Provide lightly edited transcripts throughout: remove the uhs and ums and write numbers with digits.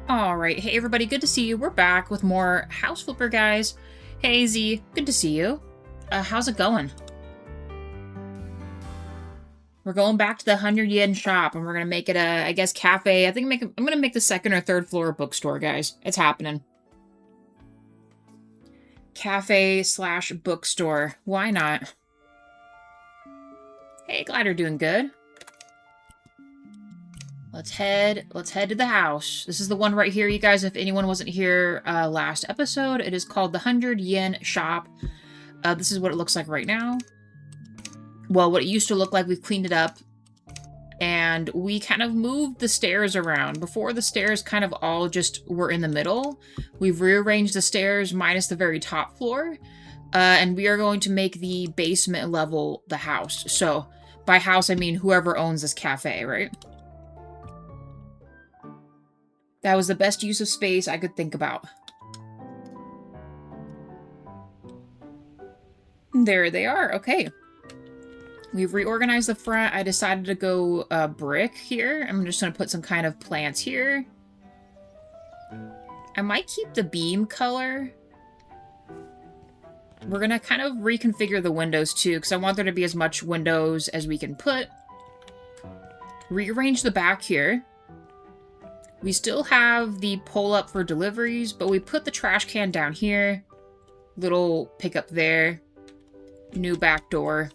Alright, hey everybody, good to see you. We're back with more House Flipper, guys. Hey Z, good to see you. How's it going? We're going back to the 100 yen shop, and we're gonna make it a, I guess, cafe. I'm gonna make the second or third floor a bookstore, guys. It's happening. Cafe slash bookstore. Why not? Hey, glad you're doing good. Let's head to the house. This is the one right here, you guys. If anyone wasn't here last episode, it is called the 100 yen shop. This is what it looks like right now. Well, what it used to look like, we've cleaned it up. And we kind of moved the stairs around. Before, the stairs kind of all just were in the middle. We've rearranged the stairs minus the very top floor. And we are going to make the basement level the house. So, by house, I mean whoever owns this cafe, right? That was the best use of space I could think about. There they are. Okay. We've reorganized the front. I decided to go brick here. I'm just going to put some kind of plants here. I might keep the beam color. We're going to kind of reconfigure the windows too, because I want there to be as much windows as we can put. Rearrange the back here. We still have the pull-up for deliveries, but we put the trash can down here. Little pickup there. New back door.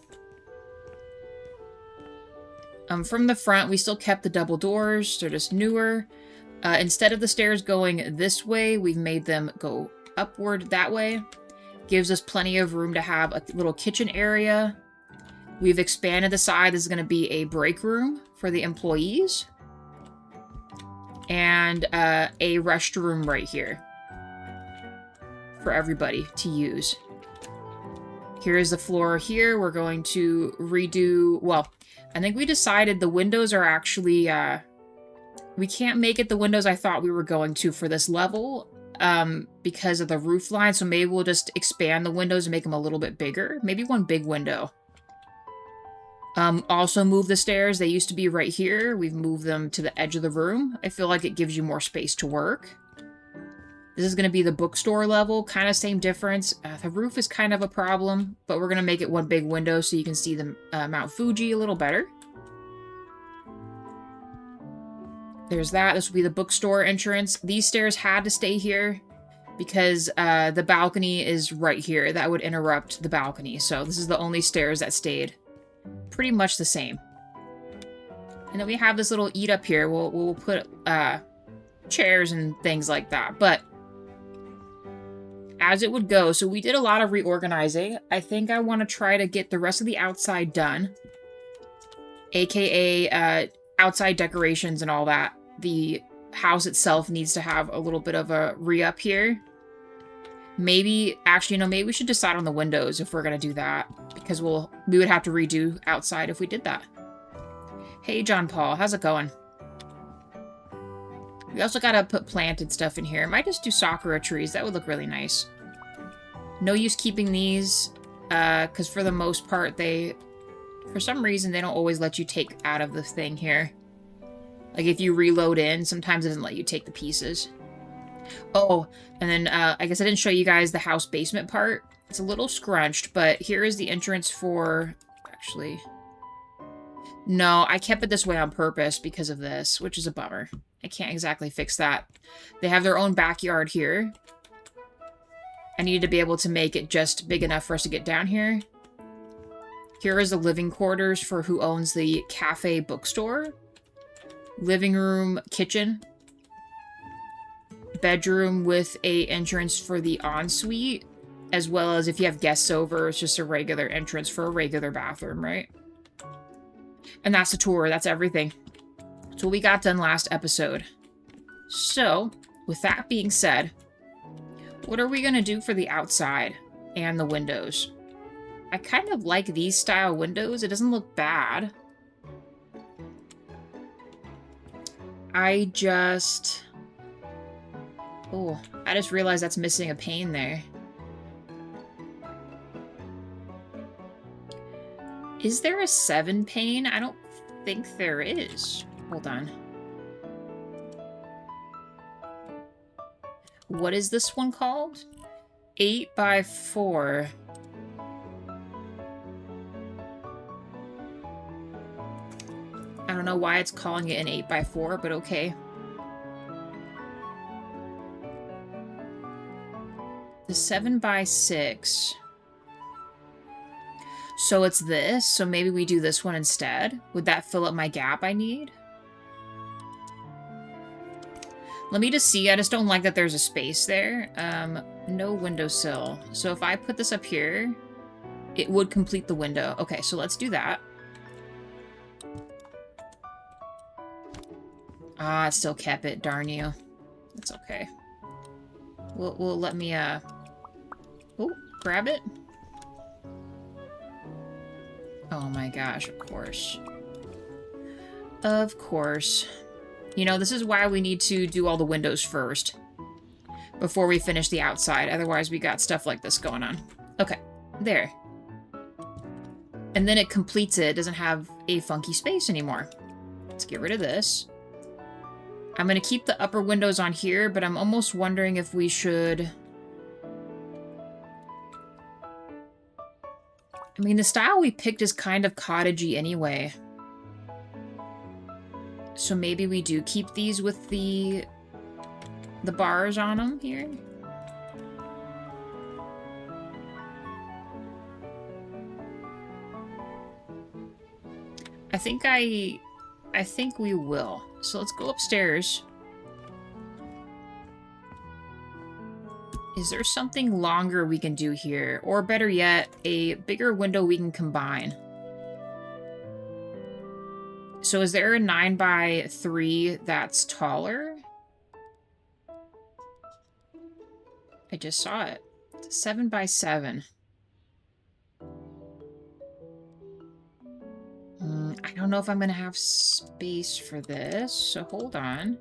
From the front, we still kept the double doors. They're just newer. Instead of the stairs going this way, we've made them go upward that way. Gives us plenty of room to have a little kitchen area. We've expanded the side. This is going to be a break room for the employees. And a restroom right here for everybody to use. Here's the floor here. We're going to redo, well, I think we decided the windows are actually, we can't make it the windows I thought we were going to for this level because of the roof line, so maybe we'll just expand the windows and make them a little bit bigger. Maybe one big window. Also move the stairs. They used to be right here. We've moved them to the edge of the room. I feel like it gives you more space to work. This is going to be the bookstore level. Kind of same difference. The roof is kind of a problem, but we're going to make it one big window so you can see the Mount Fuji a little better. There's that. This will be the bookstore entrance. These stairs had to stay here because the balcony is right here. That would interrupt the balcony. So this is the only stairs that stayed. Pretty much the same. And then we have this little eat up here. We'll put chairs and things like that. But as it would go, so we did a lot of reorganizing. I think I want to try to get the rest of the outside done. AKA outside decorations and all that. The house itself needs to have a little bit of a re-up here. Maybe, actually, no, maybe we should decide on the windows if we're going to do that. Because we would have to redo outside if we did that. Hey, John Paul, how's it going? We also got to put planted stuff in here. Might just do Sakura trees. That would look really nice. No use keeping these. Because for the most part, for some reason, they don't always let you take out of the thing here. Like if you reload in, sometimes it doesn't let you take the pieces. Oh, and then I guess I didn't show you guys the house basement part. It's a little scrunched, but here is the entrance for... Actually... No, I kept it this way on purpose because of this, which is a bummer. I can't exactly fix that. They have their own backyard here. I needed to be able to make it just big enough for us to get down here. Here is the living quarters for who owns the Café bookstore. Living room, kitchen. Bedroom with a entrance for the ensuite, as well as if you have guests over, it's just a regular entrance for a regular bathroom, right? And that's the tour. That's everything. That's what we got done last episode. So, with that being said, what are we going to do for the outside and the windows? I kind of like these style windows. It doesn't look bad. Oh, I just realized that's missing a pane there. Is there a 7 pane? I don't think there is. Hold on. What is this one called? 8 by 4. I don't know why it's calling it an 8 by 4, but okay. The 7 by 6. So it's this, so maybe we do this one instead. Would that fill up my gap I need? Let me just see. I just don't like that there's a space there. No windowsill. So if I put this up here, it would complete the window. Okay, so let's do that. Ah, it still kept it. Darn you. That's okay. We'll let me, grab it. Oh my gosh, of course. Of course. You know, this is why we need to do all the windows first before we finish the outside. Otherwise, we got stuff like this going on. Okay, there. And then it completes it. It doesn't have a funky space anymore. Let's get rid of this. I'm going to keep the upper windows on here, but I'm almost wondering if we should... I mean, the style we picked is kind of cottagey anyway. So maybe we do keep these with the bars on them here. I think we will. So let's go upstairs. Is there something longer we can do here? Or better yet, a bigger window we can combine? So is there a 9 by 3 that's taller? I just saw it. It's a 7 by 7. I don't know if I'm going to have space for this, so hold on.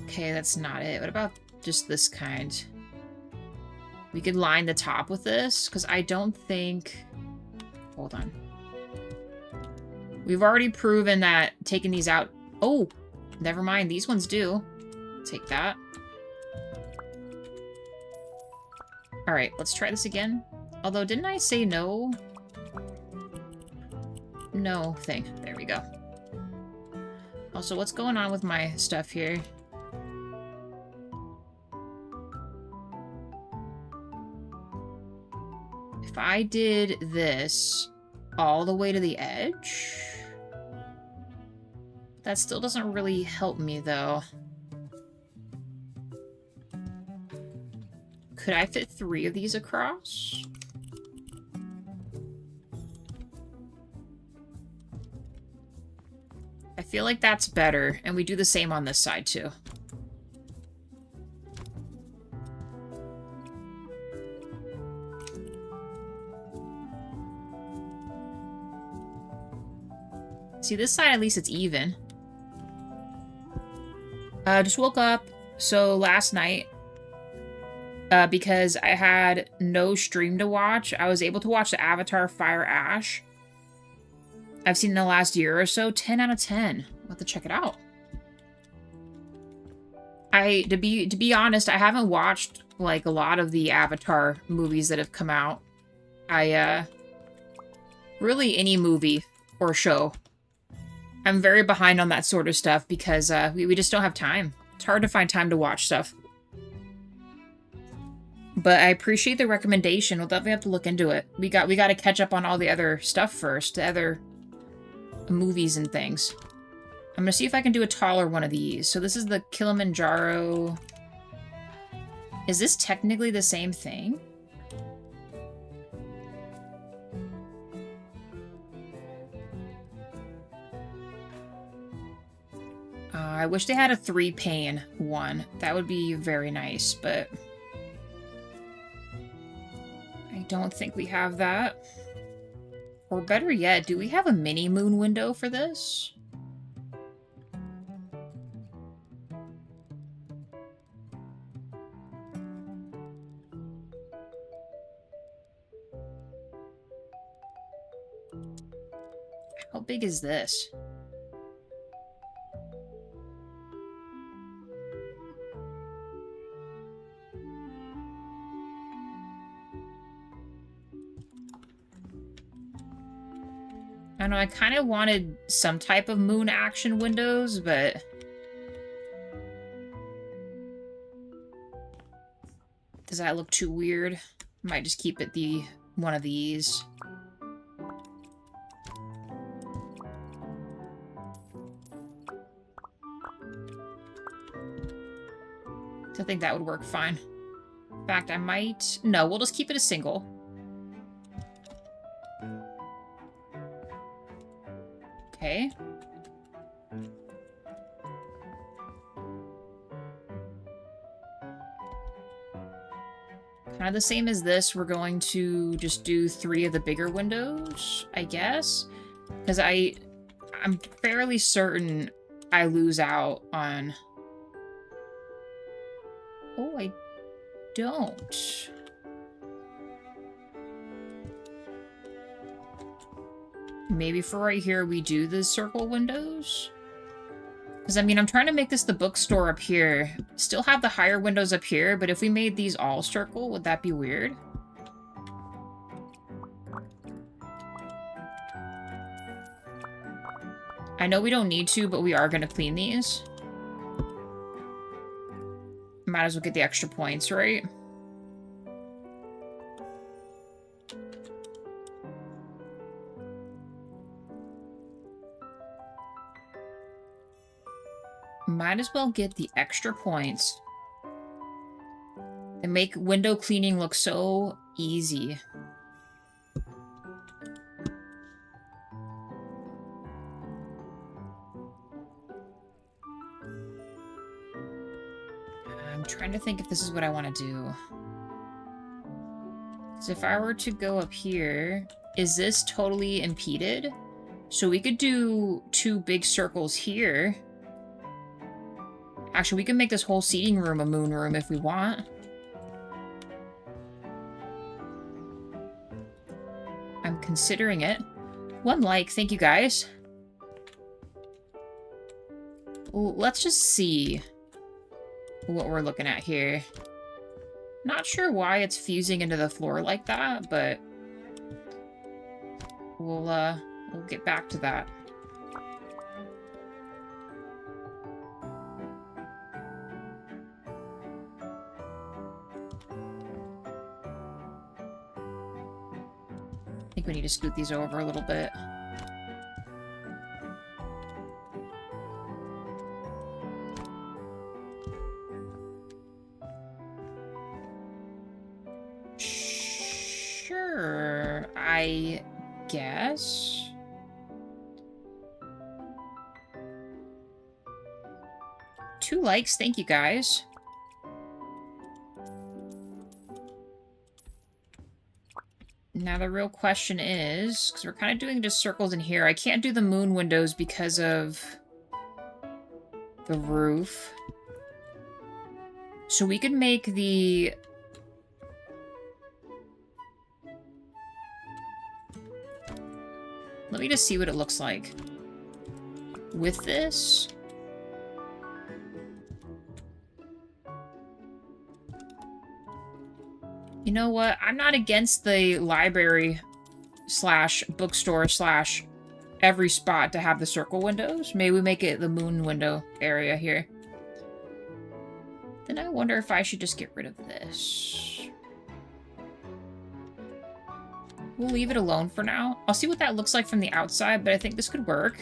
Okay, that's not it. What about just this kind? We could line the top with this, because I don't think... Hold on. We've already proven that taking these out... Oh! Never mind, these ones do. Take that. Alright, let's try this again. Although, didn't I say no? No thing. There we go. Also, what's going on with my stuff here? If I did this all the way to the edge... That still doesn't really help me, though. Could I fit 3 of these across? I feel like that's better, and we do the same on this side, too. See, this side, at least it's even. Just woke up, so last night, because I had no stream to watch, I was able to watch the Avatar Fire Ash. I've seen in the last year or so, 10 out of 10. I'll have to check it out. To be honest, I haven't watched, like, a lot of the Avatar movies that have come out. Really any movie or show. I'm very behind on that sort of stuff because we just don't have time. It's hard to find time to watch stuff. But I appreciate the recommendation. We'll definitely have to look into it. We got to catch up on all the other stuff first, the other movies and things. I'm gonna see if I can do a taller one of these. So this is the Kilimanjaro. Is this technically the same thing? I wish they had a 3-pane one. That would be very nice, but I don't think we have that. Or better yet, do we have a mini moon window for this? How big is this? I don't know, I kind of wanted some type of moon action windows, but... Does that look too weird? Might just keep it one of these. I think that would work fine. In fact, I might... No, we'll just keep it a single. Okay. Kind of the same as this. We're going to just do 3 of the bigger windows, I guess. Because I'm fairly certain I lose out on... Oh, I don't. Maybe for right here we do the circle windows? Because, I mean, I'm trying to make this the bookstore up here. Still have the higher windows up here, but if we made these all circle, would that be weird? I know we don't need to, but we are going to clean these. Might as well get the extra points, right? Might as well get the extra points. And make window cleaning look so easy. I'm trying to think if this is what I want to do. So if I were to go up here, is this totally impeded? So we could do 2 big circles here. Actually, we can make this whole seating room a moon room if we want. I'm considering it. 1 like, thank you guys. Let's just see what we're looking at here. Not sure why it's fusing into the floor like that, but we'll get back to that. I think we need to scoot these over a little bit. Sure, I guess. Two likes, thank you guys. Now the real question is, because we're kind of doing just circles in here, I can't do the moon windows because of the roof. So we could make the... Let me just see what it looks like. With this... You know what? I'm not against the library slash bookstore slash every spot to have the circle windows. Maybe we make it the moon window area here. Then I wonder if I should just get rid of this. We'll leave it alone for now. I'll see what that looks like from the outside, but I think this could work.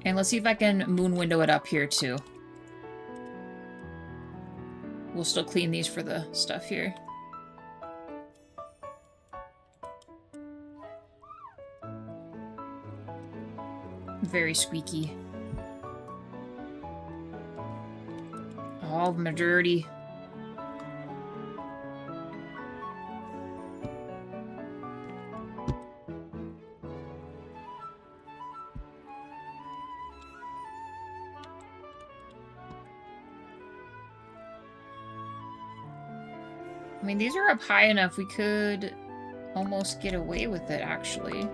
And let's see if I can moon window it up here too. We'll still clean these for the stuff here. Very squeaky. All of them are dirty. I mean, these are up high enough. We could almost get away with it, actually.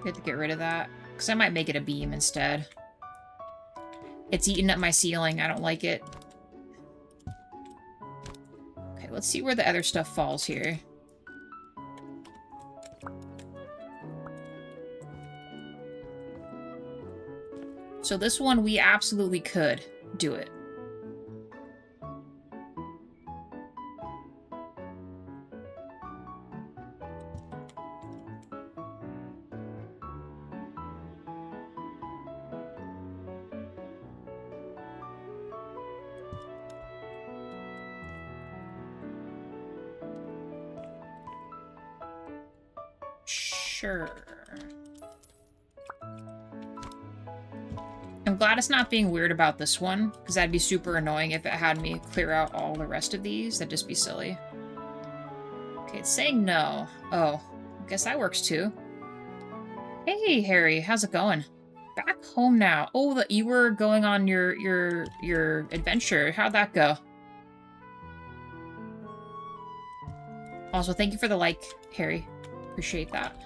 We have to get rid of that, because I might make it a beam instead. It's eating up my ceiling. I don't like it. Okay, let's see where the other stuff falls here. So this one, we absolutely could do it. Sure. I'm glad it's not being weird about this one, because that'd be super annoying if it had me clear out all the rest of these. That'd just be silly. Okay, it's saying no. Oh, I guess that works too. Hey, Harry, how's it going? Back home now. Oh, you were going on your adventure. How'd that go? Also, thank you for the like, Harry. Appreciate that.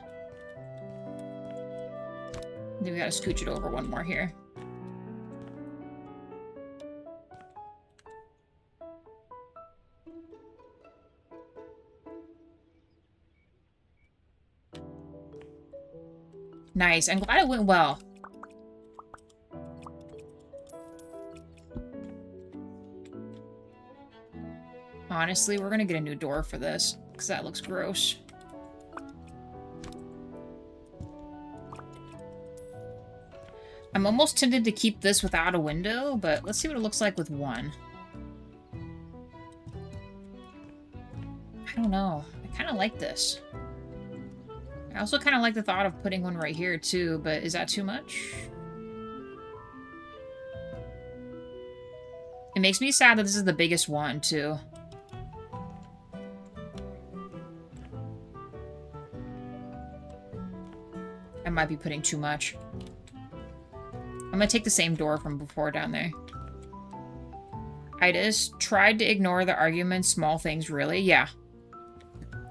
Then we gotta scooch it over one more here. Nice. I'm glad it went well. Honestly, we're gonna get a new door for this, because that looks gross. I'm almost tempted to keep this without a window, but let's see what it looks like with one. I don't know. I kind of like this. I also kind of like the thought of putting one right here, too, but is that too much? It makes me sad that this is the biggest one, too. I might be putting too much. I'm gonna take the same door from before down there. I just tried to ignore the arguments, small things, really. Yeah.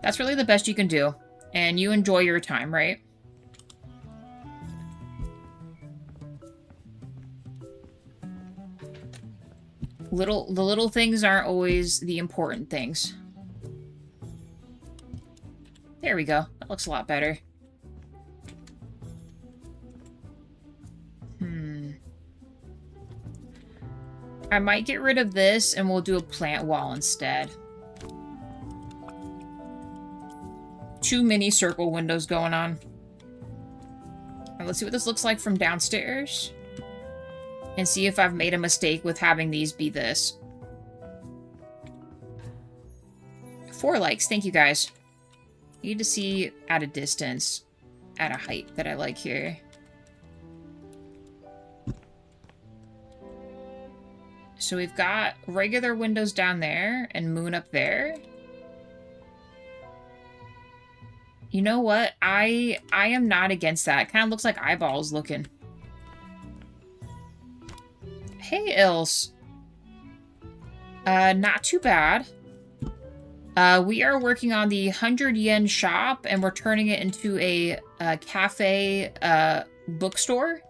That's really the best you can do. And you enjoy your time, right? The little things aren't always the important things. There we go. That looks a lot better. I might get rid of this and we'll do a plant wall instead. Too many circle windows going on. Right, let's see what this looks like from downstairs. And see if I've made a mistake with having these be this. 4 likes, thank you guys. Need to see at a distance, at a height that I like here. So we've got regular windows down there and moon up there. You know what? I am not against that. It kind of looks like eyeballs looking. Hey, Ilse. Not too bad. We are working on the 100 yen shop and we're turning it into a cafe bookstore.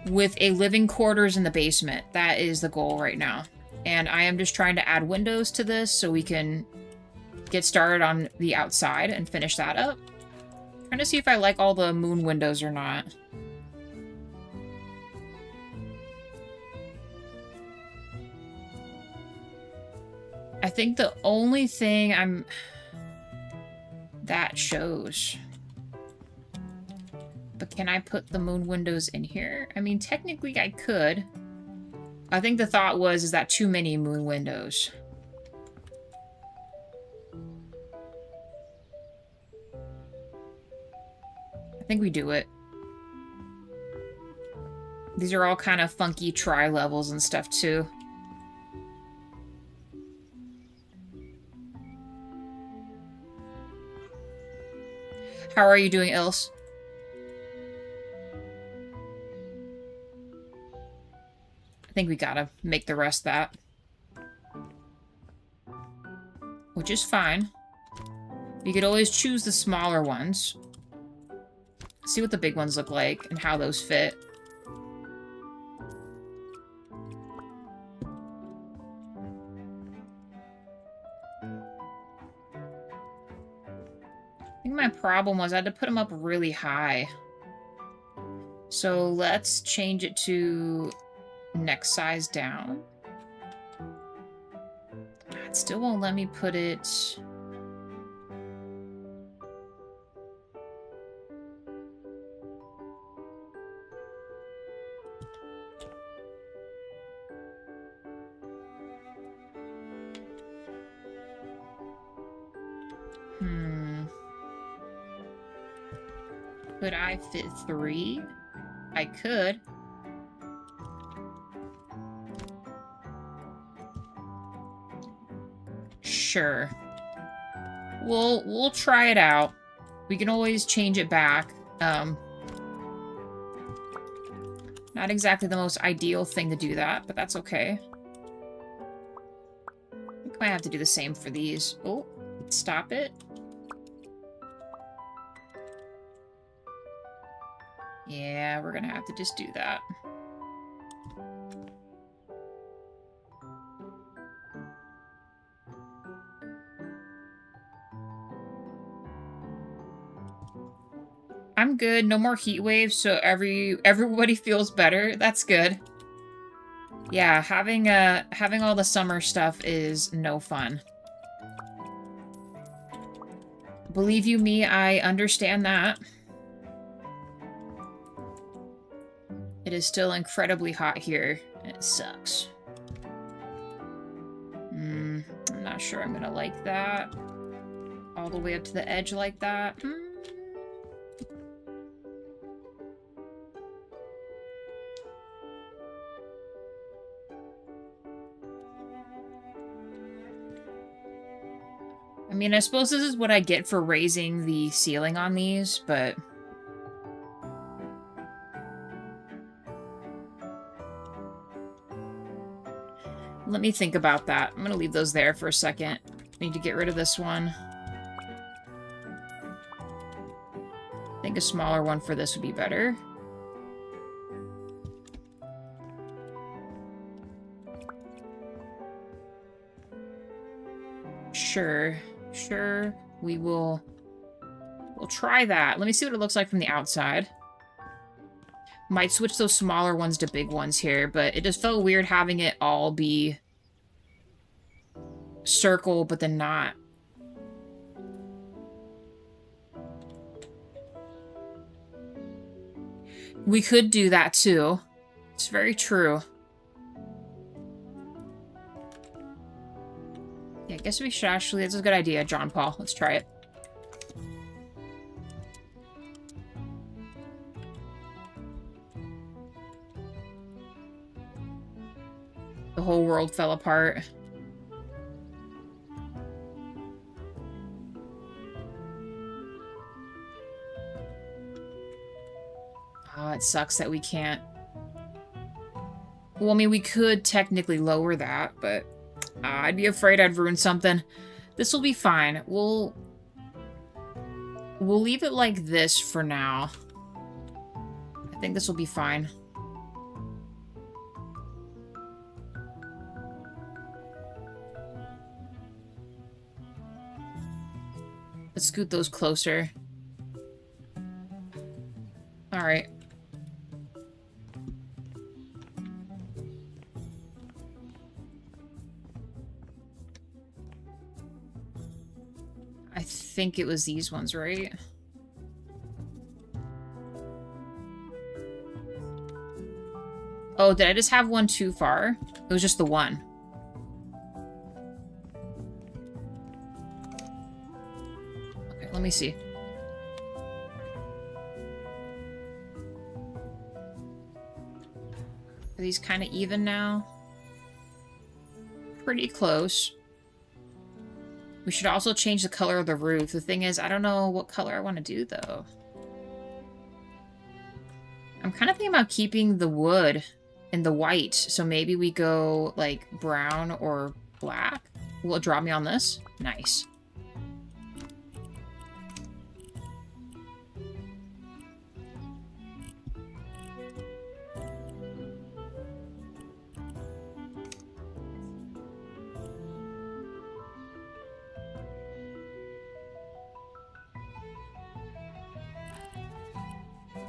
With a living quarters in the basement. That is the goal right now. And I am just trying to add windows to this so we can get started on the outside and finish that up. Trying to see if I like all the moon windows or not. I think the only thing that shows... But can I put the moon windows in here? I mean, technically I could. I think the thought was, is that too many moon windows? I think we do it. These are all kind of funky tri-levels and stuff too. How are you doing, Ilse? I think we gotta make the rest that. which is fine. You could always choose the smaller ones. See what the big ones look like and how those fit. I think my problem was I had to put them up really high. So let's change it to next size down. It still won't let me put it... Could I fit 3? I could. Sure. We'll try it out. We can always change it back. Not exactly the most ideal thing to do that, but that's okay. I think I might have to do the same for these. Oh, stop it. Yeah, we're gonna have to just do that. I'm good. No more heat waves, so everybody feels better. That's good. Yeah, having all the summer stuff is no fun. Believe you me, I understand that. It is still incredibly hot here, and it sucks. I'm not sure I'm gonna like that. All the way up to the edge like that. I mean, I suppose this is what I get for raising the ceiling on these, but... Let me think about that. I'm gonna leave those there for a second. Need to get rid of this one. I think a smaller one for this would be better. Sure. Sure. We'll try that. Let me see what it looks like from the outside. Might switch those smaller ones to big ones here, but it just felt weird having it all be circle, but then not. We could do that too. It's very true. Yeah, I guess we should actually... That's a good idea, John Paul. Let's try it. The whole world fell apart. Oh, it sucks that we can't... Well, I mean, we could technically lower that, but... I'd be afraid I'd ruin something. This will be fine. We'll leave it like this for now. I think this will be fine. Let's scoot those closer. Alright. I think it was these ones, right? Oh, did I just have one too far? It was just the one. Okay, let me see. Are these kind of even now? Pretty close. We should also change the color of the roof. The thing is, I don't know what color I want to do, though. I'm kind of thinking about keeping the wood in the white, so maybe we go, like, brown or black. Will it drop me on this? Nice.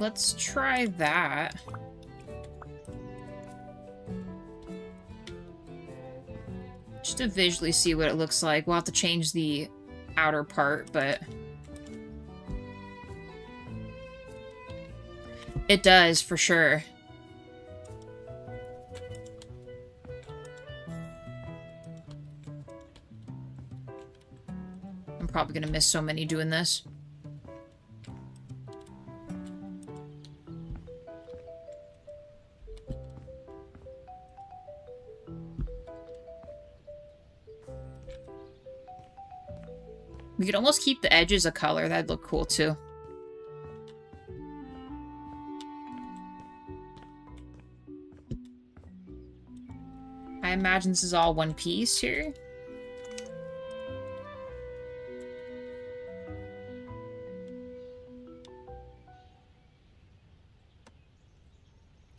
Let's try that. Just to visually see what it looks like. We'll have to change the outer part, but... it does, for sure. I'm probably gonna miss so many doing this. We could almost keep the edges a color. That'd look cool, too. I imagine this is all one piece here.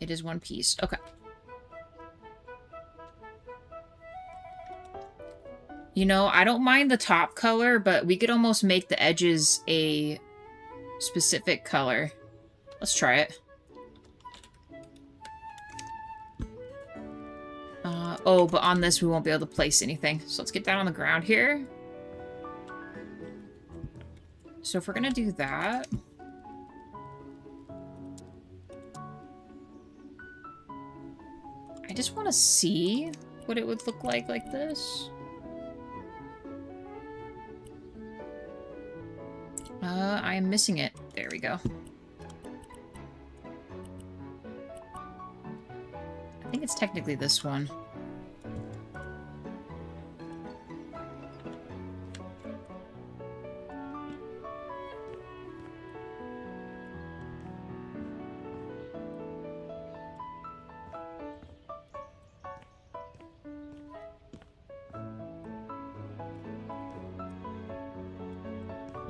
It is one piece. Okay. You know, I don't mind the top color, but we could almost make the edges a specific color. Let's try it. Oh, but on this we won't be able to place anything. So let's get that on the ground here. So if we're gonna do that... I just want to see what it would look like this. I am missing it. There we go. I think it's technically this one.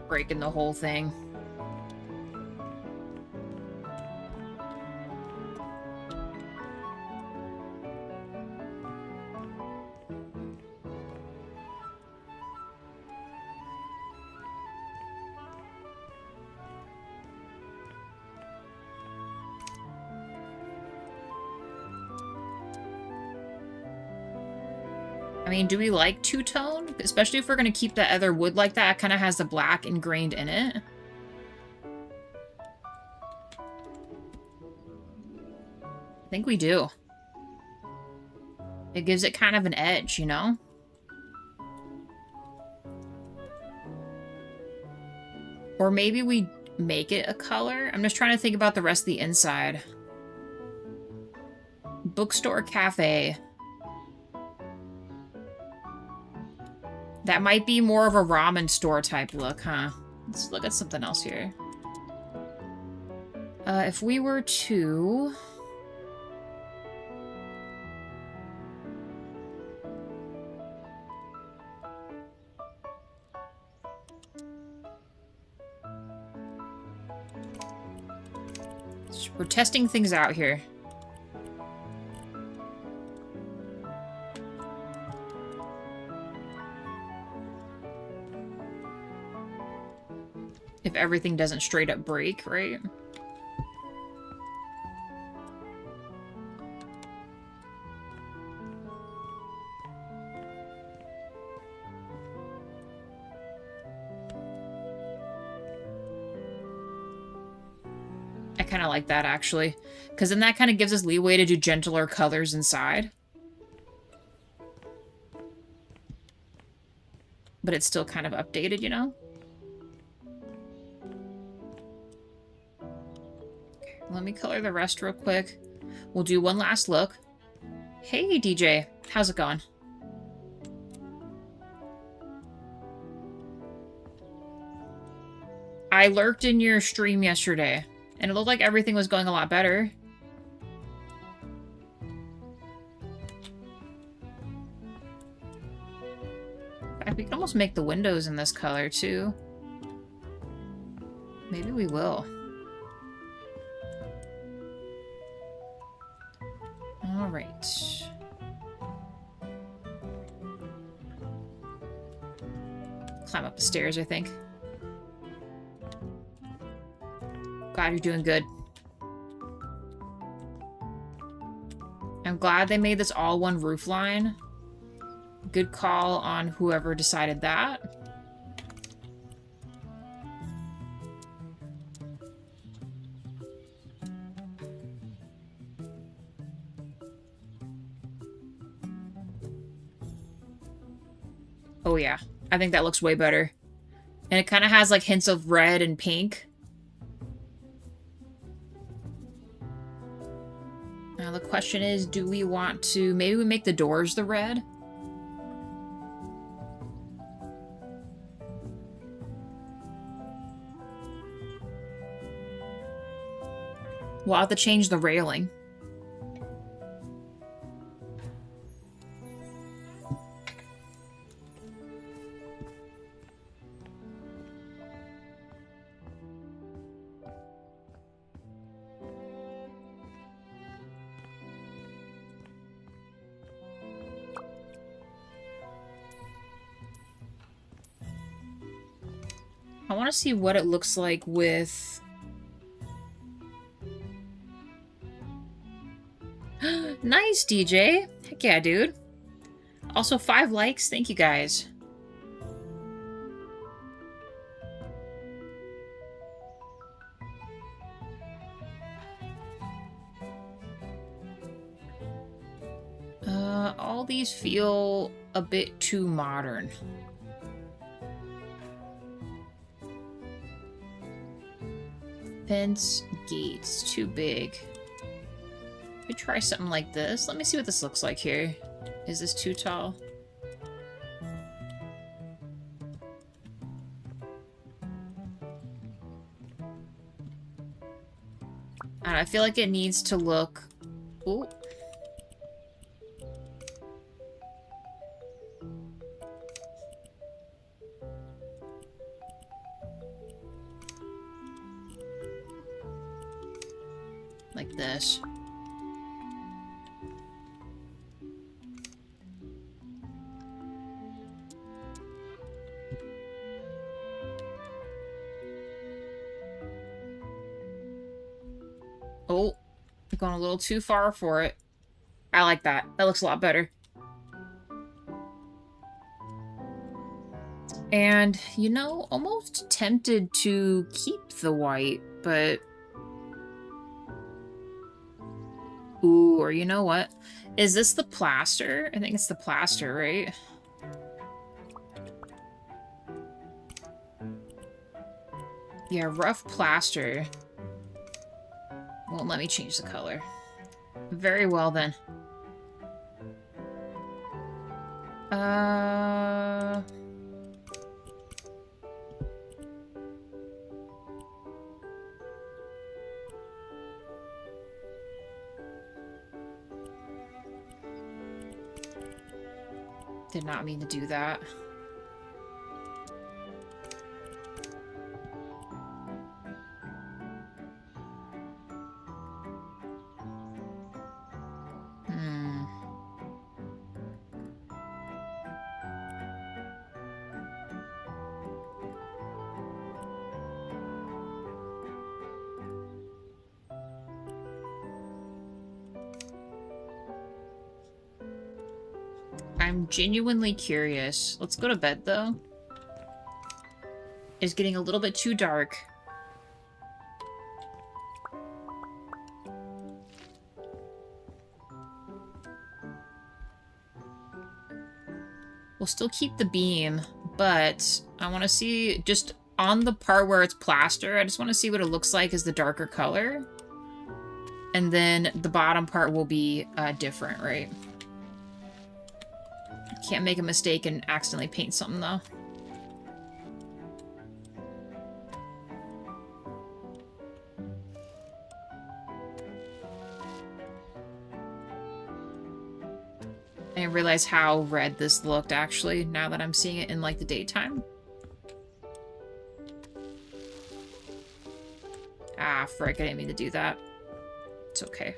Breaking the whole thing. I mean, do we like two-tone? Especially if we're going to keep the other wood like that. It kind of has the black ingrained in it. I think we do. It gives it kind of an edge, you know? Or maybe we make it a color. I'm just trying to think about the rest of the inside. Bookstore Café. That might be more of a ramen store type look, huh? Let's look at something else here. If we were to... We're testing things out here. If everything doesn't straight up break, right? I kind of like that, actually. Because then that kind of gives us leeway to do gentler colors inside. But it's still kind of updated, you know? Let me color the rest real quick. We'll do one last look. Hey, DJ. How's it going? I lurked in your stream yesterday, and it looked like everything was going a lot better. almost make the windows in this color too. Maybe we will. All right. Climb up the stairs, I think. God, you're doing good. I'm glad they made this all one roof line. Good call on whoever decided that. Oh yeah, I think that looks way better. And it kind of has like hints of red and pink. Now the question is, do we want to... Maybe we make the doors the red? We'll have to change the railing. I want to see what it looks like with... Nice, DJ. Heck yeah, dude. Also, 5 likes. Thank you, guys. All these feel a bit too modern. Fence, gates, too big. We try something like this. Let me see what this looks like here. Is this too tall? I feel like it needs to look... Ooh. Like this. Oh, I've gone a little too far for it. I like that. That looks a lot better. And, you know, almost tempted to keep the white, but... Ooh, or you know what? Is this the plaster? I think it's the plaster, right? Yeah, rough plaster. Won't let me change the color. Very well, then. Did not mean to do that. I'm genuinely curious. Let's go to bed, though. It's getting a little bit too dark. We'll still keep the beam, but I want to see just on the part where it's plaster, I just want to see what it looks like as the darker color. And then the bottom part will be different, right? Can't make a mistake and accidentally paint something, though. I didn't realize how red this looked, actually, now that I'm seeing it in, like, the daytime. Ah, frick, I didn't mean to do that. It's okay.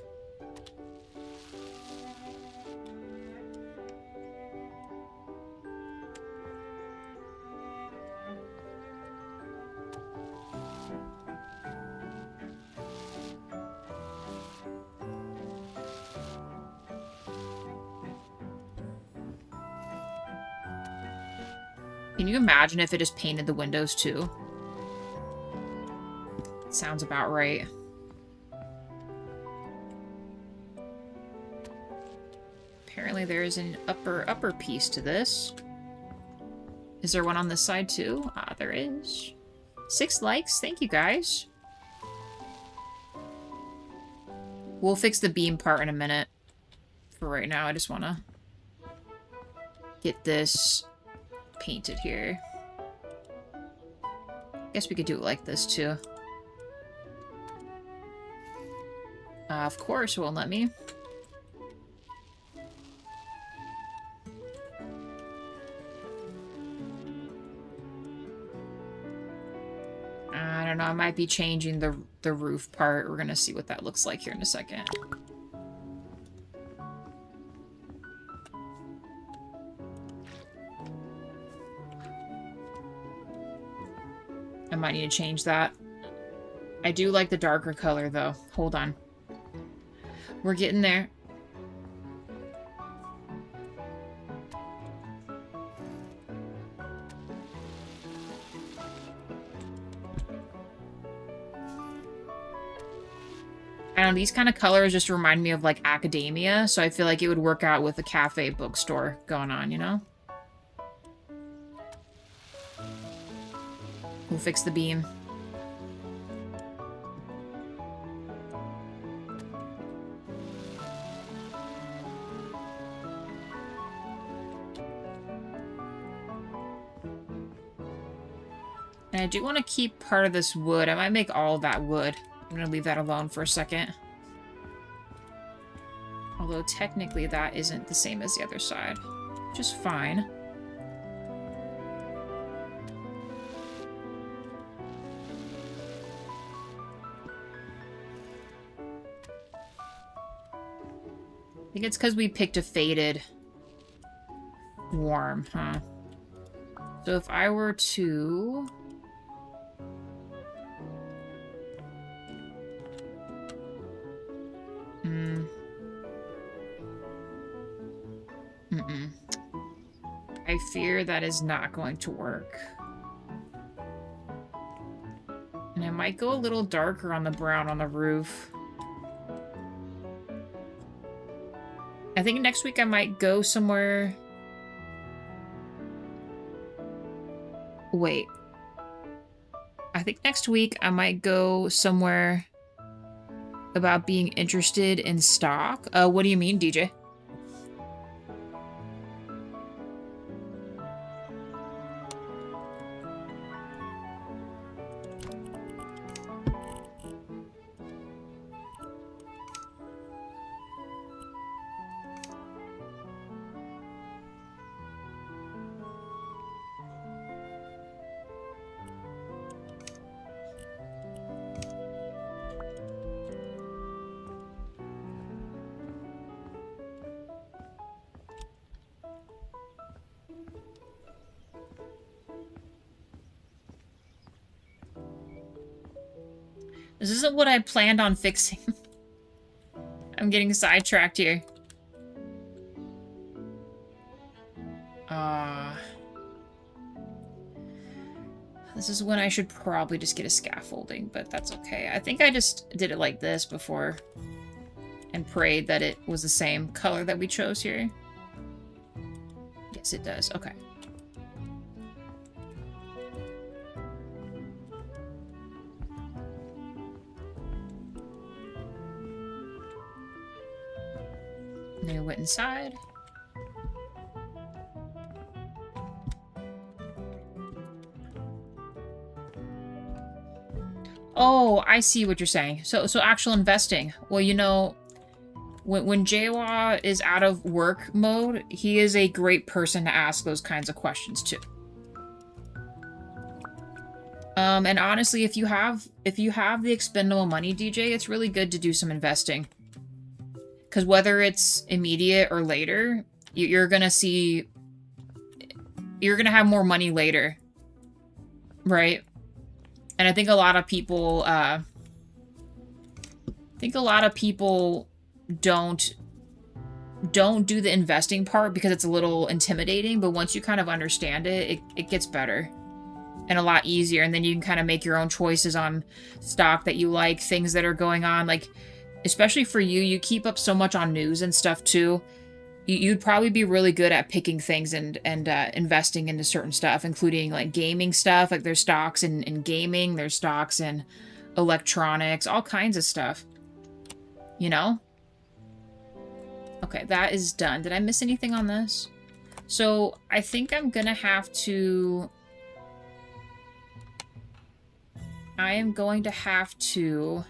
Can you imagine if it just painted the windows too? Sounds about right. Apparently there is an upper piece to this. Is there one on this side too? Ah, there is. 6 likes. Thank you, guys. We'll fix the beam part in a minute. For right now, I just want to get this painted here. Guess we could do it like this too. Of course, it won't let me. I don't know, I might be changing the roof part. We're gonna see what that looks like here in a second. I might need to change that. I do like the darker color, though. Hold on. We're getting there. I don't know, these kind of colors just remind me of, like, academia, so I feel like it would work out with a cafe bookstore going on, you know? We'll fix the beam. And I do want to keep part of this wood. I might make all of that wood. I'm going to leave that alone for a second. Although technically that isn't the same as the other side. Which is fine. I think it's because we picked a faded warm, huh? So if I were to... I fear that is not going to work. And I might go a little darker on the brown on the roof. I think next week I might go somewhere... Wait. I think next week I might go somewhere about being interested in stock. What do you mean, DJ? This isn't what I planned on fixing. I'm getting sidetracked here. This is when I should probably just get a scaffolding, but that's okay. I think I just did it like this before and prayed that it was the same color that we chose here. Yes, it does. Okay. And I went inside. Oh, I see what you're saying. So actual investing. Well, you know, When Jawa is out of work mode, he is a great person to ask those kinds of questions to. And honestly, if you have the expendable money, DJ, it's really good to do some investing. Because whether it's immediate or later, you're gonna have more money later, right? And I think a lot of people, don't do the investing part because it's a little intimidating, but once you kind of understand it, it gets better and a lot easier, and then you can kind of make your own choices on stock that you like, things that are going on, like, especially for you, you keep up so much on news and stuff too. You'd probably be really good at picking things and investing into certain stuff, including like gaming stuff, like there's stocks in gaming, there's stocks in electronics, all kinds of stuff, you know? Okay, that is done. Did I miss anything on this? So I think I'm gonna have to... I am going to have to...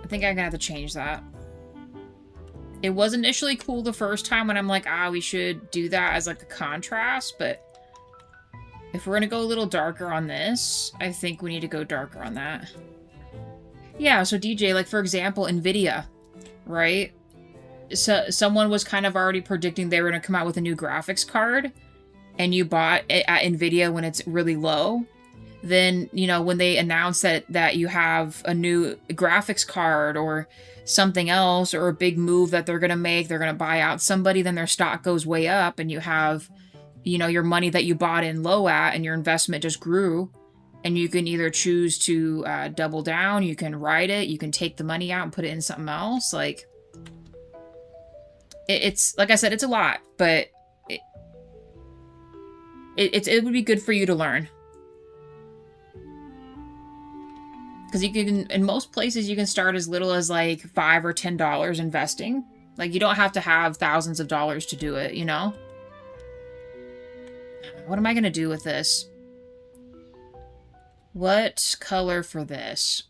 I think I'm gonna have to change that. It was initially cool the first time when I'm like, we should do that as like a contrast, but if we're gonna go a little darker on this, I think we need to go darker on that. Yeah, so DJ, like for example, NVIDIA, right? So someone was kind of already predicting they were gonna come out with a new graphics card, and you bought it at NVIDIA when it's really low. Then, you know, when they announce that you have a new graphics card or something else, or a big move that they're gonna make, they're gonna buy out somebody, then their stock goes way up, and you have, you know, your money that you bought in low at, and your investment just grew, and you can either choose to double down, you can ride it, you can take the money out and put it in something else. Like, it's like I said, it's a lot, but it would be good for you to learn. Because you can, in most places, you can start as little as like $5 or $10 investing. Like, you don't have to have thousands of dollars to do it, you know? What am I going to do with this? What color for this?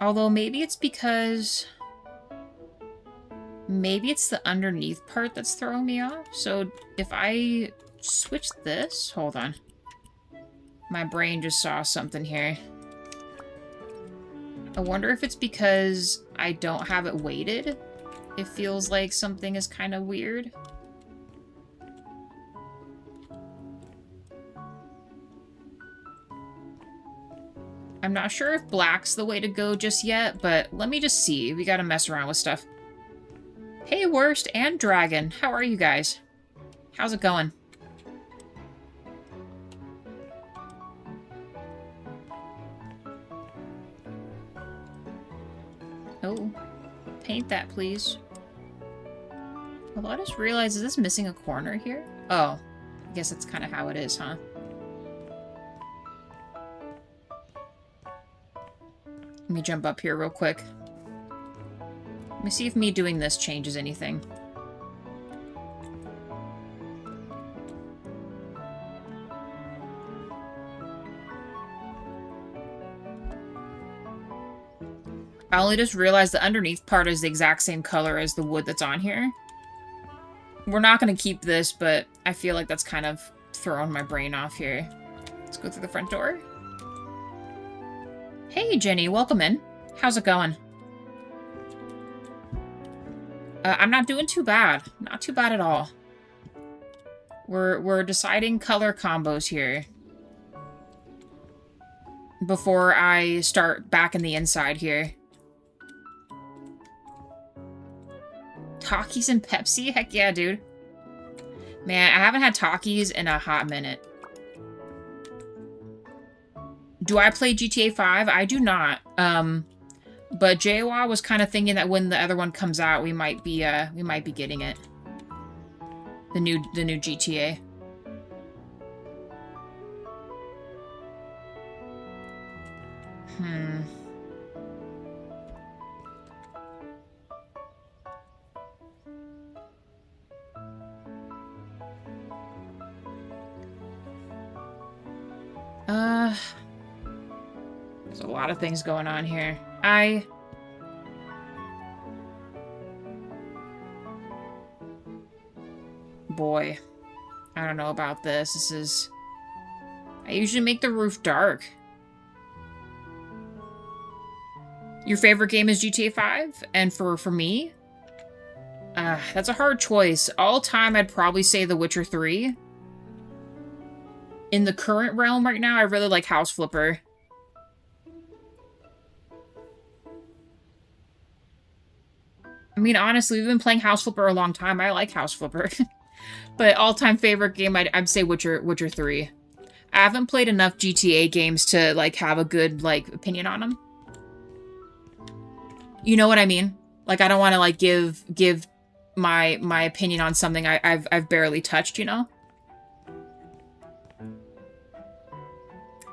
Although maybe it's because... maybe it's the underneath part that's throwing me off. So if I switch this... hold on. My brain just saw something here. I wonder if it's because I don't have it weighted. It feels like something is kind of weird. I'm not sure if black's the way to go just yet, but let me just see. We gotta mess around with stuff. Hey, Worst and Dragon. How are you guys? How's it going? Oh, paint that, please. Well, I just realized, is this missing a corner here? Oh, I guess that's kind of how it is, huh? Let me jump up here real quick. Let me see if me doing this changes anything. I only just realized the underneath part is the exact same color as the wood that's on here. We're not going to keep this, but I feel like that's kind of throwing my brain off here. Let's go through the front door. Hey, Jenny, welcome in. How's it going? I'm not doing too bad. Not too bad at all. We're deciding color combos here before I start back in the inside here. Takis and Pepsi? Heck yeah, dude. Man, I haven't had Takis in a hot minute. Do I play GTA 5? I do not. But Jawa was kind of thinking that when the other one comes out, we might be getting it. The new GTA. There's a lot of things going on here. Boy, I don't know about this. I usually make the roof dark. Your favorite game is GTA 5? And for me? That's a hard choice. All time, I'd probably say The Witcher 3. In the current realm right now, I really like House Flipper. I mean, honestly, we've been playing House Flipper a long time. I like House Flipper. But all-time favorite game, I'd say Witcher 3. I haven't played enough GTA games to, like, have a good, like, opinion on them. You know what I mean? Like, I don't want to, like, give my opinion on something I've barely touched, you know?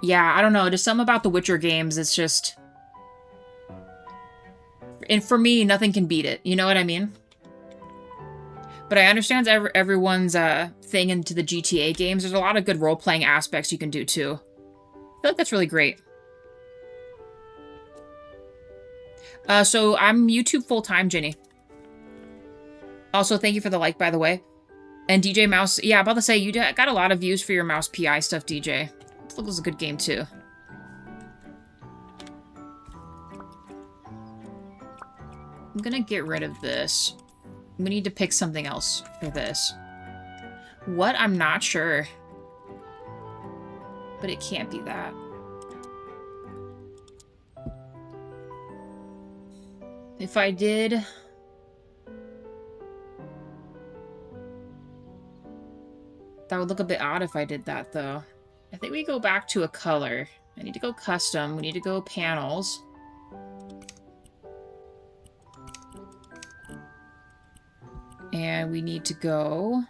Yeah, I don't know. Just something about the Witcher games, it's just... And for me, nothing can beat it. You know what I mean? But I understand everyone's thing into the GTA games. There's a lot of good role-playing aspects you can do, too. I feel like that's really great. So I'm YouTube full-time, Jenny. Also, thank you for the like, by the way. And DJ Mouse, yeah, I'm about to say, you got a lot of views for your Mouse PI stuff, DJ. It was a good game, too. I'm gonna get rid of this. We need to pick something else for this. What? I'm not sure. But it can't be that. If I did... That would look a bit odd if I did that, though. I think we go back to a color. I need to go custom. We need to go panels. And we need to go...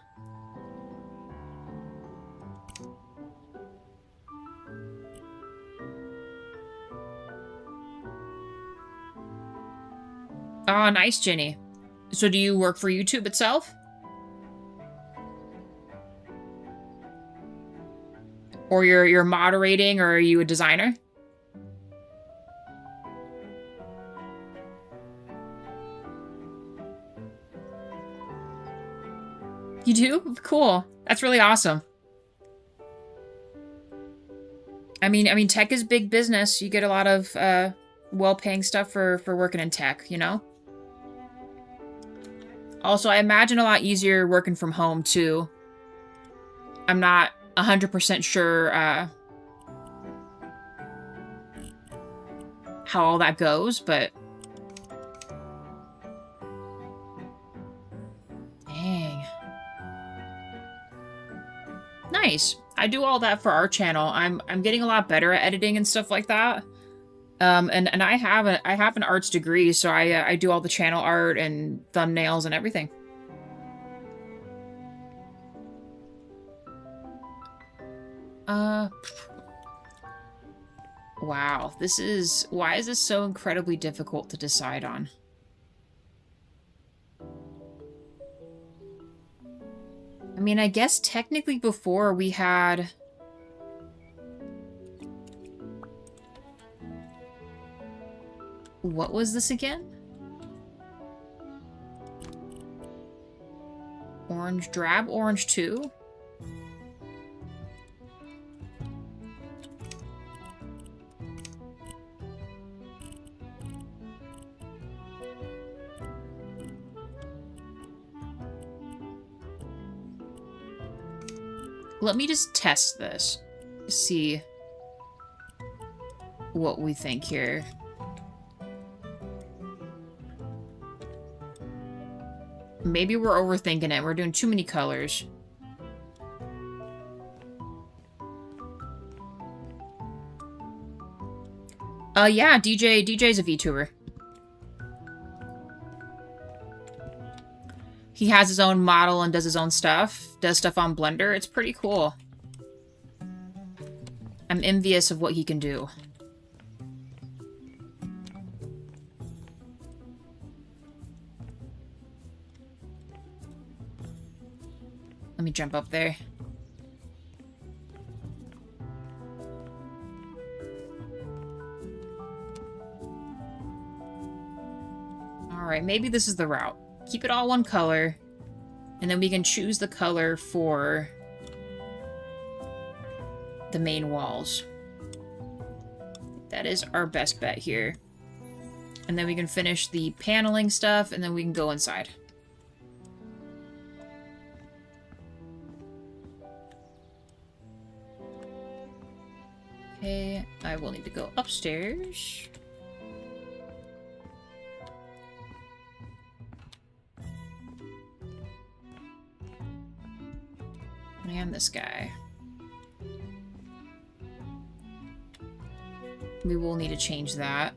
Oh, nice, Jenny. So do you work for YouTube itself? Or you're moderating, or are you a designer? You do? Cool. That's really awesome. I mean, tech is big business. You get a lot of well-paying stuff for working in tech, you know? Also, I imagine a lot easier working from home, too. I'm not 100% sure how all that goes, but... Dang. Nice. I do all that for our channel. I'm getting a lot better at editing and stuff like that. And I have an arts degree, so I do all the channel art and thumbnails and everything. Wow, why is this so incredibly difficult to decide on? I mean, I guess technically before we had... What was this again? Orange drab, orange 2? Let me just test this. See what we think here. Maybe we're overthinking it. We're doing too many colors. Yeah, DJ's a VTuber. He has his own model and does his own stuff. Does stuff on Blender. It's pretty cool. I'm envious of what he can do. Let me jump up there. Alright, maybe this is the route. Keep it all one color, and then we can choose the color for the main walls. That is our best bet here. And then we can finish the paneling stuff, and then we can go inside. Okay, I will need to go upstairs. And this guy. We will need to change that.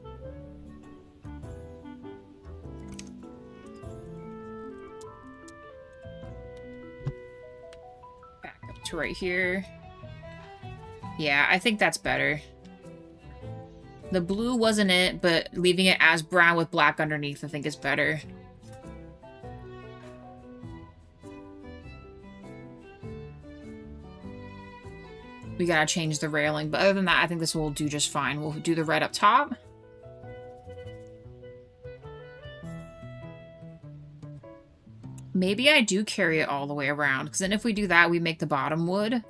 Back up to right here. Yeah, I think that's better. The blue wasn't it, but leaving it as brown with black underneath I think is better. We gotta change the railing, but other than that, I think this will do just fine. We'll do the red up top. Maybe I do carry it all the way around, because then if we do that, we make the bottom wood.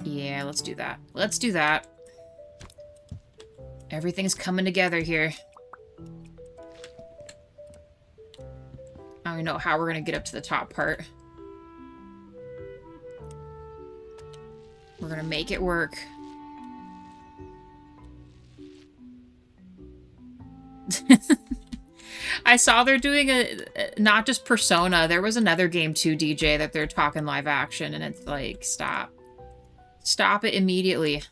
Yeah, let's do that. Let's do that. Everything's coming together here. I don't know how we're gonna get up to the top part. We're gonna make it work. I saw they're doing not just Persona, there was another game too, DJ, that they're talking live action, and it's like, stop. Stop it immediately.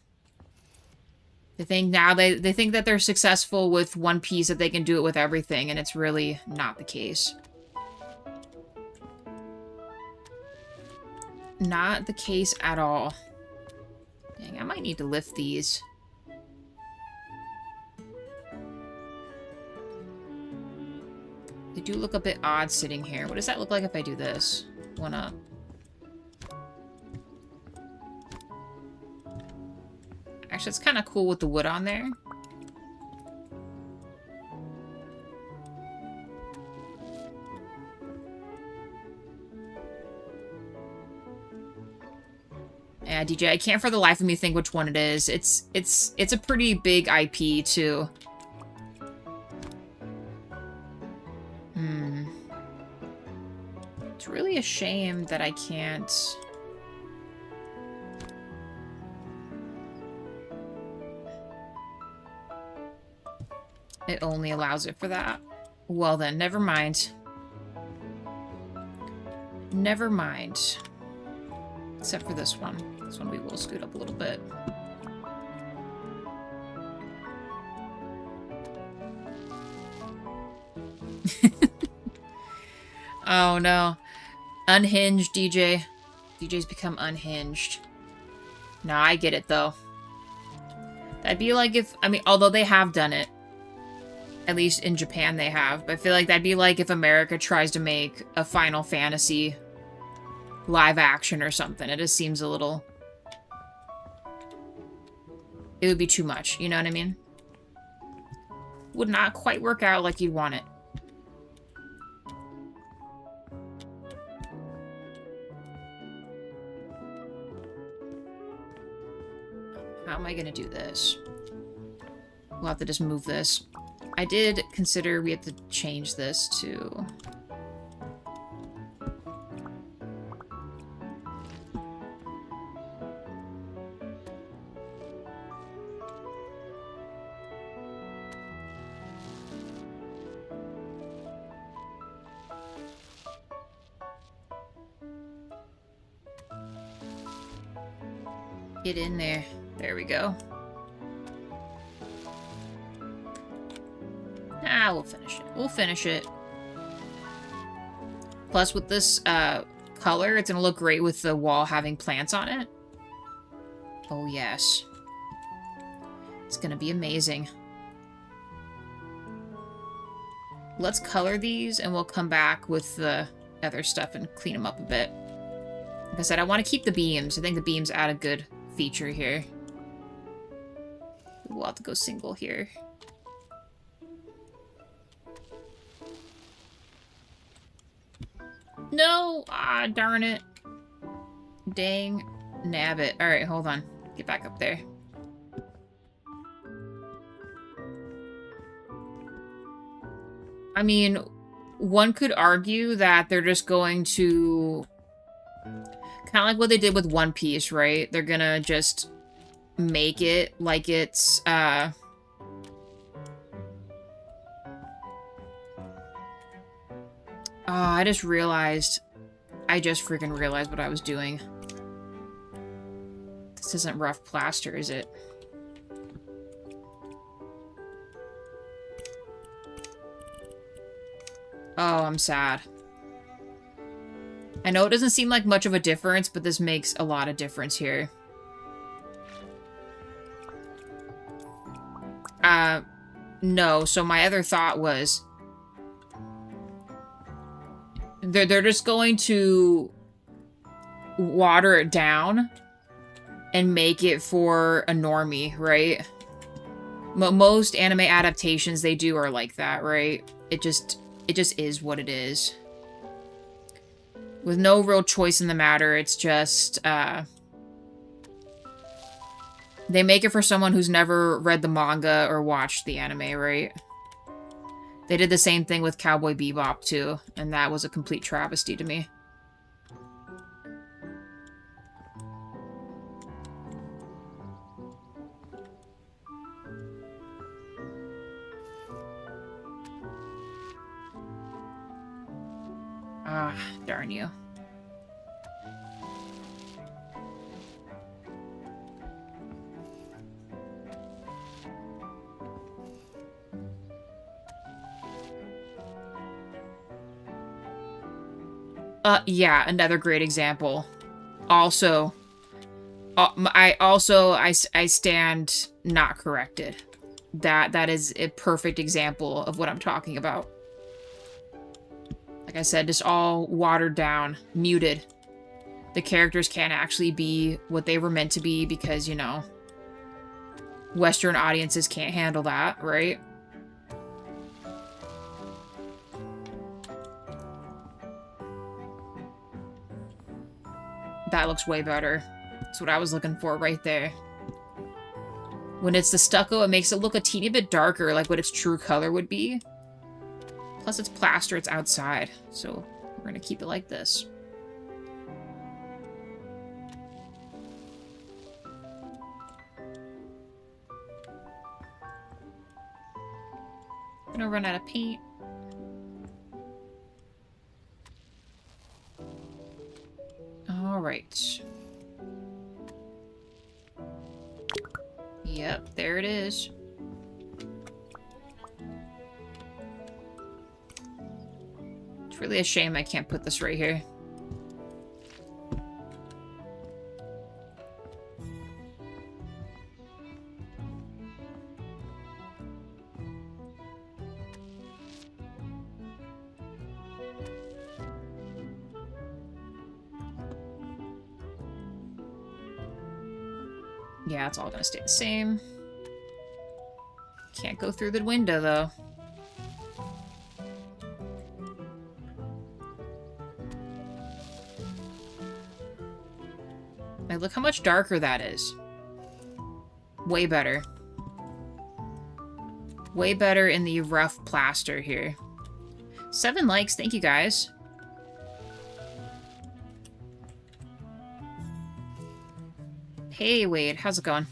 They think now they think that they're successful with One Piece, that they can do it with everything, and it's really not the case. Not the case at all. Dang, I might need to lift these. They do look a bit odd sitting here. What does that look like if I do this? One up. Actually, it's kind of cool with the wood on there. Yeah, DJ, I can't for the life of me think which one it is. It's a pretty big IP too. It's really a shame that I can't. It only allows it for that. Well then, never mind. Never mind. Except for this one. This one we will scoot up a little bit. Oh no. Unhinged, DJ. DJ's become unhinged. No, I get it though. That'd be like if, I mean, although they have done it. At least in Japan they have. But I feel like that'd be like if America tries to make a Final Fantasy live action or something. It just seems a little... It would be too much, you know what I mean? Would not quite work out like you'd want it. How am I gonna do this? We'll have to just move this. I did consider we have to change this to... Get in there. There we go. Ah, we'll finish it. We'll finish it. Plus, with this color, it's gonna look great with the wall having plants on it. Oh, yes. It's gonna be amazing. Let's color these, and we'll come back with the other stuff and clean them up a bit. Like I said, I want to keep the beams. I think the beams add a good feature here. We'll have to go single here. No! Ah, darn it. Dang nabbit. Alright, hold on. Get back up there. I mean, one could argue that they're just going to... Kind of like what they did with One Piece, right? They're gonna just make it like it's, Oh, I just realized... I just freaking realized what I was doing. This isn't rough plaster, is it? Oh, I'm sad. I know it doesn't seem like much of a difference, but this makes a lot of difference here. No, so my other thought was... They're just going to water it down and make it for a normie, right? Most anime adaptations they do are like that, right? It just is what it is. With no real choice in the matter, it's just, they make it for someone who's never read the manga or watched the anime, right? They did the same thing with Cowboy Bebop, too, and that was a complete travesty to me. Ah, darn you. Yeah, another great example. Also, I stand not corrected. That is a perfect example of what I'm talking about. Like I said, just all watered down, muted. The characters can't actually be what they were meant to be because, you know, Western audiences can't handle that, right? That looks way better. That's what I was looking for right there. When it's the stucco, it makes it look a teeny bit darker, like what its true color would be. Plus it's plaster, it's outside. So we're gonna keep it like this. Gonna run out of paint. Alright. Yep, there it is. It's really a shame I can't put this right here. Yeah, it's all gonna stay the same. Can't go through the window, though. Like, look how much darker that is. Way better. Way better in the rough plaster here. 7 likes, thank you guys. Hey, Wade, how's it going?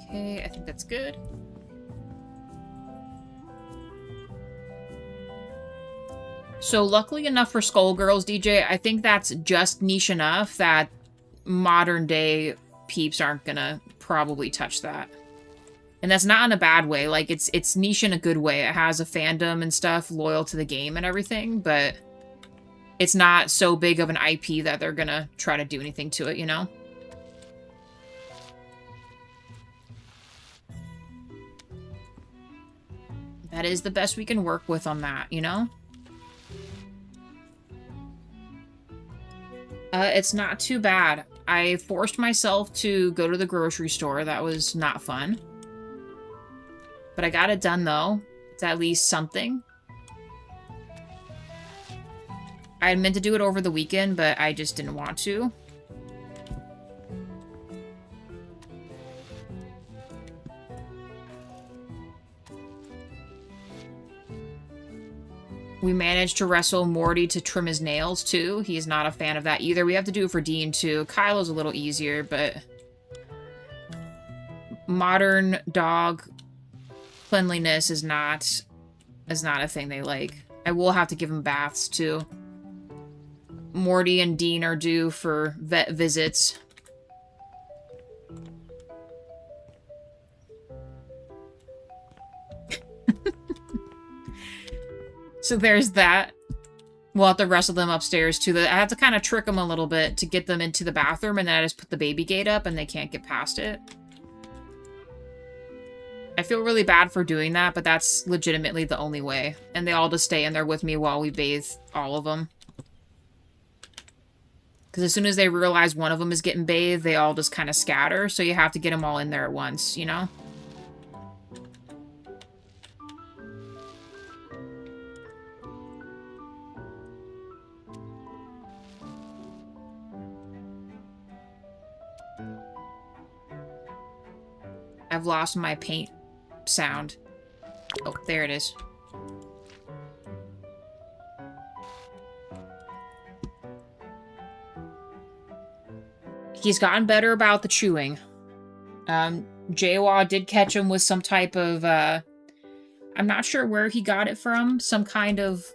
Okay, I think that's good. So luckily enough for Skullgirls, DJ, I think that's just niche enough that modern day peeps aren't gonna probably touch that. And that's not in a bad way. Like, it's niche in a good way. It has a fandom and stuff loyal to the game and everything, but it's not so big of an IP that they're gonna try to do anything to it, you know? That is the best we can work with on that, you know? It's not too bad. I forced myself to go to the grocery store. That was not fun. But I got it done, though. It's at least something. I had meant to do it over the weekend, but I just didn't want to. We managed to wrestle Morty to trim his nails, too. He's not a fan of that either. We have to do it for Dean, too. Kylo's a little easier, but... modern dog cleanliness is not a thing they like. I will have to give him baths, too. Morty and Dean are due for vet visits. So there's that. We'll have to wrestle them upstairs, too. I have to kind of trick them a little bit to get them into the bathroom, and then I just put the baby gate up, and they can't get past it. I feel really bad for doing that, but that's legitimately the only way. And they all just stay in there with me while we bathe all of them. Because as soon as they realize one of them is getting bathed, they all just kind of scatter, so you have to get them all in there at once, you know? I've lost my paint sound. Oh, there it is. He's gotten better about the chewing. Jawa did catch him with some type of, I'm not sure where he got it from. Some kind of,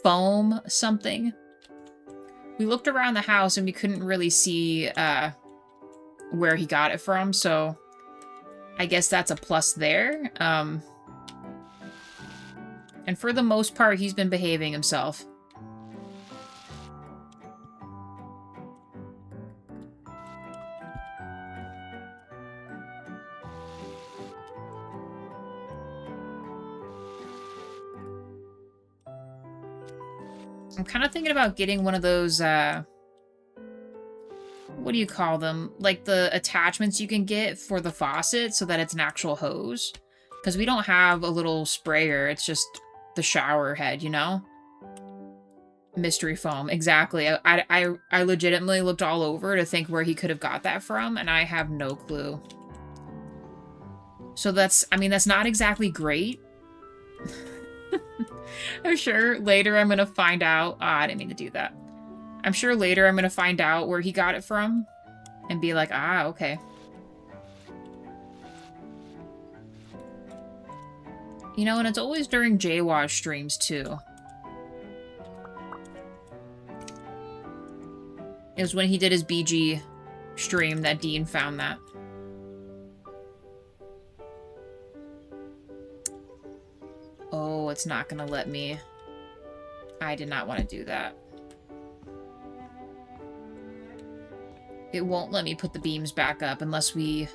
foam something. We looked around the house and we couldn't really see, where he got it from, so I guess that's a plus there. And for the most part, he's been behaving himself. I'm kind of thinking about getting one of those, what do you call them? Like the attachments you can get for the faucet so that it's an actual hose. Because we don't have a little sprayer, it's just the shower head, you know? Mystery foam, exactly. I legitimately looked all over to think where he could have got that from, and I have no clue. So that's, I mean, that's not exactly great. I'm sure later I'm gonna find out. I didn't mean to do that. I'm sure later I'm gonna find out where he got it from and be like, ah, okay. You know, and it's always during JWA's streams, too. It was when he did his BG stream that Dean found that. Oh, it's not gonna let me. I did not want to do that. It won't let me put the beams back up unless we...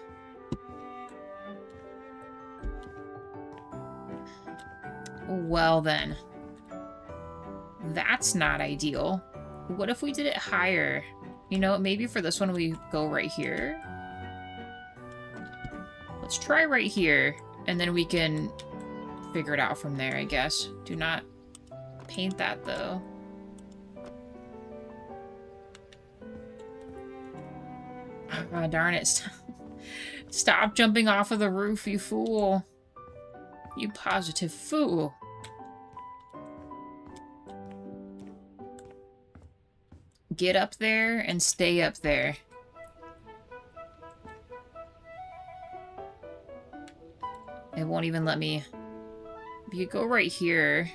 Well then. That's not ideal. What if we did it higher? You know, maybe for this one we go right here. Let's try right here, and then we can figure it out from there, I guess. Do not paint that, though. Ah, darn it. Stop jumping off of the roof, you fool. You positive fool. Get up there and stay up there. It won't even let me... If you go right here,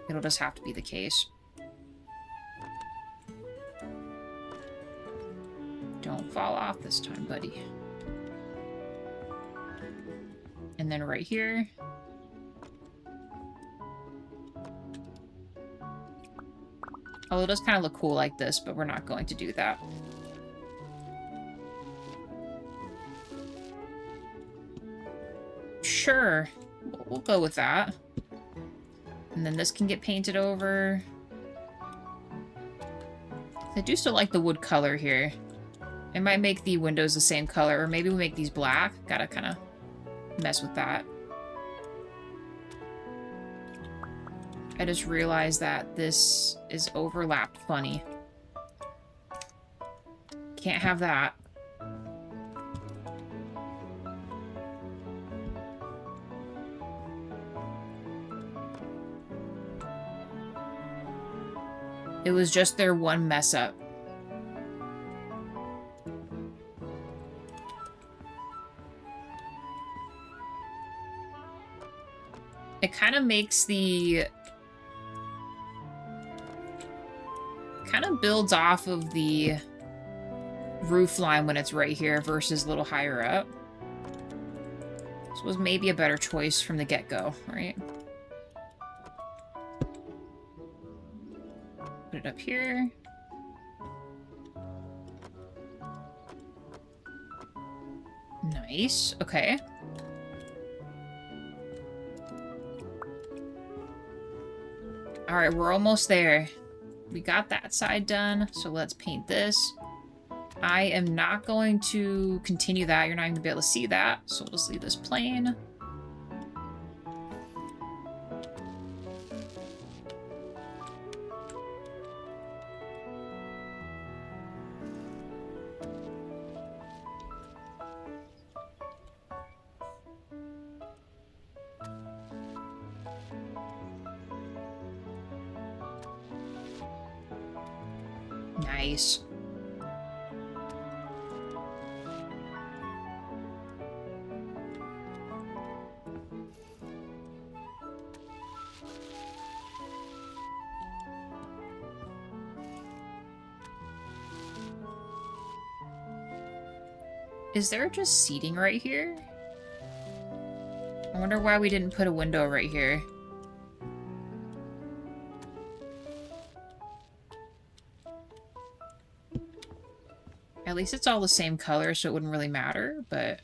it'll just have to be the case. Don't fall off this time, buddy. And then right here. Oh, it does kind of look cool like this, but we're not going to do that. Sure. We'll go with that. And then this can get painted over. I do still like the wood color here. I might make the windows the same color, or maybe we make these black. Gotta kind of mess with that. I just realized that this is overlapped funny. Can't have that. It was just their one mess up. It kind of makes the... kind of builds off of the roof line when it's right here versus a little higher up. This was maybe a better choice from the get-go, right? Put it up here. Nice. Okay. All right, we're almost there. We got that side done, so let's paint this. I am not going to continue that. You're not going to be able to see that, so we'll just leave this plain. Nice. Is there just seating right here? I wonder why we didn't put a window right here. At least it's all the same color, so it wouldn't really matter, but...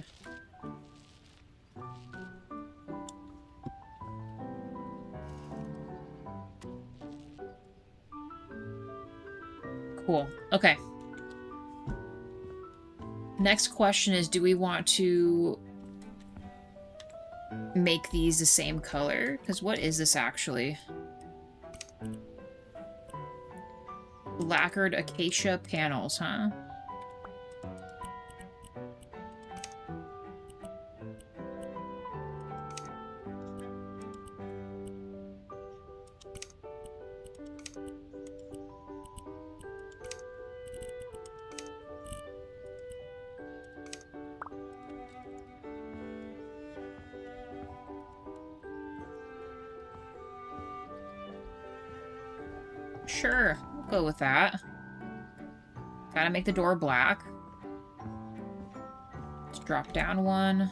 Cool. Okay. Next question is, do we want to make these the same color? Because what is this actually? Lacquered acacia panels, huh? Sure, we'll go with that. Gotta make the door black. Let's drop down one.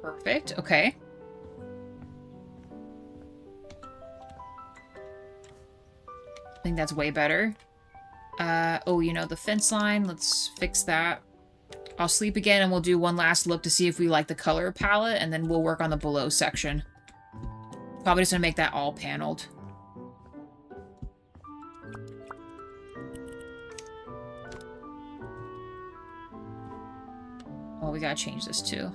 Perfect, okay. I think that's way better. Oh, you know, the fence line, let's fix that. I'll sleep again and we'll do one last look to see if we like the color palette, and then we'll work on the below section. Probably just gonna make that all paneled. Oh, we gotta change this too.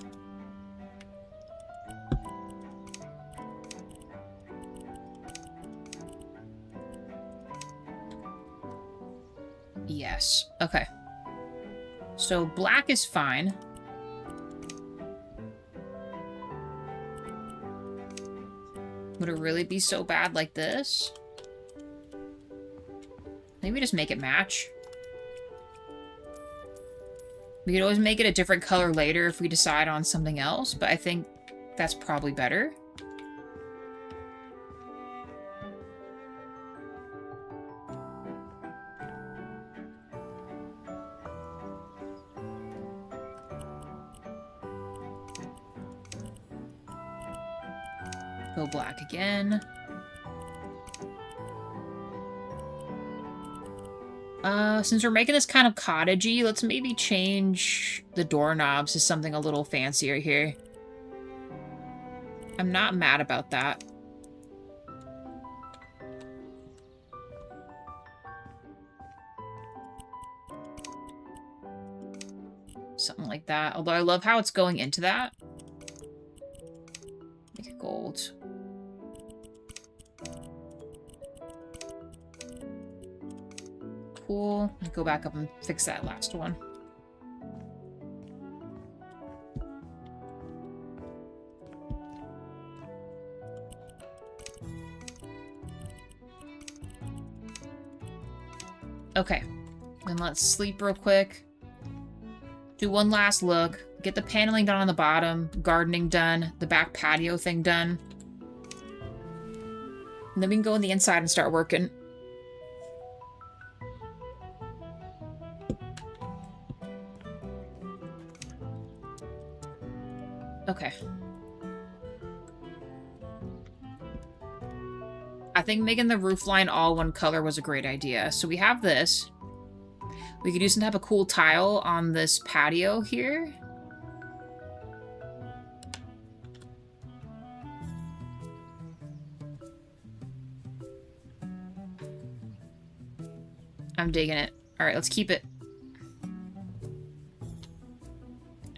Yes. Okay. So black is fine. Would it really be so bad like this? Maybe just make it match. We could always make it a different color later if we decide on something else, but I think that's probably better. Go black again. Since we're making this kind of cottagey, let's maybe change the doorknobs to something a little fancier here. I'm not mad about that. Something like that. Although I love how it's going into that. Make it gold. Cool. Go back up and fix that last one. Okay. Then let's sleep real quick. Do one last look. Get the paneling done on the bottom. Gardening done. The back patio thing done. And then we can go on the inside and start working. Okay. I think making the roof line all one color was a great idea. So we have this. We could do some type of cool tile on this patio here. I'm digging it. All right, let's keep it.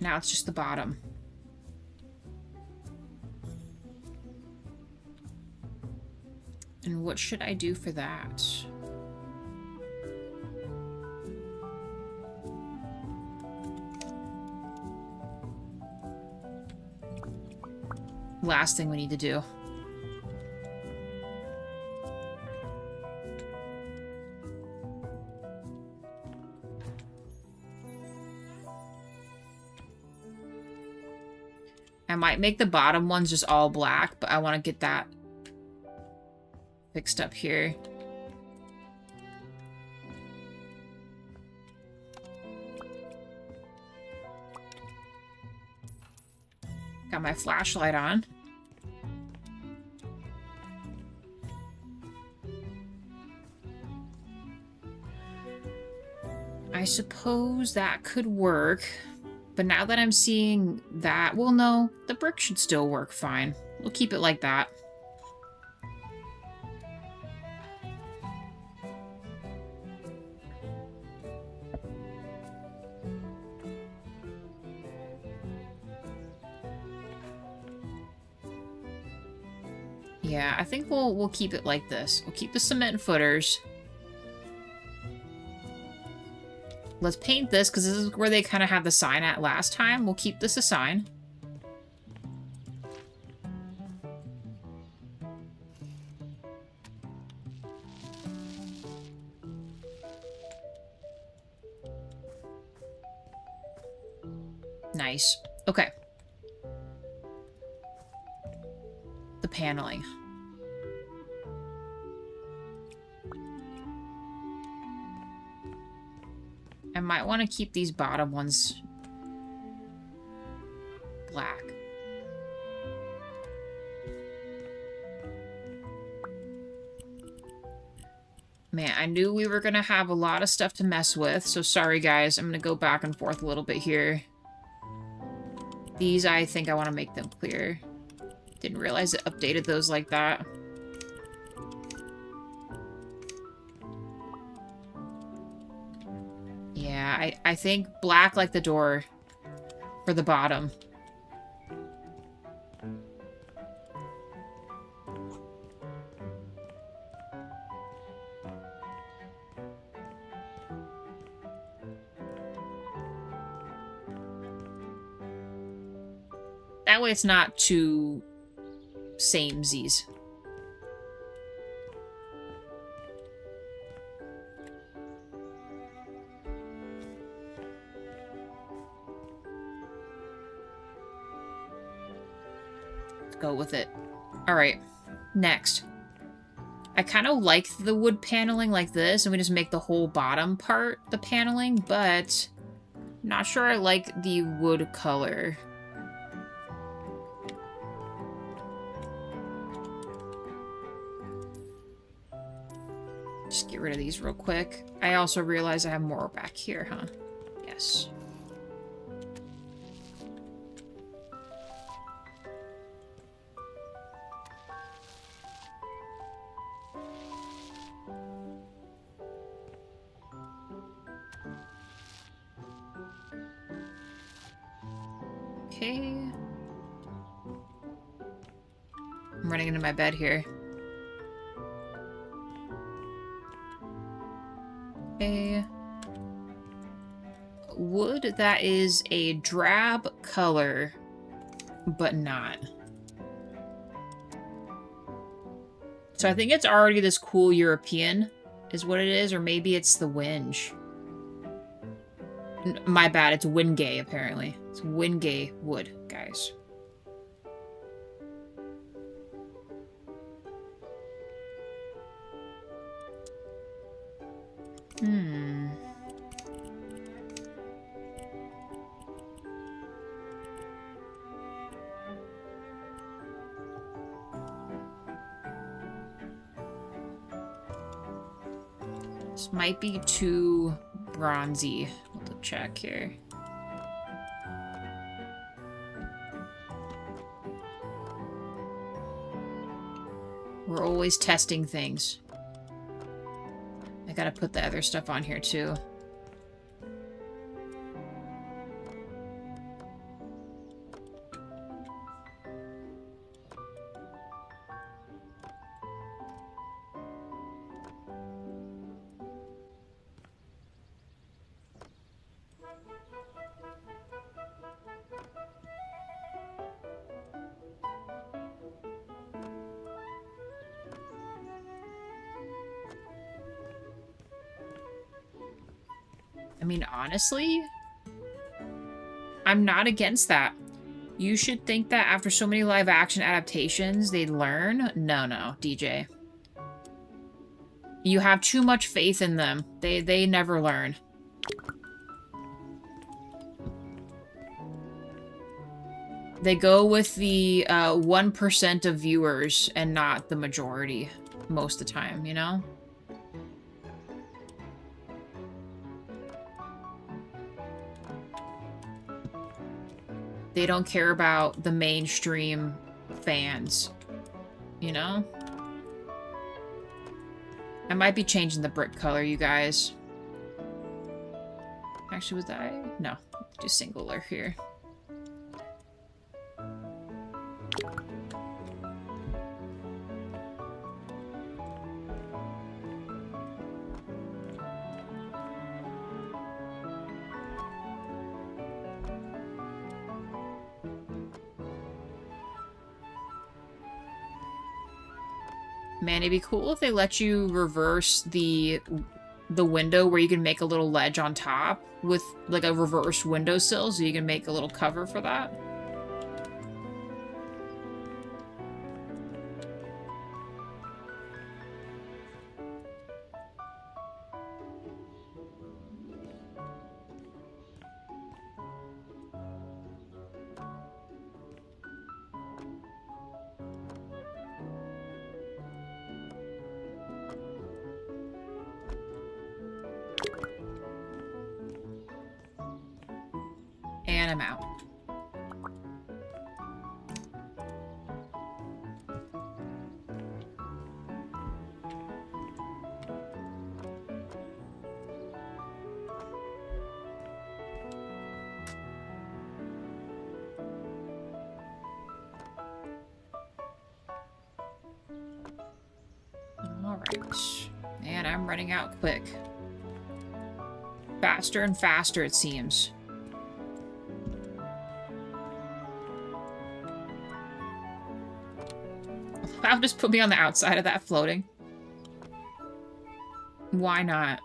Now it's just the bottom. And what should I do for that? Last thing we need to do. I might make the bottom ones just all black, but I want to get that fixed up here. Got my flashlight on. I suppose that could work. But now that I'm seeing that, well, no, the brick should still work fine. We'll keep it like that. Yeah, I think we'll keep it like this. We'll keep the cement footers. Let's paint this, because this is where they kind of had the sign at last time. We'll keep this a sign. Nice. Okay. The paneling. I might want to keep these bottom ones black. Man, I knew we were going to have a lot of stuff to mess with, so sorry guys, I'm going to go back and forth a little bit here. These, I think I want to make them clear. Didn't realize it updated those like that. Yeah, I think black like the door for the bottom. That way it's not too samesies. Go with it. Alright, next. I kind of like the wood paneling like this, and we just make the whole bottom part the paneling, but I'm not sure I like the wood color. Just get rid of these real quick. I also realize I have more back here, huh? Yes. Okay. I'm running into my bed here. Okay. Wood that is a drab color, but not. So I think it's already this cool European is what it is, or maybe it's the whinge. My bad, it's Wingay, apparently. It's Wingay wood, guys. This might be too bronzy. We'll check here. We're always testing things. I gotta put the other stuff on here too. I mean, honestly, I'm not against that. You should think that after so many live action adaptations, they'd learn. No, DJ. You have too much faith in them. They never learn. They go with the 1% of viewers and not the majority most of the time, you know? They don't care about the mainstream fans, you know? I might be changing the brick color, you guys. Actually, was I? No, just singular here. Man, it'd be cool if they let you reverse the window where you can make a little ledge on top with like a reversed windowsill, so you can make a little cover for that. And I'm out. Alright. And I'm running out quick. Faster and faster, it seems. I'll just put me on the outside of that floating. Why not?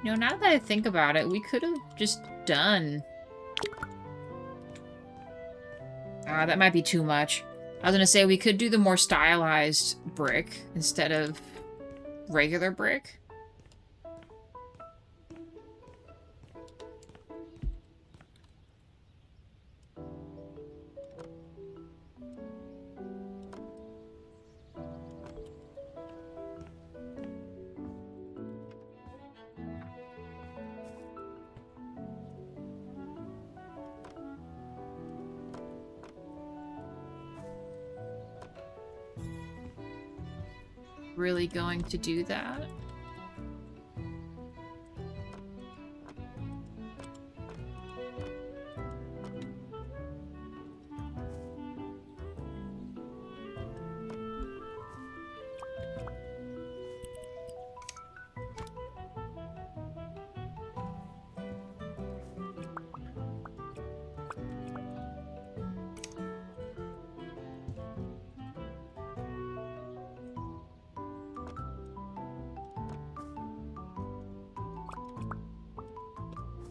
You know, now that I think about it, we could have just done... Ah, that might be too much. I was gonna say, we could do the more stylized brick instead of regular brick. really going to do that?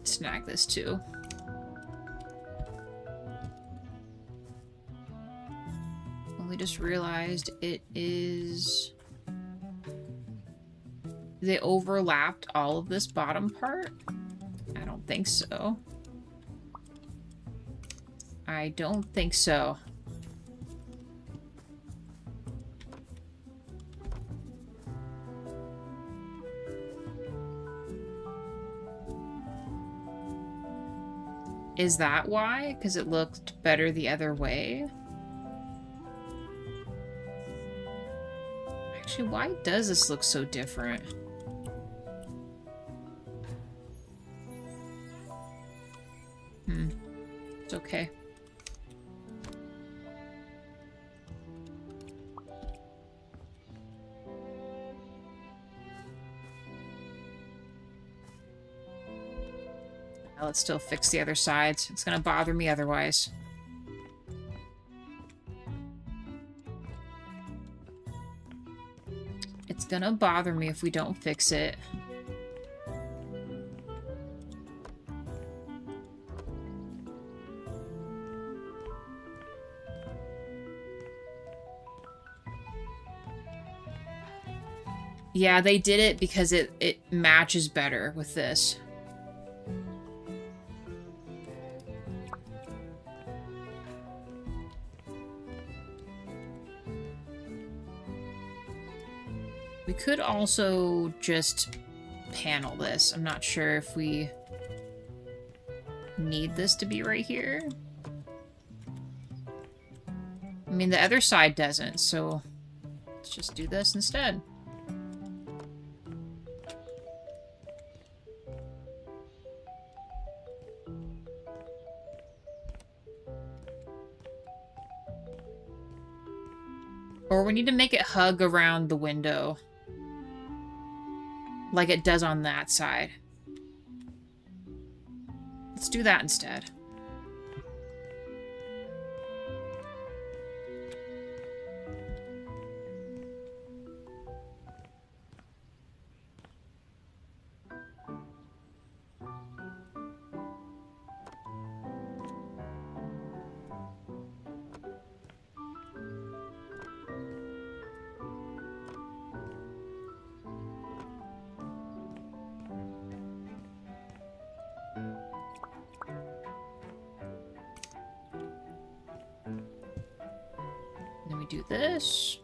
Snag this too. Only just realized it is... They overlapped all of this bottom part? I don't think so. I don't think so. Is that why? Because it looked better the other way? Actually, why does this look so different? It's okay. Let's still fix the other sides. It's gonna bother me otherwise. It's gonna bother me if we don't fix it. Yeah, they did it because it matches better with this. We could also just panel this. I'm not sure if we need this to be right here. I mean, the other side doesn't, so let's just do this instead. Or we need to make it hug around the window. Like it does on that side. Let's do that instead. Do this.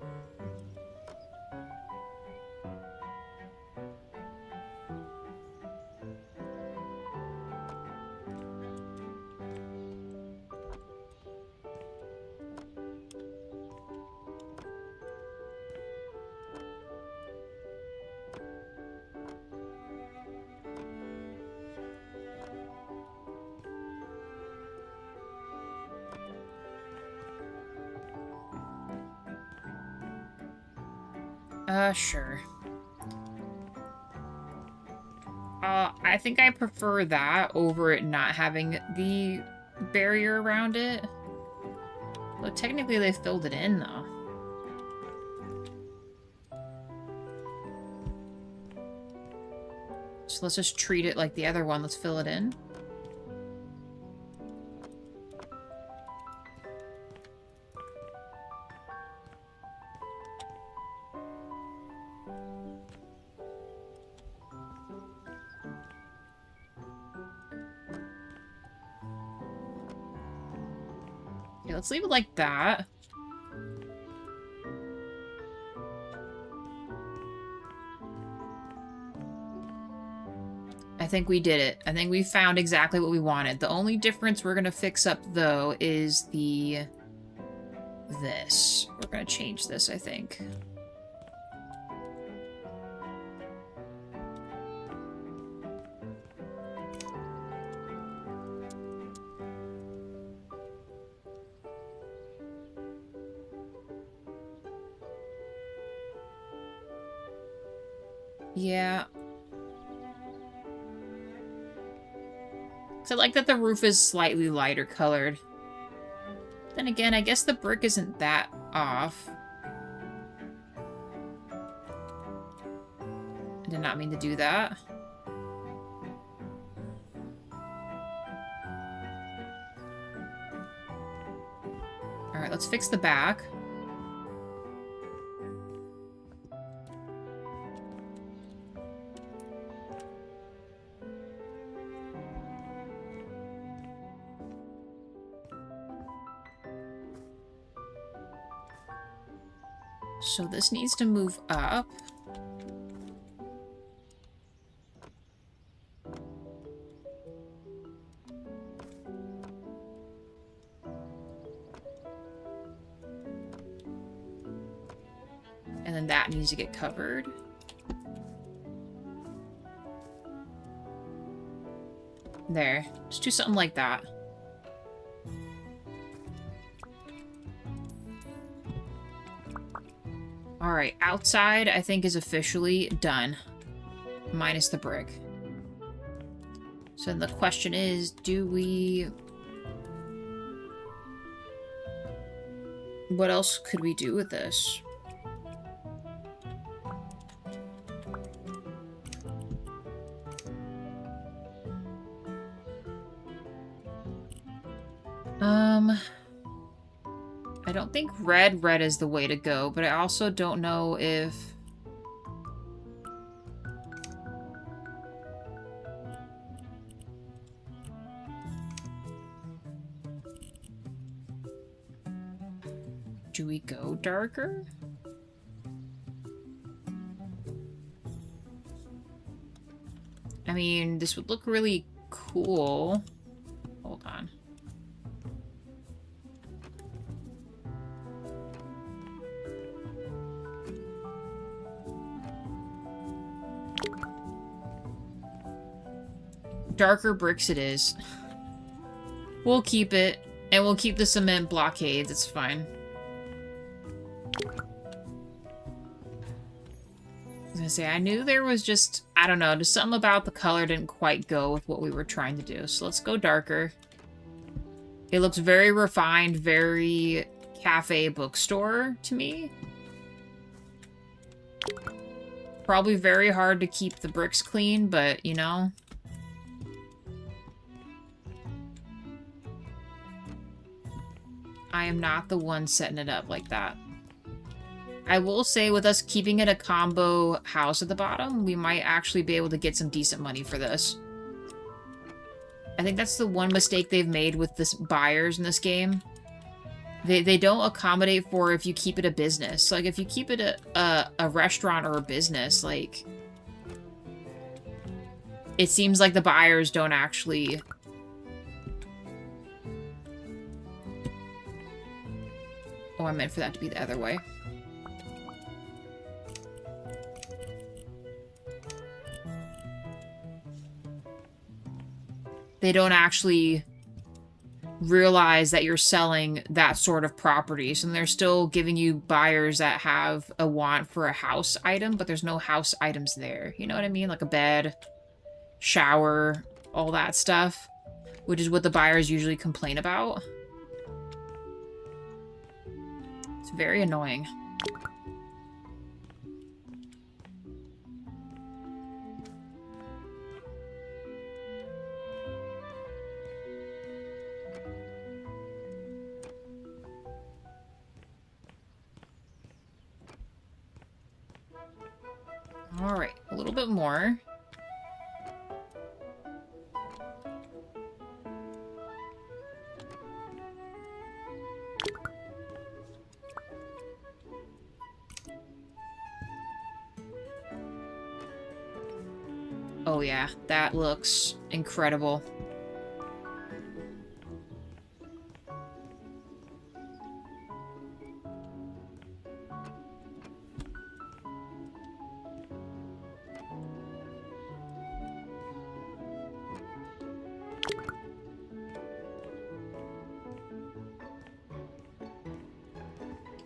Sure. I think I prefer that over it not having the barrier around it. Well, technically they filled it in, though. So let's just treat it like the other one. Let's fill it in. Let's leave it like that. I think we did it. I think we found exactly what we wanted. The only difference we're gonna fix up, though, is this. We're gonna change this, I think. Yeah. So I like that the roof is slightly lighter colored. Then again, I guess the brick isn't that off. I did not mean to do that. Alright, let's fix the back. So this needs to move up. And then that needs to get covered. There. Just do something like that. Alright, outside I think is officially done. Minus the brick. So the question is, do we... What else could we do with this? I don't think red is the way to go, but I also don't know if... Do we go darker? I mean, this would look really cool. Hold on. Darker bricks it is. We'll keep it, and we'll keep the cement blockades, it's fine. I was gonna say, I knew there was just, I don't know, just something about the color didn't quite go with what we were trying to do. So let's go darker. It looks very refined, very Café Bookstore to me. Probably very hard to keep the bricks clean, but, you know. I am not the one setting it up like that. I will say, with us keeping it a combo house at the bottom, we might actually be able to get some decent money for this. I think that's the one mistake they've made with this buyers in this game. They don't accommodate for if you keep it a business. Like, if you keep it a restaurant or a business, like... It seems like the buyers don't actually... Oh, I meant for that to be the other way. They don't actually realize that you're selling that sort of property. So they're still giving you buyers that have a want for a house item, but there's no house items there. You know what I mean? Like a bed, shower, all that stuff, which is what the buyers usually complain about. It's very annoying. Alright, a little bit more. Oh yeah, that looks incredible.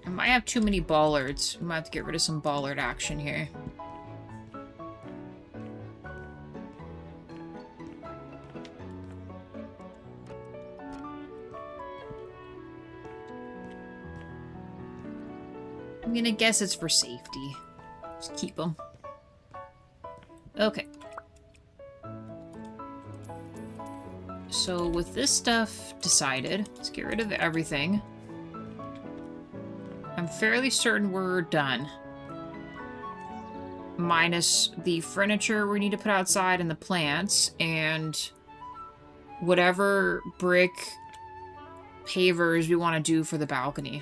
I might have too many bollards. We might have to get rid of some bollard action here. I'm gonna guess it's for safety. Just keep them. Okay. So with this stuff decided, let's get rid of everything. I'm fairly certain we're done. Minus the furniture we need to put outside and the plants and whatever brick pavers we want to do for the balcony.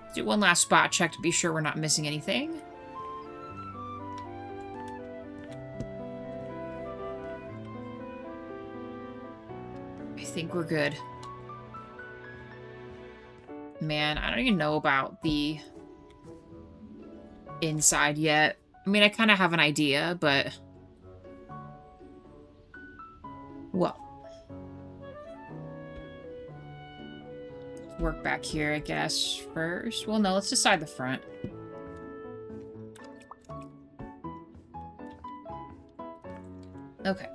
Let's do one last spot check to be sure we're not missing anything. I think we're good. Man, I don't even know about the inside yet. I mean, I kind of have an idea, but... Well. Work back here, I guess, first. Well, no, let's decide the front. Okay.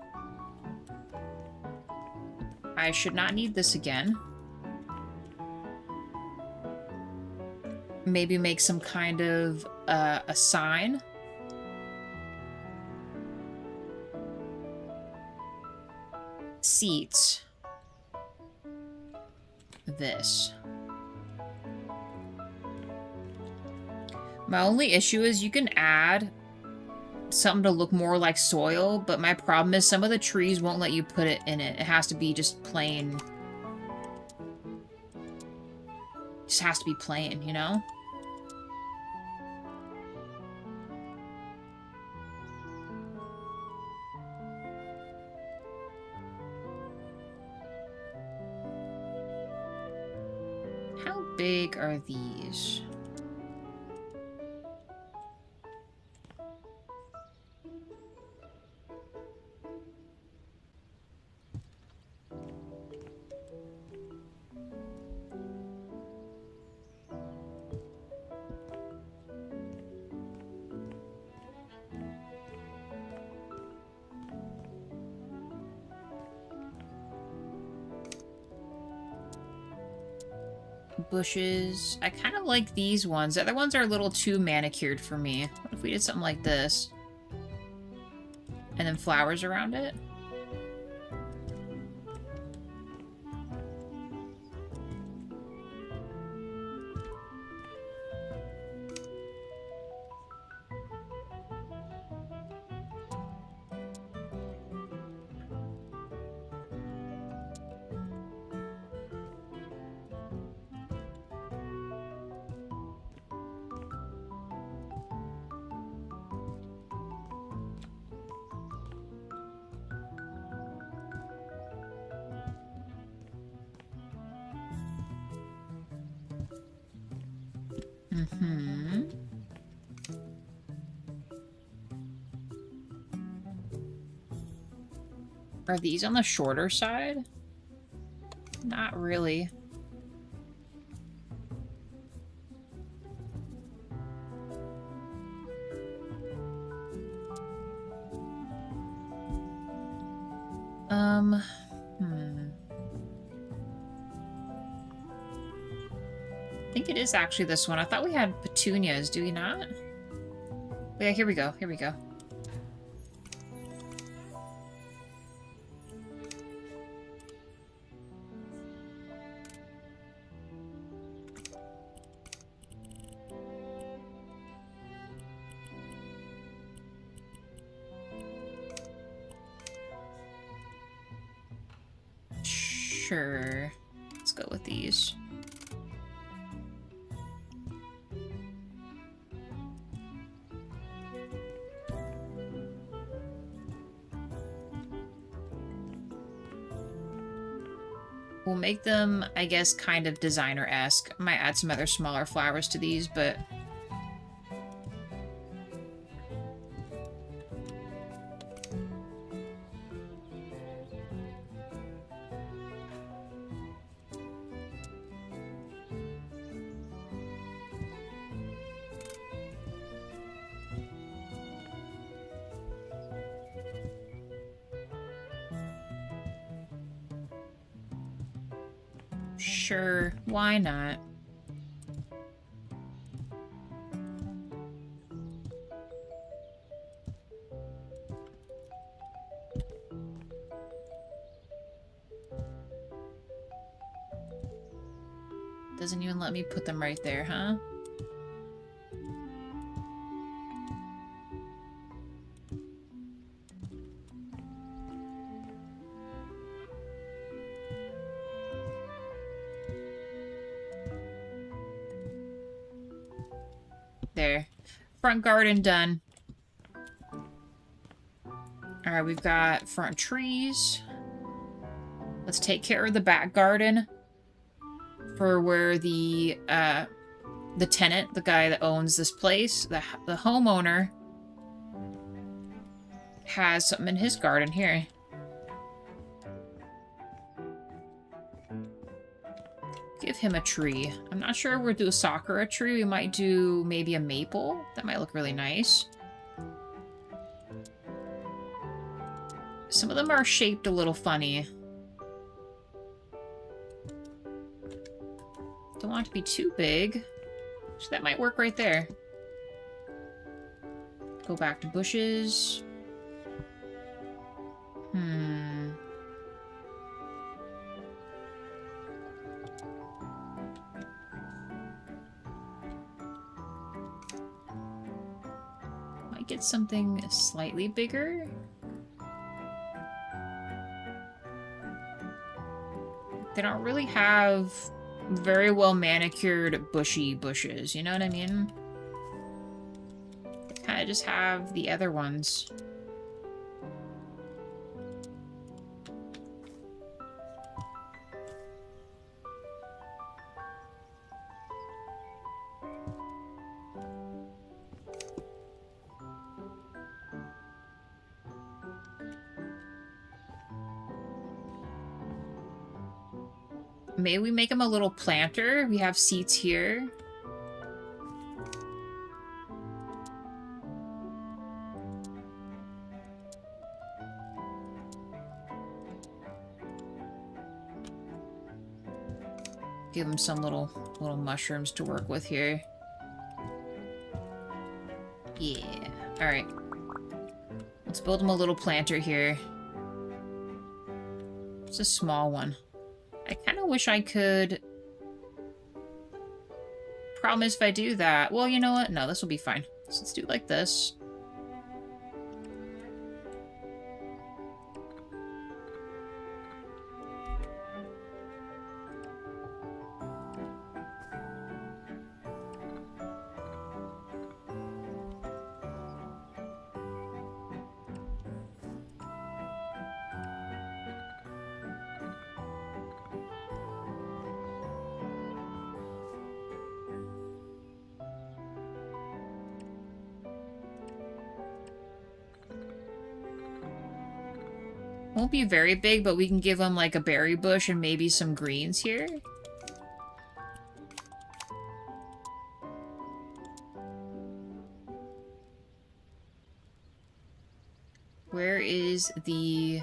I should not need this again. Maybe make some kind of a sign. Seats. This. My only issue is you can add something to look more like soil, but my problem is some of the trees won't let you put it in it. It has to be just plain. Just has to be plain, you know? How big are these? Bushes. I kind of like these ones. The other ones are a little too manicured for me. What if we did something like this? And then flowers around it? Are these on the shorter side? Not really. I think it is actually this one. I thought we had petunias, do we not? Yeah, here we go, here we go. Sure. Let's go with these. We'll make them, I guess, kind of designer-esque. Might add some other smaller flowers to these, but... Sure, why not? Doesn't even let me put them right there, huh? There. Front garden done. Alright, we've got front trees. Let's take care of the back garden for where the tenant, the guy that owns this place, the homeowner, has something in his garden here. Give him a tree. I'm not sure if we'll do a Sakura tree. We might do maybe a maple. That might look really nice. Some of them are shaped a little funny. Don't want it to be too big. So that might work right there. Go back to bushes. Might get something slightly bigger. They don't really have very well manicured bushy bushes, you know what I mean? They kind of just have the other ones. Maybe we make him a little planter. We have seats here. Give him some little mushrooms to work with here. Yeah. Alright. Let's build him a little planter here. It's a small one. I kind of wish I could... Problem is if I do that... Well, you know what? No, this will be fine. So let's do it like this. Won't be very big, but we can give them like a berry bush and maybe some greens here. Where is the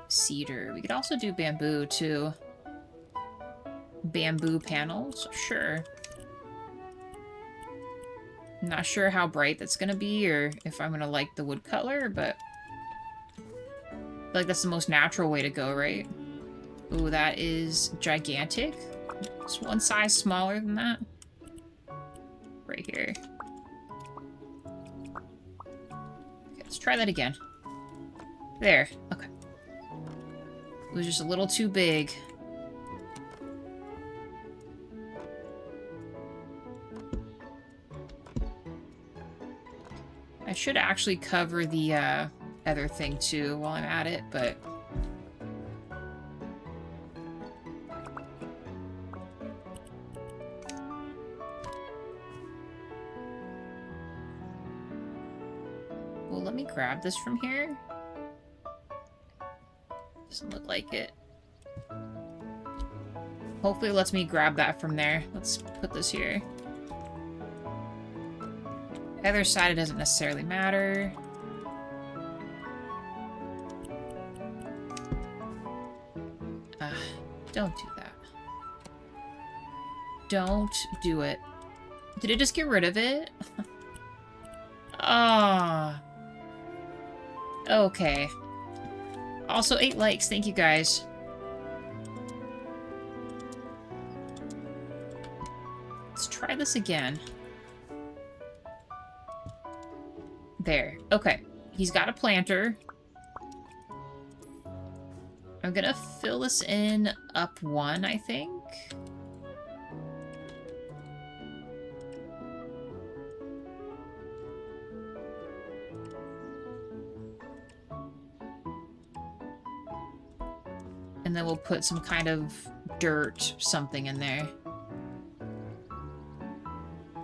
cedar? We could also do bamboo too. Bamboo panels, sure. I'm not sure how bright that's gonna be or if I'm gonna like the wood color, but I feel like that's the most natural way to go, right? Ooh, that is gigantic. It's one size smaller than that. Right here. Okay, let's try that again. There. Okay. It was just a little too big. I should actually cover the, other thing too while I'm at it, but well, let me grab this from here. Doesn't look like it. Hopefully it lets me grab that from there. Let's put this here. Either side, it doesn't necessarily matter. Don't do that. Don't do it. Did it just get rid of it? Ah. Okay. Also, 8 likes. Thank you, guys. try this again. There. Okay. He's got a planter. I'm gonna fill this in up 1, I think. And then we'll put some kind of dirt something in there.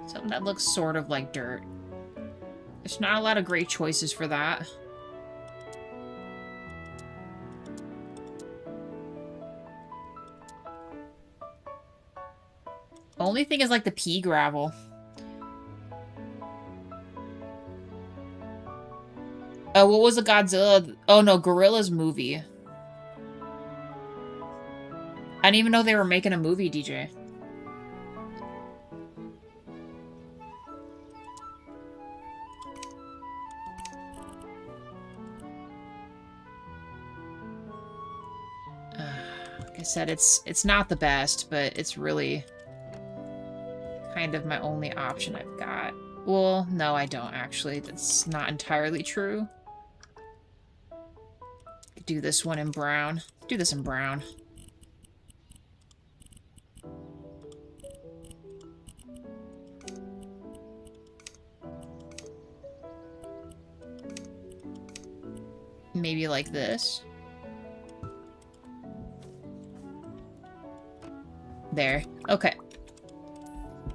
Something that looks sort of like dirt. There's not a lot of great choices for that. Only thing is like the pea gravel. Oh, what was the Godzilla? Oh no, Gorilla's movie. I didn't even know they were making a movie, DJ. Like I said, it's not the best, but it's really kind of my only option I've got. Well, no, I don't actually. That's not entirely true. Do this one in brown. Do this in brown. Maybe like this. There. Okay.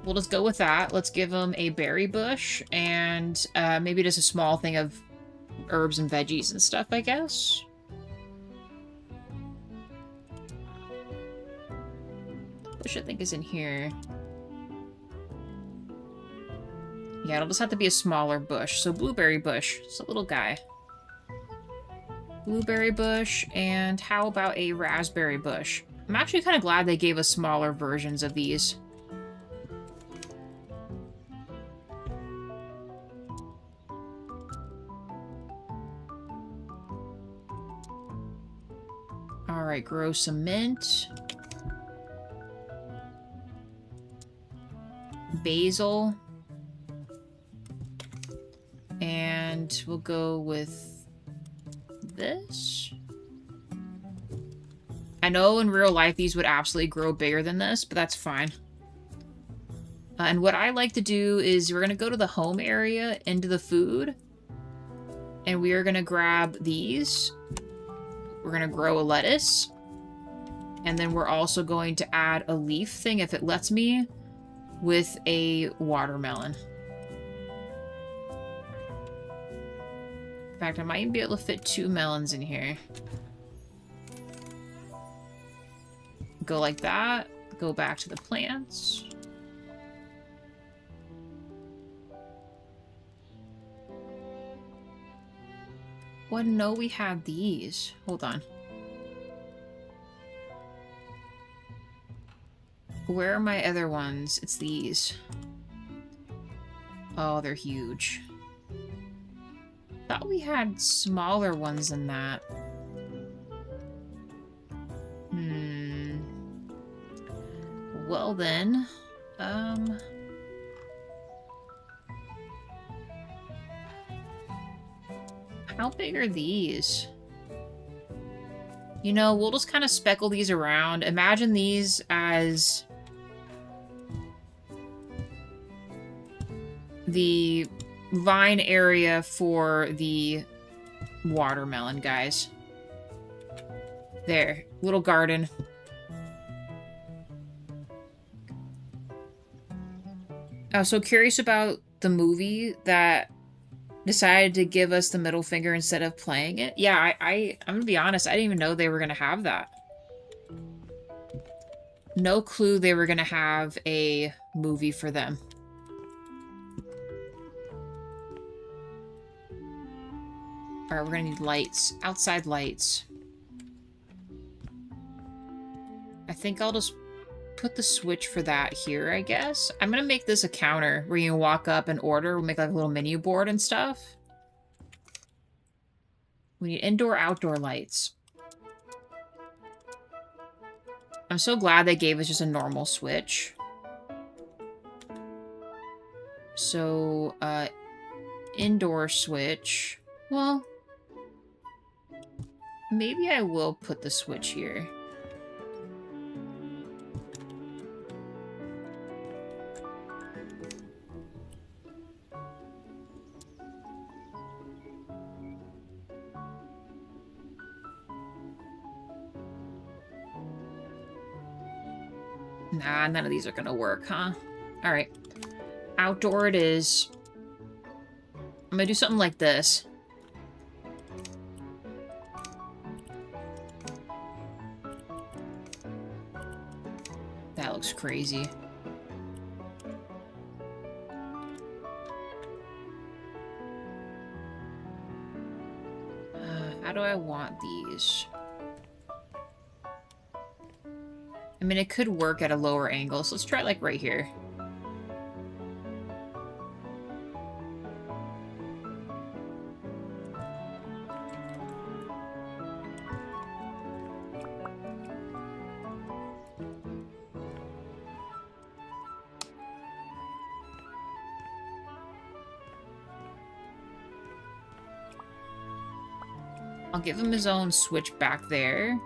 We'll just go with that. Let's give him a berry bush and maybe just a small thing of herbs and veggies and stuff, I guess. Bush, I think, is in here. Yeah, it'll just have to be a smaller bush. So blueberry bush. It's a little guy. Blueberry bush, and how about a raspberry bush? I'm actually kind of glad they gave us smaller versions of these. Alright, grow some mint. Basil. And we'll go with this. I know in real life these would absolutely grow bigger than this, but that's fine. And what I like to do is we're going to go to the home area, into the food, and we are going to grab these. We're going to grow a lettuce, and then we're also going to add a leaf thing, if it lets me, with a watermelon. In fact, I might even be able to fit 2 melons in here. Go like that. Go back to the plants. Well, no, we had these. Hold on. Where are my other ones? It's these. Oh, they're huge. Thought we had smaller ones than that. Well then, how big are these? You know, we'll just kind of speckle these around. Imagine these as the vine area for the watermelon, guys. There, little garden. I was so curious about the movie that decided to give us the middle finger instead of playing it. Yeah, I'm gonna be honest, I didn't even know they were gonna have that. No clue they were gonna have a movie for them. Alright, we're gonna need lights. Outside lights. I think I'll just put the switch for that here, I guess. I'm gonna make this a counter where you can walk up and order. We'll make like a little menu board and stuff. We need indoor, outdoor lights. I'm so glad they gave us just a normal switch. So, indoor switch. Well, maybe I will put the switch here. Nah, none of these are gonna work, huh? Alright. Outdoor it is. I'm gonna do something like this. That looks crazy. How do I want these? I mean, it could work at a lower angle, so let's try it like right here. I'll give him his own switch back there.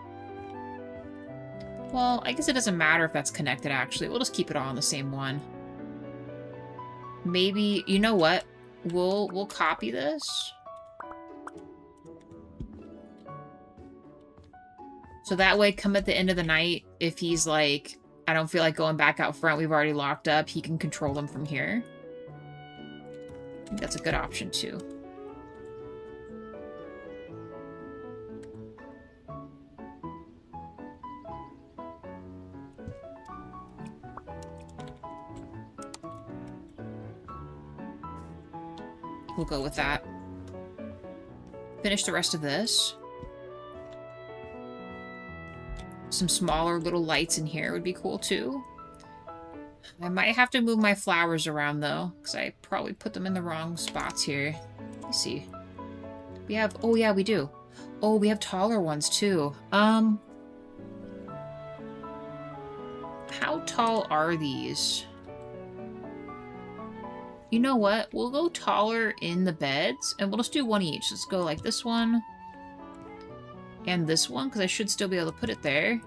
Well, I guess it doesn't matter if that's connected, actually. We'll just keep it all on the same one. Maybe, you know what? We'll copy this. So that way, come at the end of the night, if he's like, I don't feel like going back out front, we've already locked up, he can control them from here. I think that's a good option, too. We'll go with that. Finish the rest of this. Some smaller little lights in here would be cool too. I might have to move my flowers around though, because I probably put them in the wrong spots here. Let me see. We have, oh yeah, we do. Oh, we have taller ones too. How tall are these? You know what? We'll go taller in the beds, and we'll just do one each. Let's go like this one. And this one, because I should still be able to put it there.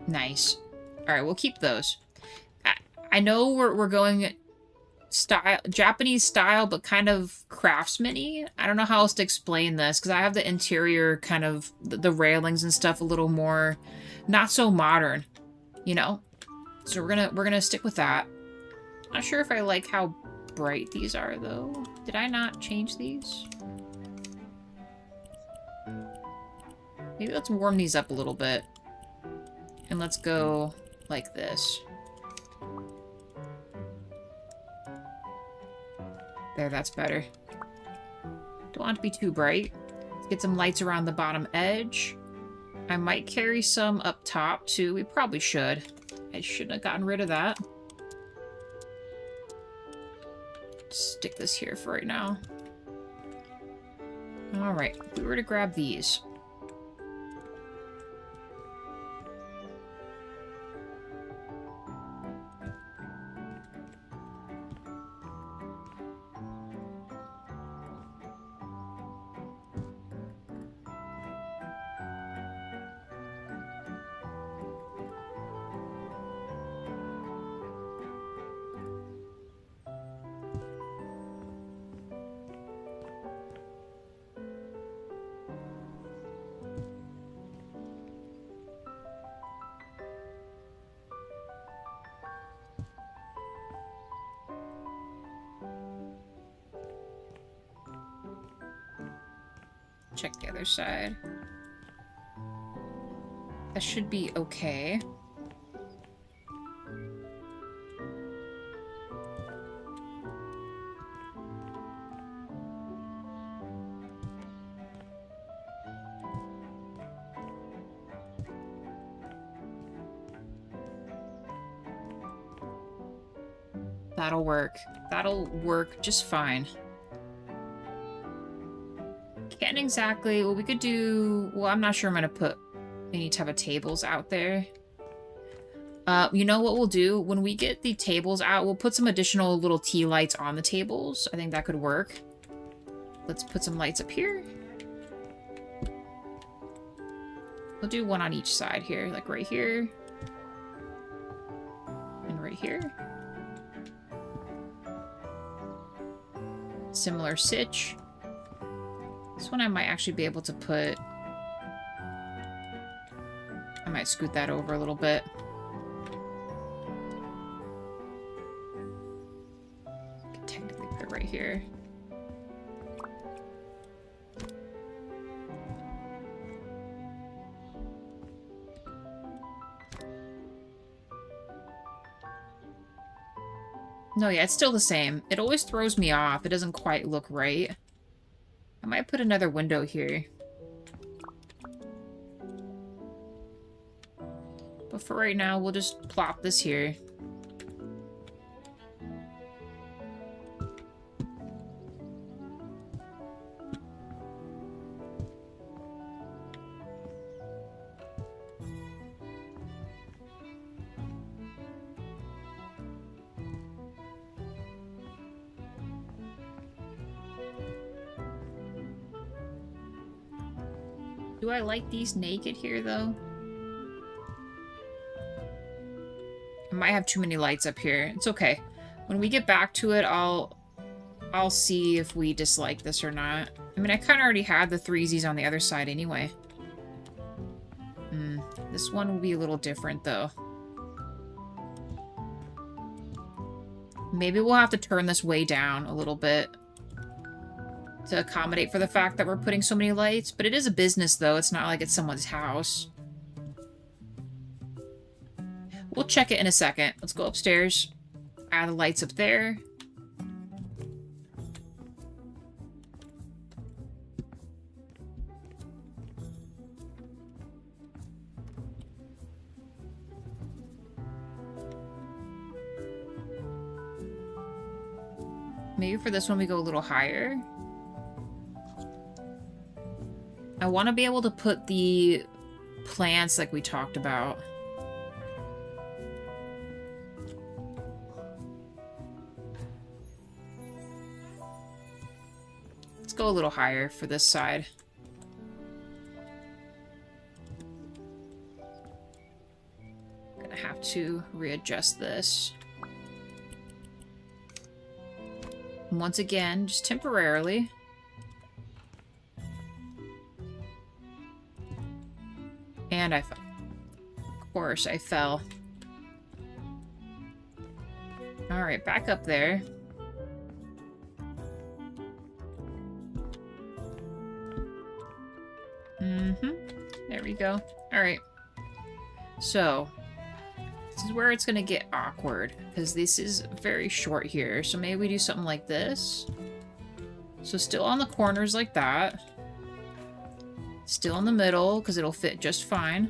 Nice. Alright, we'll keep those. I know we're going style, Japanese style, but kind of craftsman-y. I don't know how else to explain this, because I have the interior kind of, the railings and stuff a little more, not so modern, you know? So we're gonna stick with that. Not sure if I like how bright these are, though. Did I not change these? Maybe let's warm these up a little bit. And let's go like this. There, that's better. Don't want it to be too bright. Let's get some lights around the bottom edge. I might carry some up top, too. We probably should. I shouldn't have gotten rid of that. Stick this here for right now. Alright, if we were to grab these. Check the other side. That should be okay. That'll work. That'll work just fine. exactly. Well, we could do... Well, I'm not sure I'm going to put any type of tables out there. You know what we'll do? When we get the tables out, we'll put some additional little tea lights on the tables. I think that could work. Let's put some lights up here. We'll do one on each side here, like right here. And right here. Similar sitch. This one I might actually be able to put... I might scoot that over a little bit. Could technically put it right here. No, yeah, it's still the same. It always throws me off. It doesn't quite look right. I might put another window here. But for right now, we'll just plop this here. Do I like these naked here, though? I might have too many lights up here. It's okay. When we get back to it, I'll see if we dislike this or not. I mean, I kind of already had the threesies on the other side anyway. This one will be a little different, though. Maybe we'll have to turn this way down a little bit to accommodate for the fact that we're putting so many lights. But it is a business, though. It's not like it's someone's house. We'll check it in a second. Let's go upstairs. Add the lights up there. Maybe for this one we go a little higher. I want to be able to put the plants like we talked about. Let's go a little higher for this side. I'm gonna have to readjust this. And once again, just temporarily. And I fell. Of course, I fell. Alright, back up there. There we go. Alright. So, this is where it's going to get awkward, because this is very short here. So maybe we do something like this. So still on the corners like that. Still in the middle, because it'll fit just fine.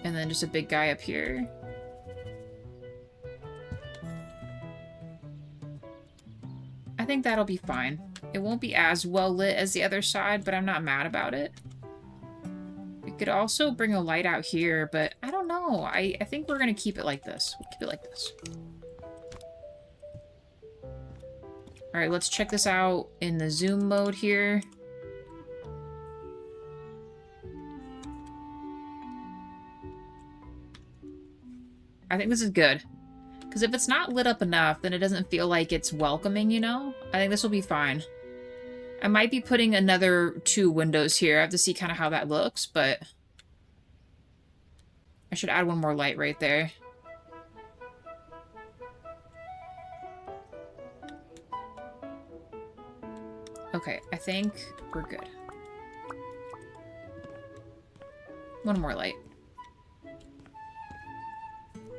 And then just a big guy up here. I think that'll be fine. It won't be as well lit as the other side, but I'm not mad about it. We could also bring a light out here, but I don't know. I think we're going to keep it like this. We'll keep it like this. Alright, let's check this out in the zoom mode here. I think this is good. Because if it's not lit up enough, then it doesn't feel like it's welcoming, you know? I think this will be fine. I might be putting another 2 windows here. I have to see kind of how that looks, but... I should add one more light right there. Okay, I think we're good. One more light.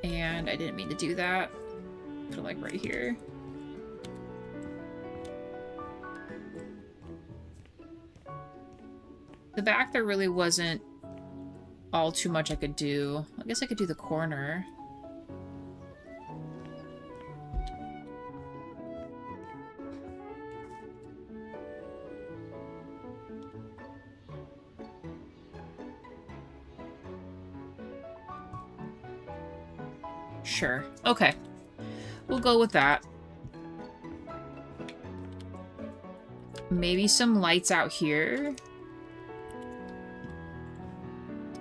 And I didn't mean to do that. Put it like right here. The back there really wasn't all too much I could do. I guess I could do the corner. Sure. Okay. We'll go with that. Maybe some lights out here.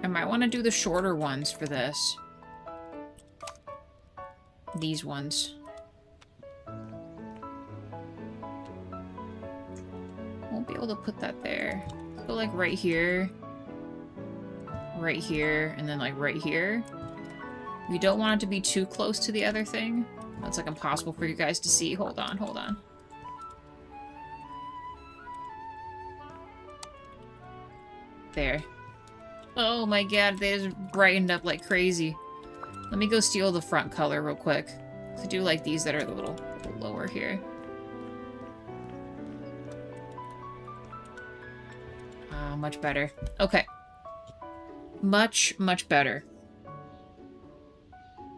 I might want to do the shorter ones for this. These ones. Won't be able to put that there. Go like right here, and then like right here. We don't want it to be too close to the other thing. That's like impossible for you guys to see. Hold on, hold on. There. Oh my god, they just brightened up like crazy. Let me go steal the front color real quick. I do like these that are a little lower here. Much better. Okay. Much, much better.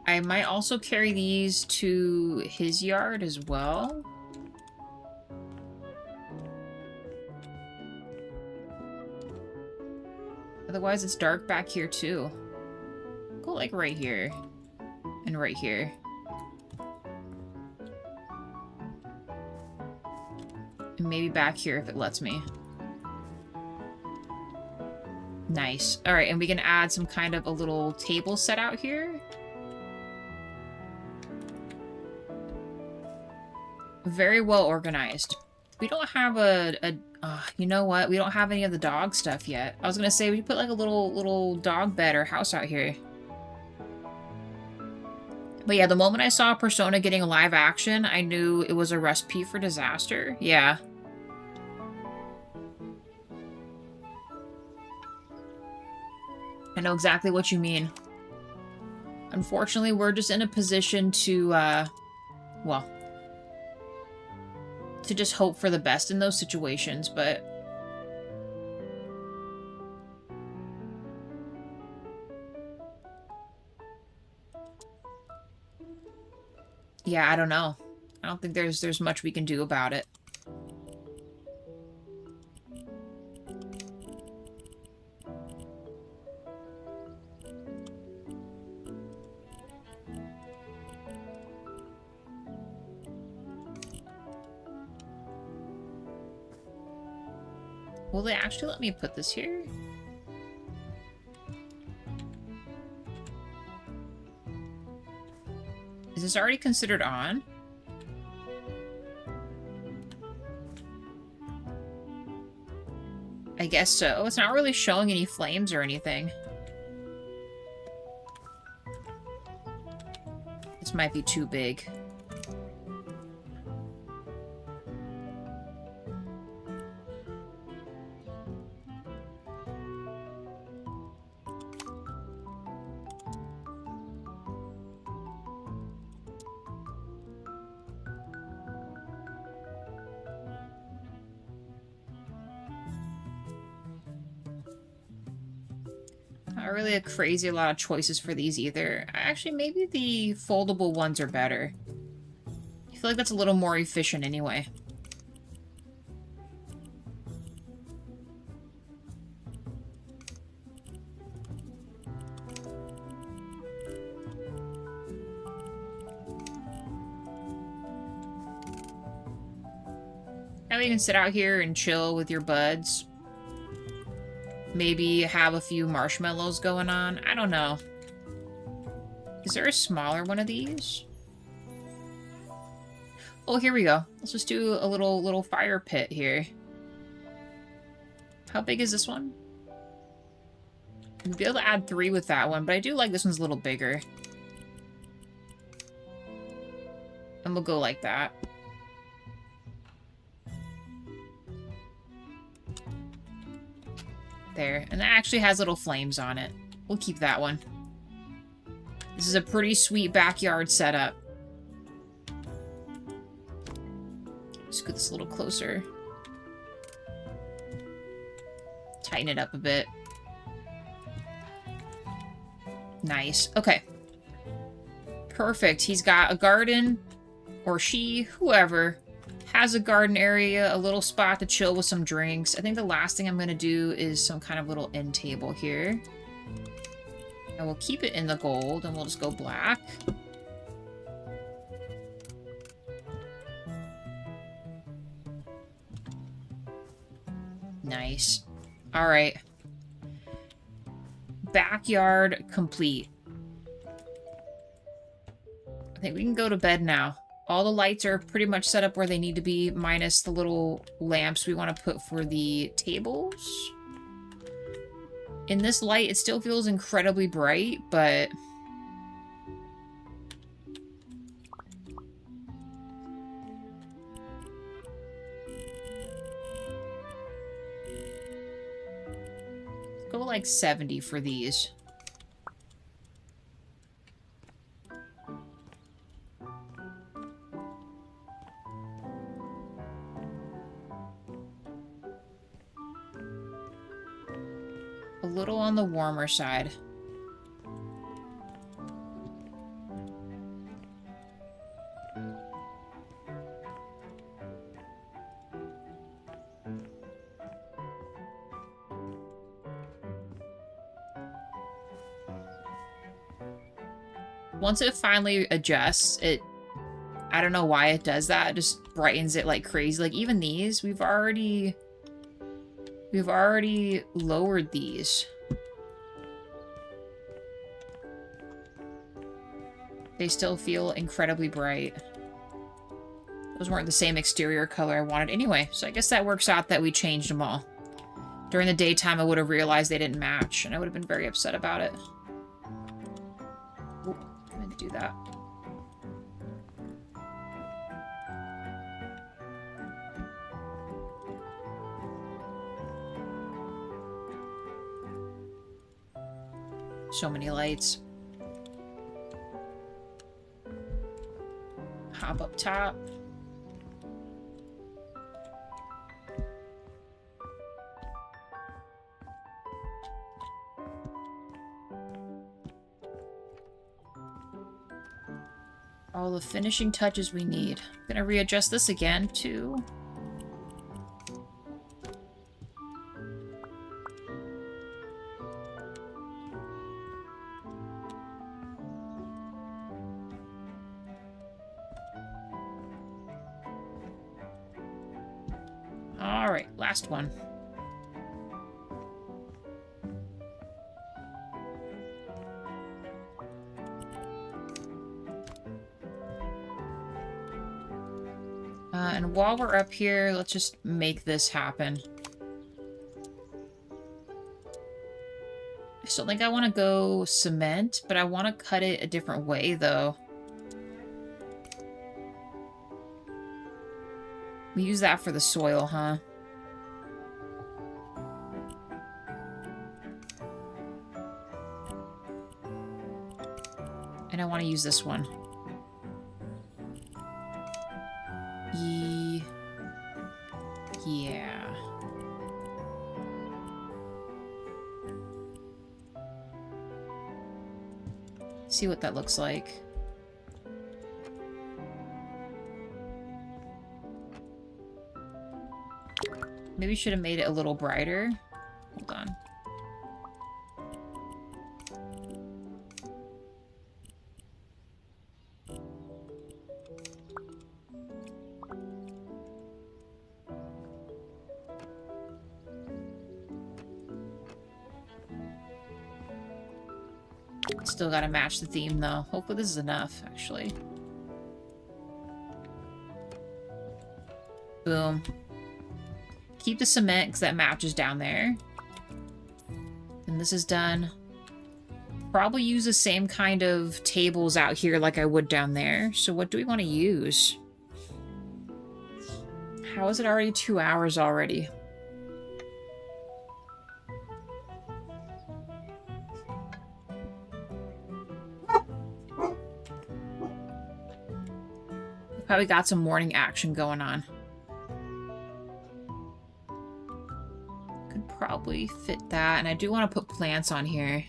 I might also carry these to his yard as well. Otherwise, it's dark back here too. Go like right here. And right here. And maybe back here if it lets me. Nice. Alright, and we can add some kind of a little table set out here. Very well organized. We don't have you know what? We don't have any of the dog stuff yet. I was gonna say, we put like a little dog bed or house out here. But yeah, the moment I saw Persona getting a live action, I knew it was a recipe for disaster. Yeah. I know exactly what you mean. Unfortunately, we're just in a position to, well, to just hope for the best in those situations, but... yeah, I don't know. I don't think there's much we can do about it. Will they actually let me put this here? Is this already considered on? I guess so. It's not really showing any flames or anything. This might be too big. Not really a crazy lot of choices for these either. Actually, maybe the foldable ones are better. I feel like that's a little more efficient anyway. Now you can sit out here and chill with your buds. Maybe have a few marshmallows going on. I don't know. Is there a smaller one of these? Oh, here we go. Let's just do a little fire pit here. How big is this one? We'll be able to add 3 with that one, but I do like this one's a little bigger. And we'll go like that. There. And that actually has little flames on it. We'll keep that one. This is a pretty sweet backyard setup. Just get this a little closer. Tighten it up a bit. Nice. Okay. Perfect. He's got a garden, or she, whoever, has a garden area, a little spot to chill with some drinks. I think the last thing I'm going to do is some kind of little end table here. And we'll keep it in the gold, and we'll just go black. Nice. All right. Backyard complete. I think we can go to bed now. All the lights are pretty much set up where they need to be, minus the little lamps we want to put for the tables. In this light, it still feels incredibly bright, but... Let's go like 70 for these. A little on the warmer side. Once it finally adjusts, I don't know why it does that. It just brightens it like crazy. Like even these, we've already lowered these. They still feel incredibly bright. Those weren't the same exterior color I wanted anyway, so I guess that works out that we changed them all. During the daytime, I would have realized they didn't match, and I would have been very upset about it. Oop, I meant to do that. So many lights. Hop up top. All the finishing touches we need. I'm gonna readjust this again too. Alright, last one. And while we're up here, let's just make this happen. I still think I want to go cement, but I want to cut it a different way, though. We use that for the soil, huh? And I want to use this one. Yeah. See what that looks like. Maybe should have made it a little brighter. Hold on. Still gotta match the theme, though. Hopefully this is enough, actually. Boom. Keep the cement, because that matches down there. And this is done. Probably use the same kind of tables out here like I would down there. So what do we want to use? How is it already 2 hours already? Probably got some morning action going on. Could probably fit that, and I do want to put plants on here.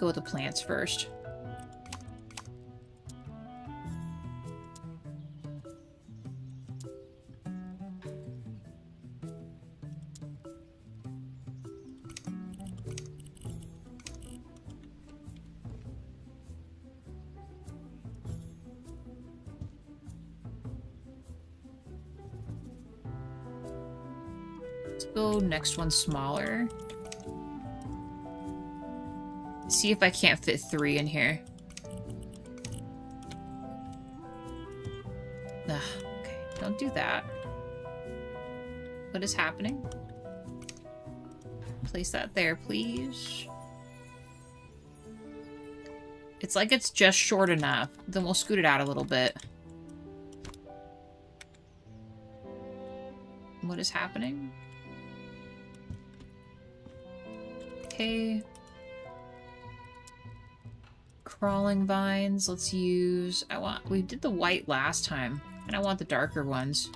Go with the plants first. Let's go next one smaller. See if I can't fit 3 in here. Ugh, okay, don't do that. What is happening? Place that there, please. It's like it's just short enough. Then we'll scoot it out a little bit. What is happening? Okay. Crawling vines, let's use... we did the white last time, and I want the darker ones.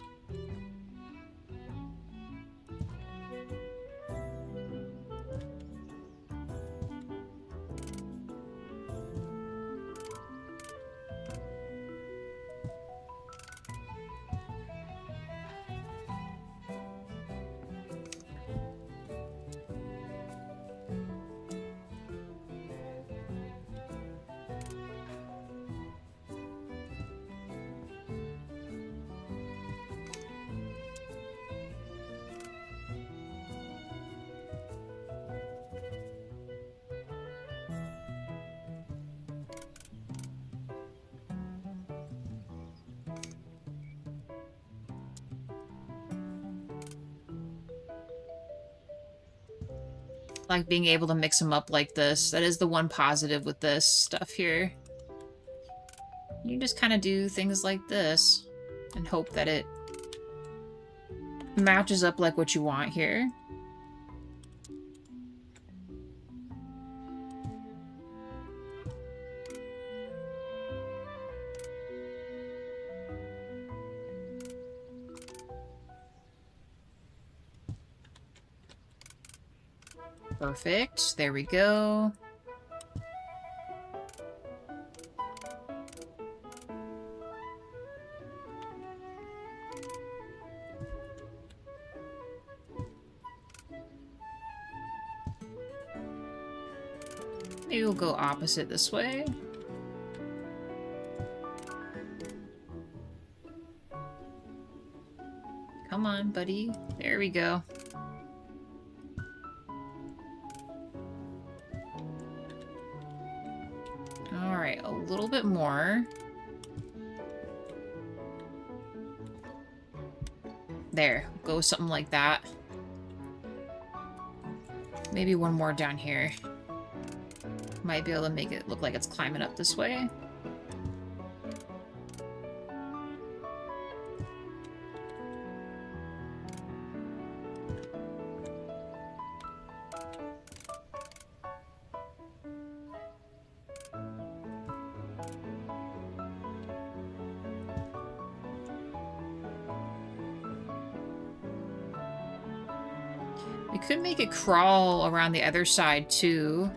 Like being able to mix them up like this. That is the one positive with this stuff here. You just kind of do things like this and hope that it matches up like what you want here. Perfect. There we go. Maybe we'll go opposite this way. Come on, buddy. There we go. Alright, a little bit more. There, go something like that. Maybe one more down here. Might be able to make it look like it's climbing up this way. We could make it crawl around the other side too.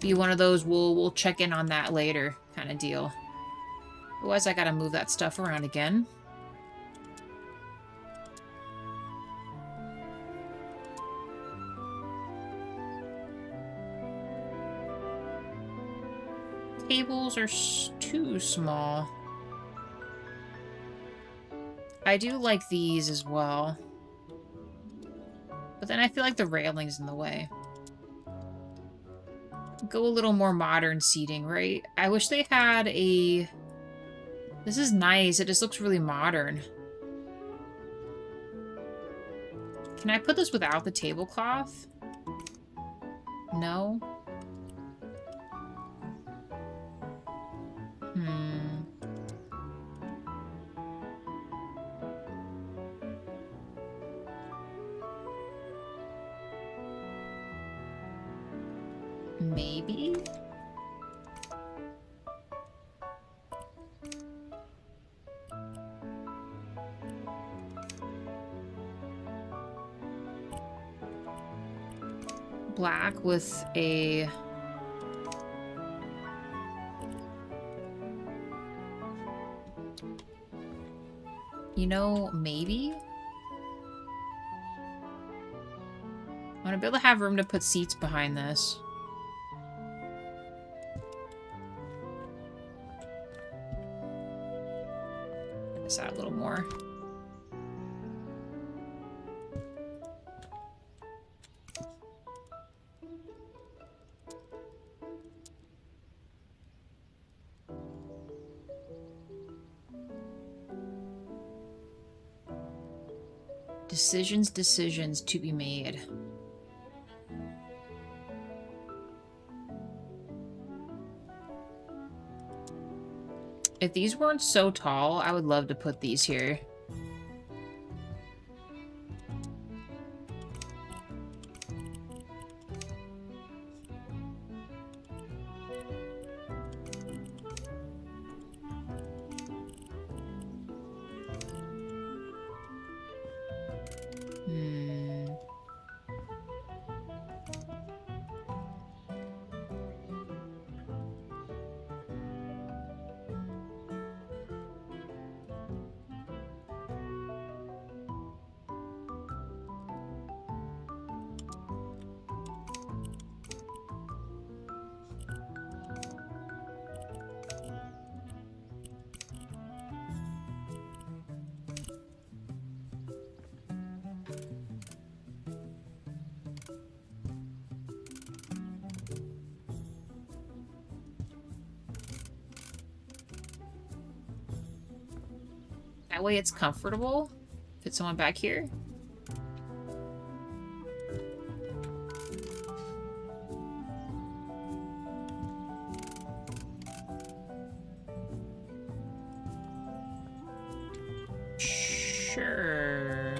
Be one of those we'll check in on that later kind of deal. Otherwise I gotta move that stuff around again. Tables are too small. I do like these as well. But then I feel like the railing's in the way. Go a little more modern seating, right? I wish they had a... This is nice. It just looks really modern. Can I put this without the tablecloth? No? Maybe? Black with a... You know, maybe? I want to be able to have room to put seats behind this. This out a little more. Decisions, decisions to be made. If these weren't so tall, I would love to put these here. That way it's comfortable. Fit someone back here. Sure.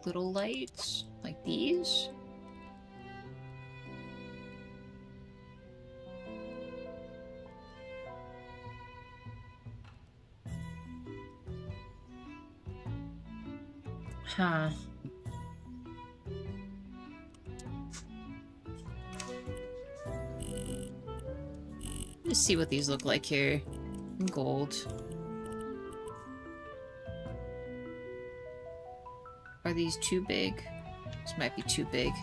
Little lights, like these. Huh. Let's see what these look like here. In gold. Are these too big? This might be too big.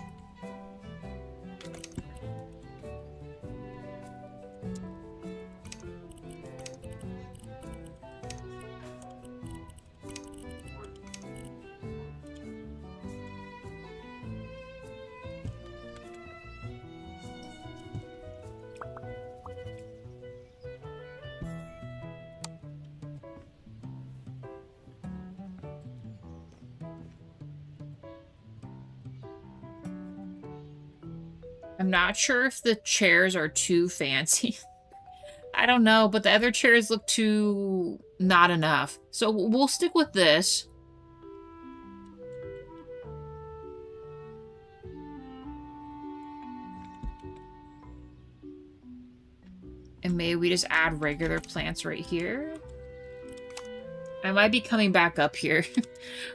I'm not sure if the chairs are too fancy. I don't know, but the other chairs look too not enough. So we'll stick with this. And maybe we just add regular plants right here. I might be coming back up here.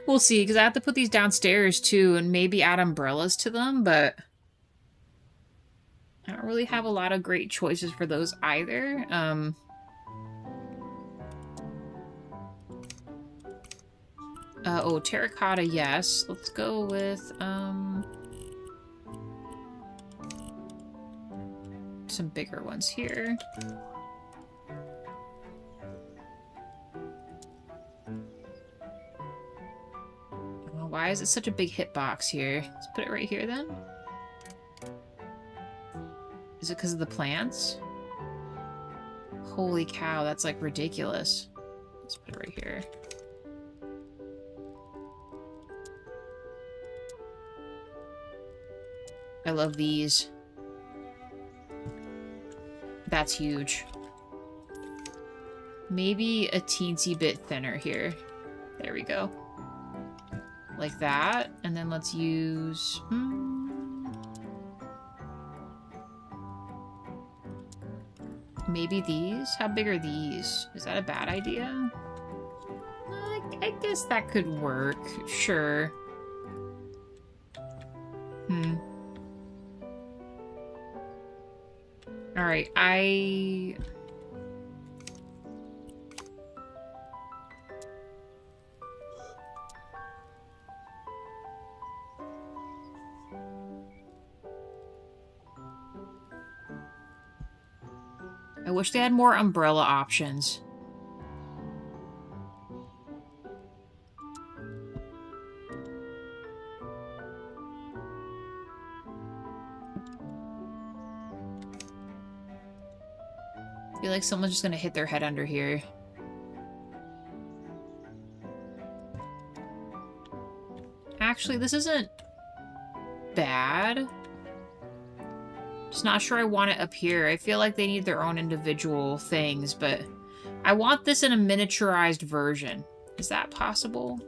We'll see, because I have to put these downstairs too, and maybe add umbrellas to them, but I don't really have a lot of great choices for those either. Oh, terracotta, yes. Let's go with, some bigger ones here. Oh, why is it such a big hitbox here? Let's put it right here then. Is it because of the plants? Holy cow, that's like ridiculous. Let's put it right here. I love these. That's huge. Maybe a teensy bit thinner here. There we go. Like that. And then let's use... maybe these? How big are these? Is that a bad idea? I guess that could work. Sure. Alright, I wish they had more umbrella options. I feel like someone's just gonna hit their head under here. Actually, this isn't bad. Just not sure I want it up here. I feel like they need their own individual things, but I want this in a miniaturized version. Is that possible?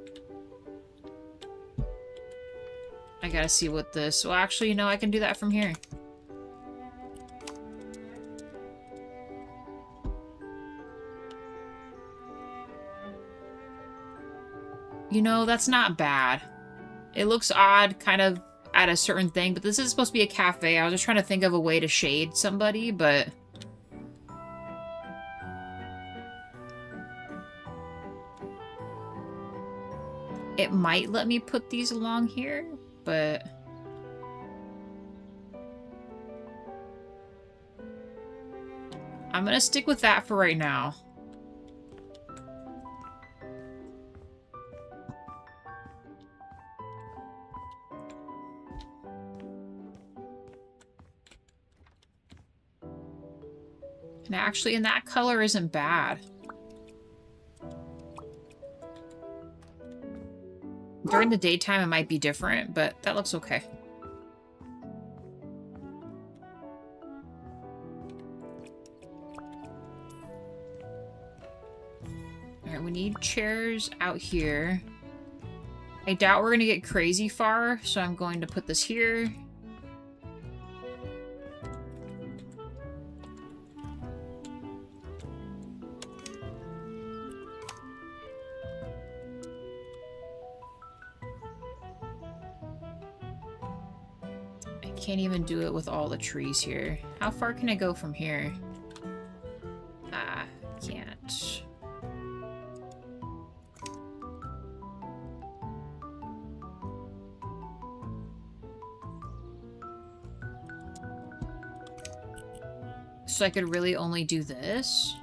I gotta see what this... Well, actually, you know, I can do that from here. You know, that's not bad. It looks odd, kind of, at a certain thing, but this is supposed to be a cafe. I was just trying to think of a way to shade somebody, but... It might let me put these along here, but... I'm gonna stick with that for right now. And actually, and that color isn't bad. During the daytime, it might be different, but that looks okay. Alright, we need chairs out here. I doubt we're gonna get crazy far, so I'm going to put this here. Can't even do it with all the trees here. How far can I go from here? Ah, can't. So I could really only do this?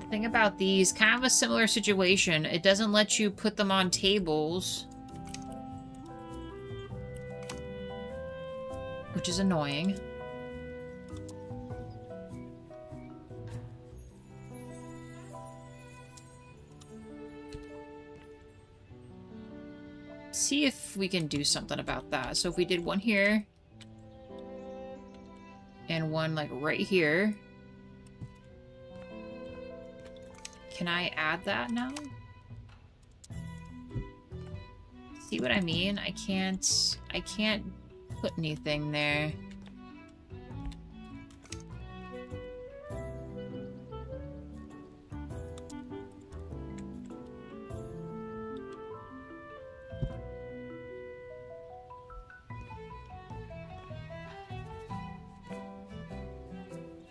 Thing about these, kind of a similar situation. It doesn't let you put them on tables, which is annoying. See if we can do something about that. So if we did one here and one like right here. Can I add that now? See what I mean? I can't put anything there.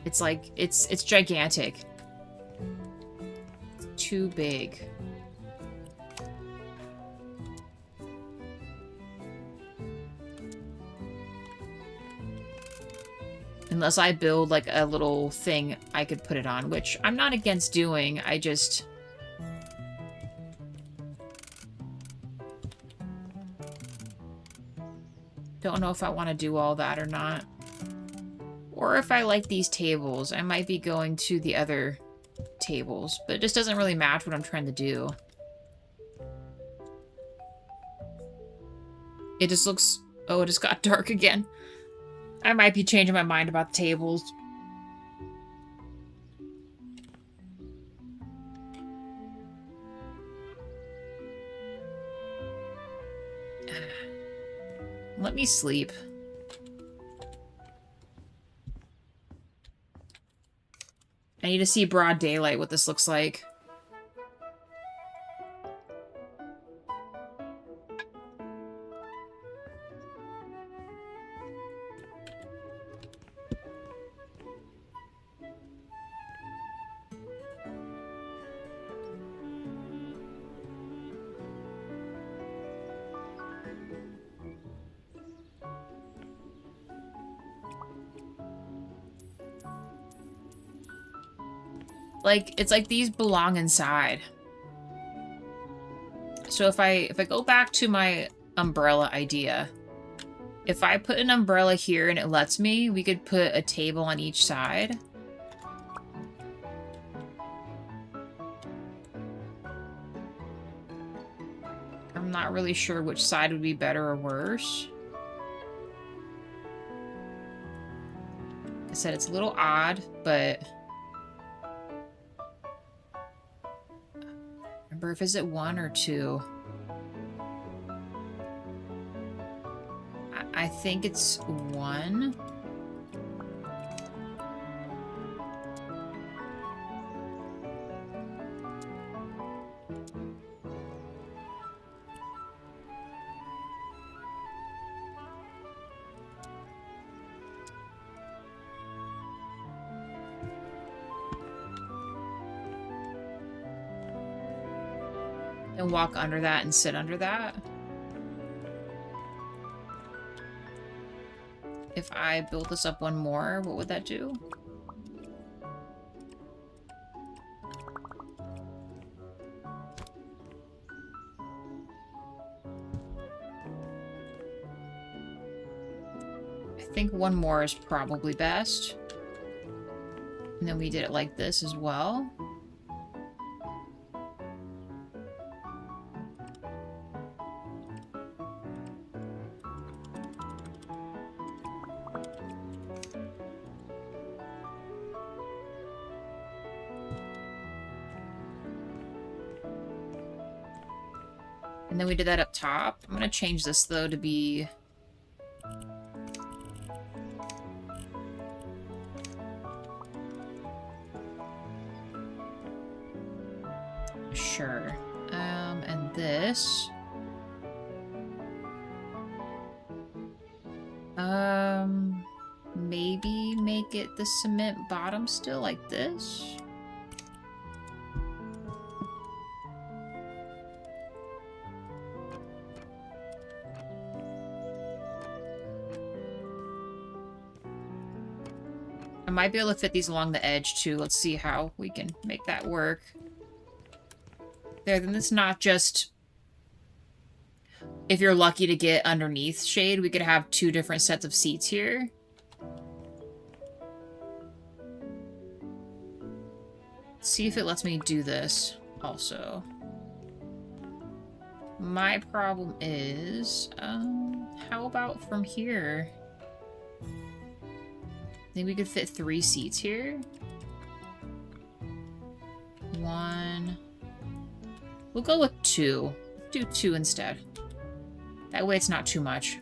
It's like, it's gigantic. Too big. Unless I build like a little thing I could put it on, which I'm not against doing, I just... don't know if I want to do all that or not. Or if I like these tables, I might be going to the other tables, but it just doesn't really match what I'm trying to do. It just looks... oh, it just got dark again. I might be changing my mind about the tables. Let me sleep. I need to see broad daylight what this looks like. Like, it's like these belong inside. So if I go back to my umbrella idea, if I put an umbrella here and it lets me, we could put a table on each side. I'm not really sure which side would be better or worse. Like I said, it's a little odd, but... Remember, if is it 1 or 2? I think it's 1. And walk under that and sit under that. If I build this up 1 more, what would that do? I think 1 more is probably best. And then we did it like this as well. And then we did that up top. I'm gonna change this though to be... Sure. And this... Maybe make it the cement bottom still like this? I might be able to fit these along the edge too. Let's see how we can make that work. There, then it's not just... If you're lucky to get underneath shade, we could have 2 different sets of seats here. Let's see if it lets me do this also. My problem is, how about from here? Maybe we could fit 3 seats here. 1. We'll go with 2. Do 2 instead. That way it's not too much.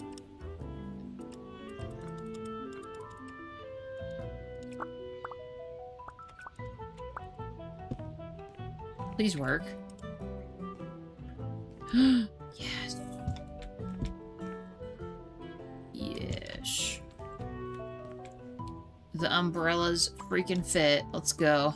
Please work. Yes. Yes. The umbrellas freaking fit. Let's go.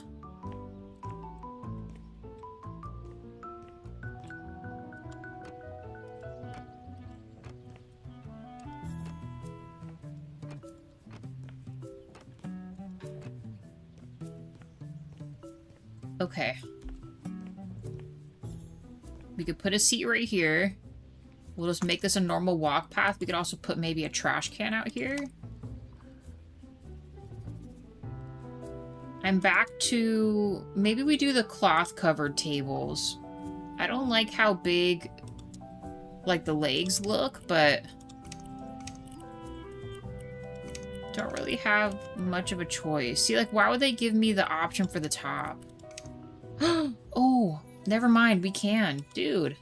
Okay. We could put a seat right here. We'll just make this a normal walk path. We could also put maybe a trash can out here. I'm back to... Maybe we do the cloth-covered tables. I don't like how big, like, the legs look, but... Don't really have much of a choice. See, like, why would they give me the option for the top? Oh, never mind. We can. Dude.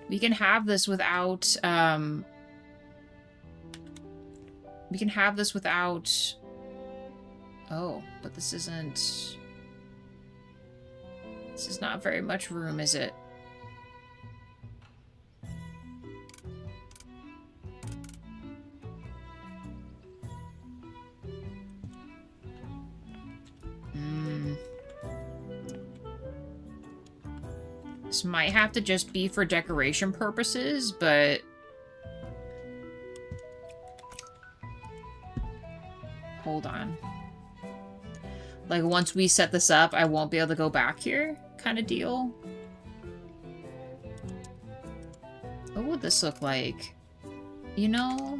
We can have this without, We can have this without... Oh, but this isn't... This is not very much room, is it? This might have to just be for decoration purposes, but... Hold on. Like, once we set this up, I won't be able to go back here, kind of deal. What would this look like? You know?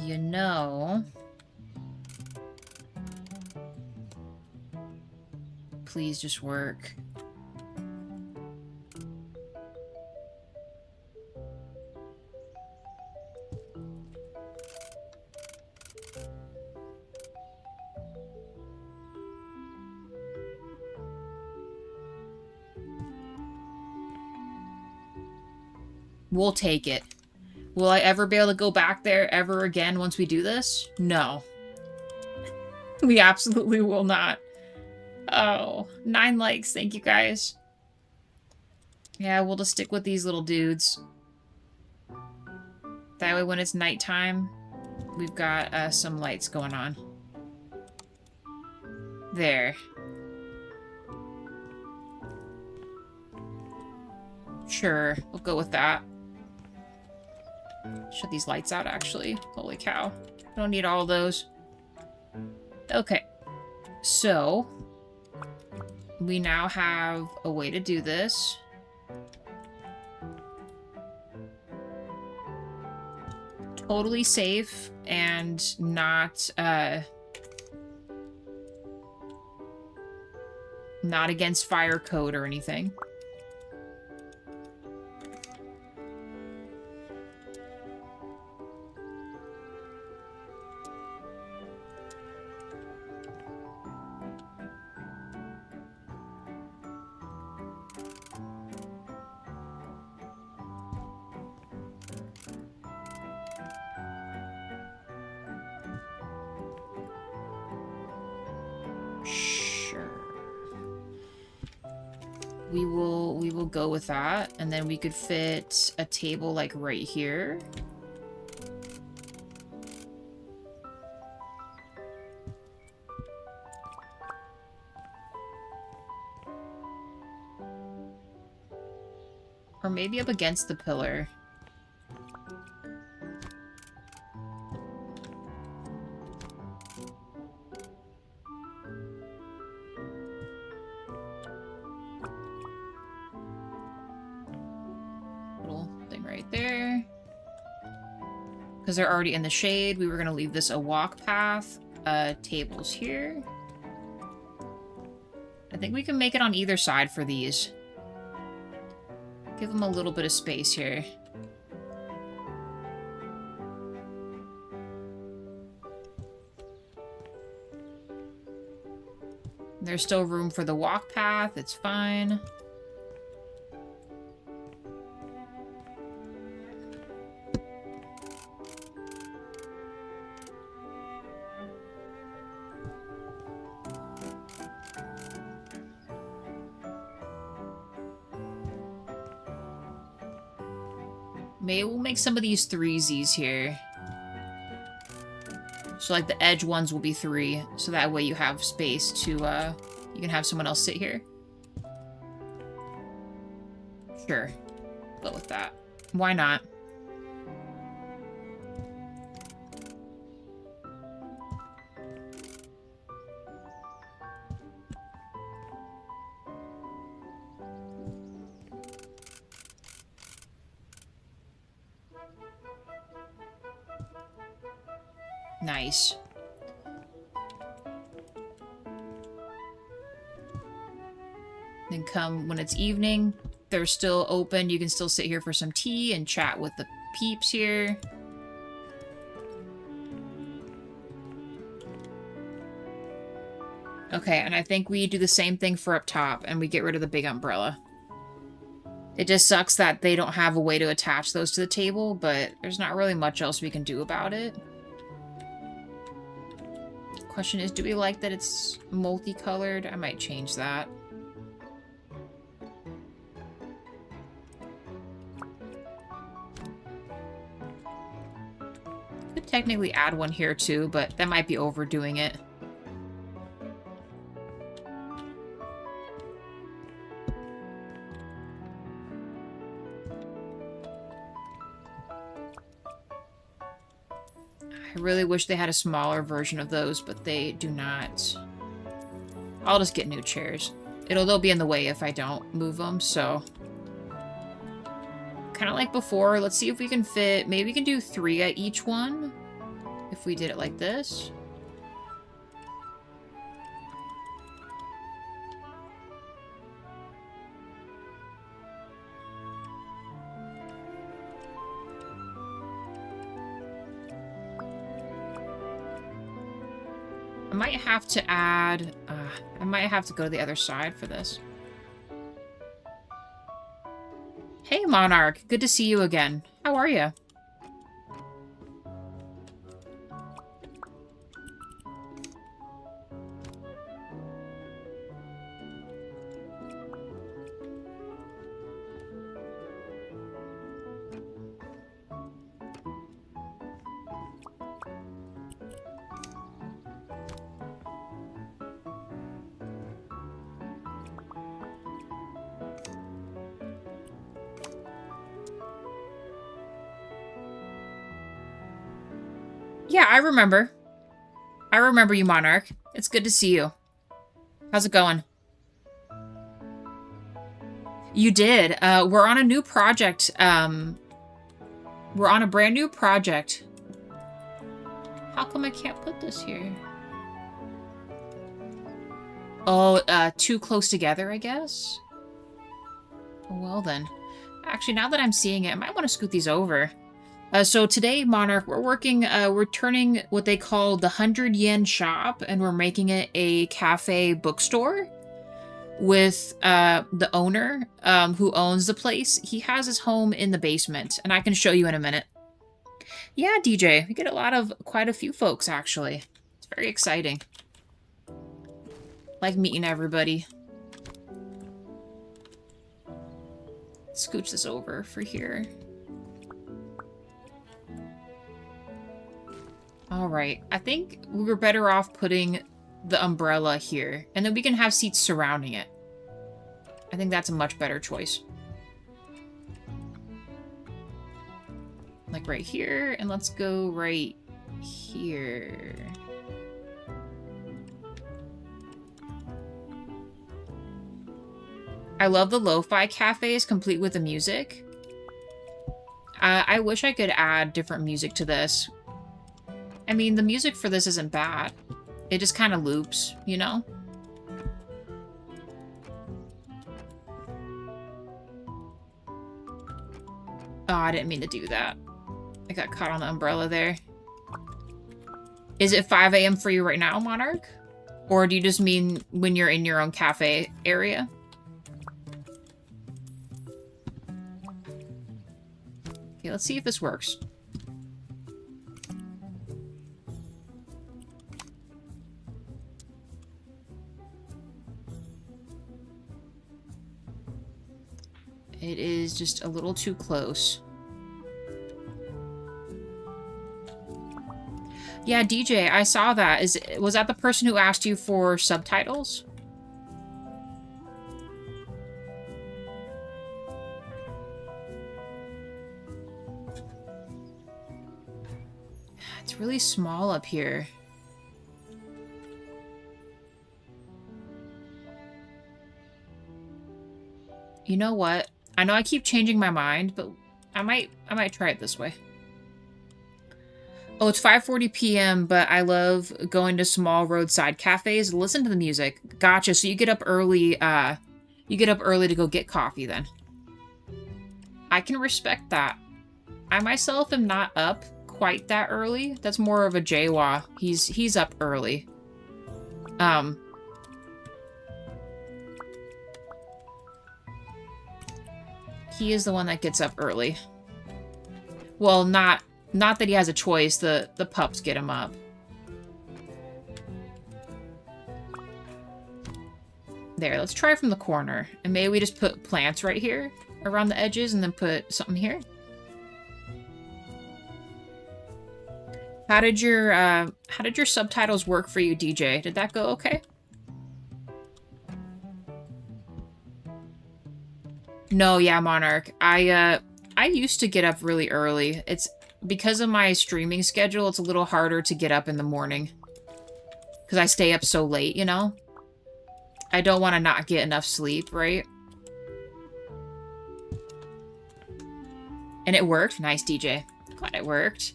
You know... Please just work. We'll take it. Will I ever be able to go back there ever again once we do this? No. We absolutely will not. Oh, 9 likes. Thank you, guys. Yeah, we'll just stick with these little dudes. That way when it's nighttime, we've got some lights going on. There. Sure, we'll go with that. Shut these lights out, actually. Holy cow. I don't need all those. Okay. So, we now have a way to do this. Totally safe and not against fire code or anything. We will go with that, and then we could fit a table like right here. Or maybe up against the pillar. Because they're already in the shade, we were going to leave this a walk path. Tables here. I think we can make it on either side for these. Give them a little bit of space here. There's still room for the walk path, it's fine. Maybe we'll make some of these threesies here. So like the edge ones will be 3, so that way you have space to, you can have someone else sit here. Sure. Go with that. Why not? Nice. Then come when it's evening, they're still open. You can still sit here for some tea and chat with the peeps here. Okay, and I think we do the same thing for up top and we get rid of the big umbrella. It just sucks that they don't have a way to attach those to the table, but there's not really much else we can do about it. Question is, do we like that it's multicolored? I might change that. Could technically add one here too, but that might be overdoing it. I really wish they had a smaller version of those, but they do not. I'll just get new chairs. They'll be in the way if I don't move them, so... Kind of like before, let's see if we can fit... Maybe we can do 3 at each one. If we did it like this. I might have to add... I might have to go to the other side for this. Hey, Monarch. Good to see you again. How are you? Yeah, I remember. I remember you, Monarch. It's good to see you. How's it going? You did. We're on a new project. We're on a brand new project. How come I can't put this here? Oh, too close together, I guess? Well then. Actually, now that I'm seeing it, I might want to scoot these over. So today, Monarch, we're turning what they call the 100 yen shop, and we're making it a cafe bookstore with the owner who owns the place. He has his home in the basement, and I can show you in a minute. Yeah, DJ, we get quite a few folks, actually. It's very exciting. Like meeting everybody. Scooch this over for here. Alright, I think we were better off putting the umbrella here, and then we can have seats surrounding it. I think that's a much better choice. Like right here, and let's go right here. I love the lo-fi cafes complete with the music. I wish I could add different music to this. I mean, the music for this isn't bad. It just kind of loops, you know? Oh, I didn't mean to do that. I got caught on the umbrella there. Is it 5 a.m. for you right now, Monarch? Or do you just mean when you're in your own cafe area? Okay, let's see if this works. It is just a little too close. Yeah, DJ, I saw that. Was that the person who asked you for subtitles? It's really small up here. You know what? I know I keep changing my mind, but I might try it this way. Oh, it's 5:40 p.m., but I love going to small roadside cafes. Listen to the music. Gotcha. So you get up early, to go get coffee then. I can respect that. I myself am not up quite that early. That's more of a Jawa. He's up early. He is the one that gets up early. Well, not that he has a choice. The pups get him up. There, let's try from the corner. And maybe we just put plants right here around the edges and then put something here. How did your subtitles work for you, DJ? Did that go okay? No, yeah, Monarch. I used to get up really early. because of my streaming schedule, it's a little harder to get up in the morning. Because I stay up so late, you know? I don't want to not get enough sleep, right? And it worked. Nice, DJ. Glad it worked.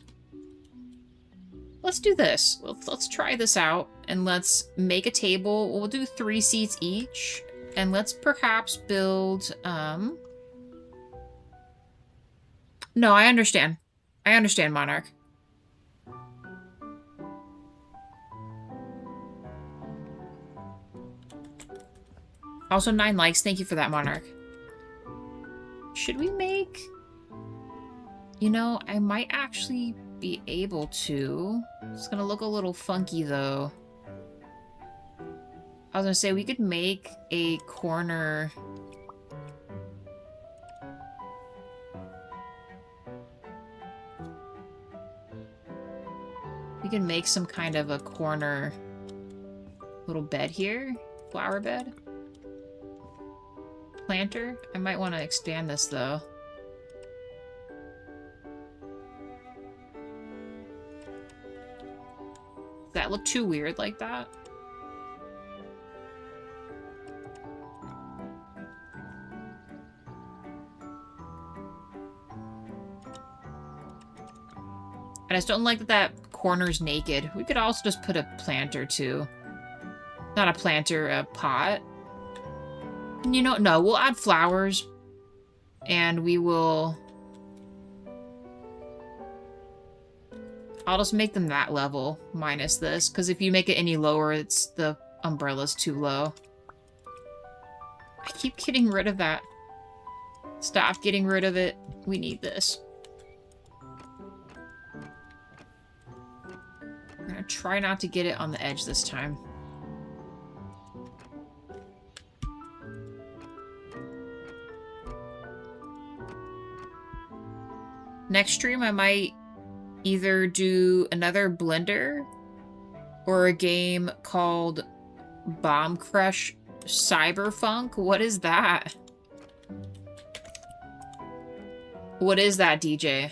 Let's do this. Let's try this out. And let's make a table. We'll do 3 seats each. And let's perhaps build... No, I understand. I understand, Monarch. Also, 9 likes. Thank you for that, Monarch. Should we make... You know, I might actually be able to. It's gonna look a little funky, though. I was gonna say, we could make a corner... We can make some kind of a corner little bed here. Flower bed. Planter. I might want to expand this, though. Does that look too weird like that? I just don't like that that corner's naked. We could also just put a planter, too. Not a planter, a pot. You know, no, we'll add flowers. And we will... I'll just make them that level, minus this. Because if you make it any lower, it's the umbrella's too low. I keep getting rid of that. Stop getting rid of it. We need this. I'm gonna try not to get it on the edge this time. Next stream, I might either do another Blender or a game called Bomb Crush Cyberfunk. What is that? What is that, DJ?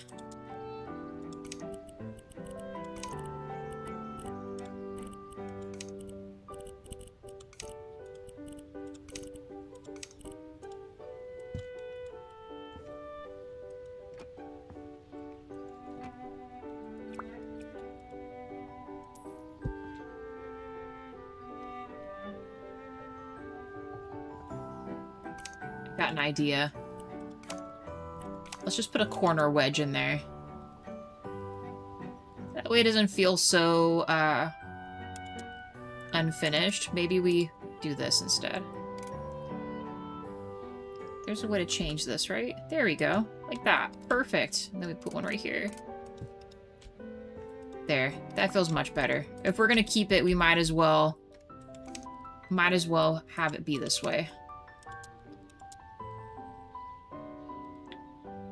Got an idea. Let's just put a corner wedge in there. That way it doesn't feel so unfinished. Maybe we do this instead. There's a way to change this, right? There we go. Like that. Perfect. And then we put one right here. There. That feels much better. If we're gonna keep it, we might as well have it be this way.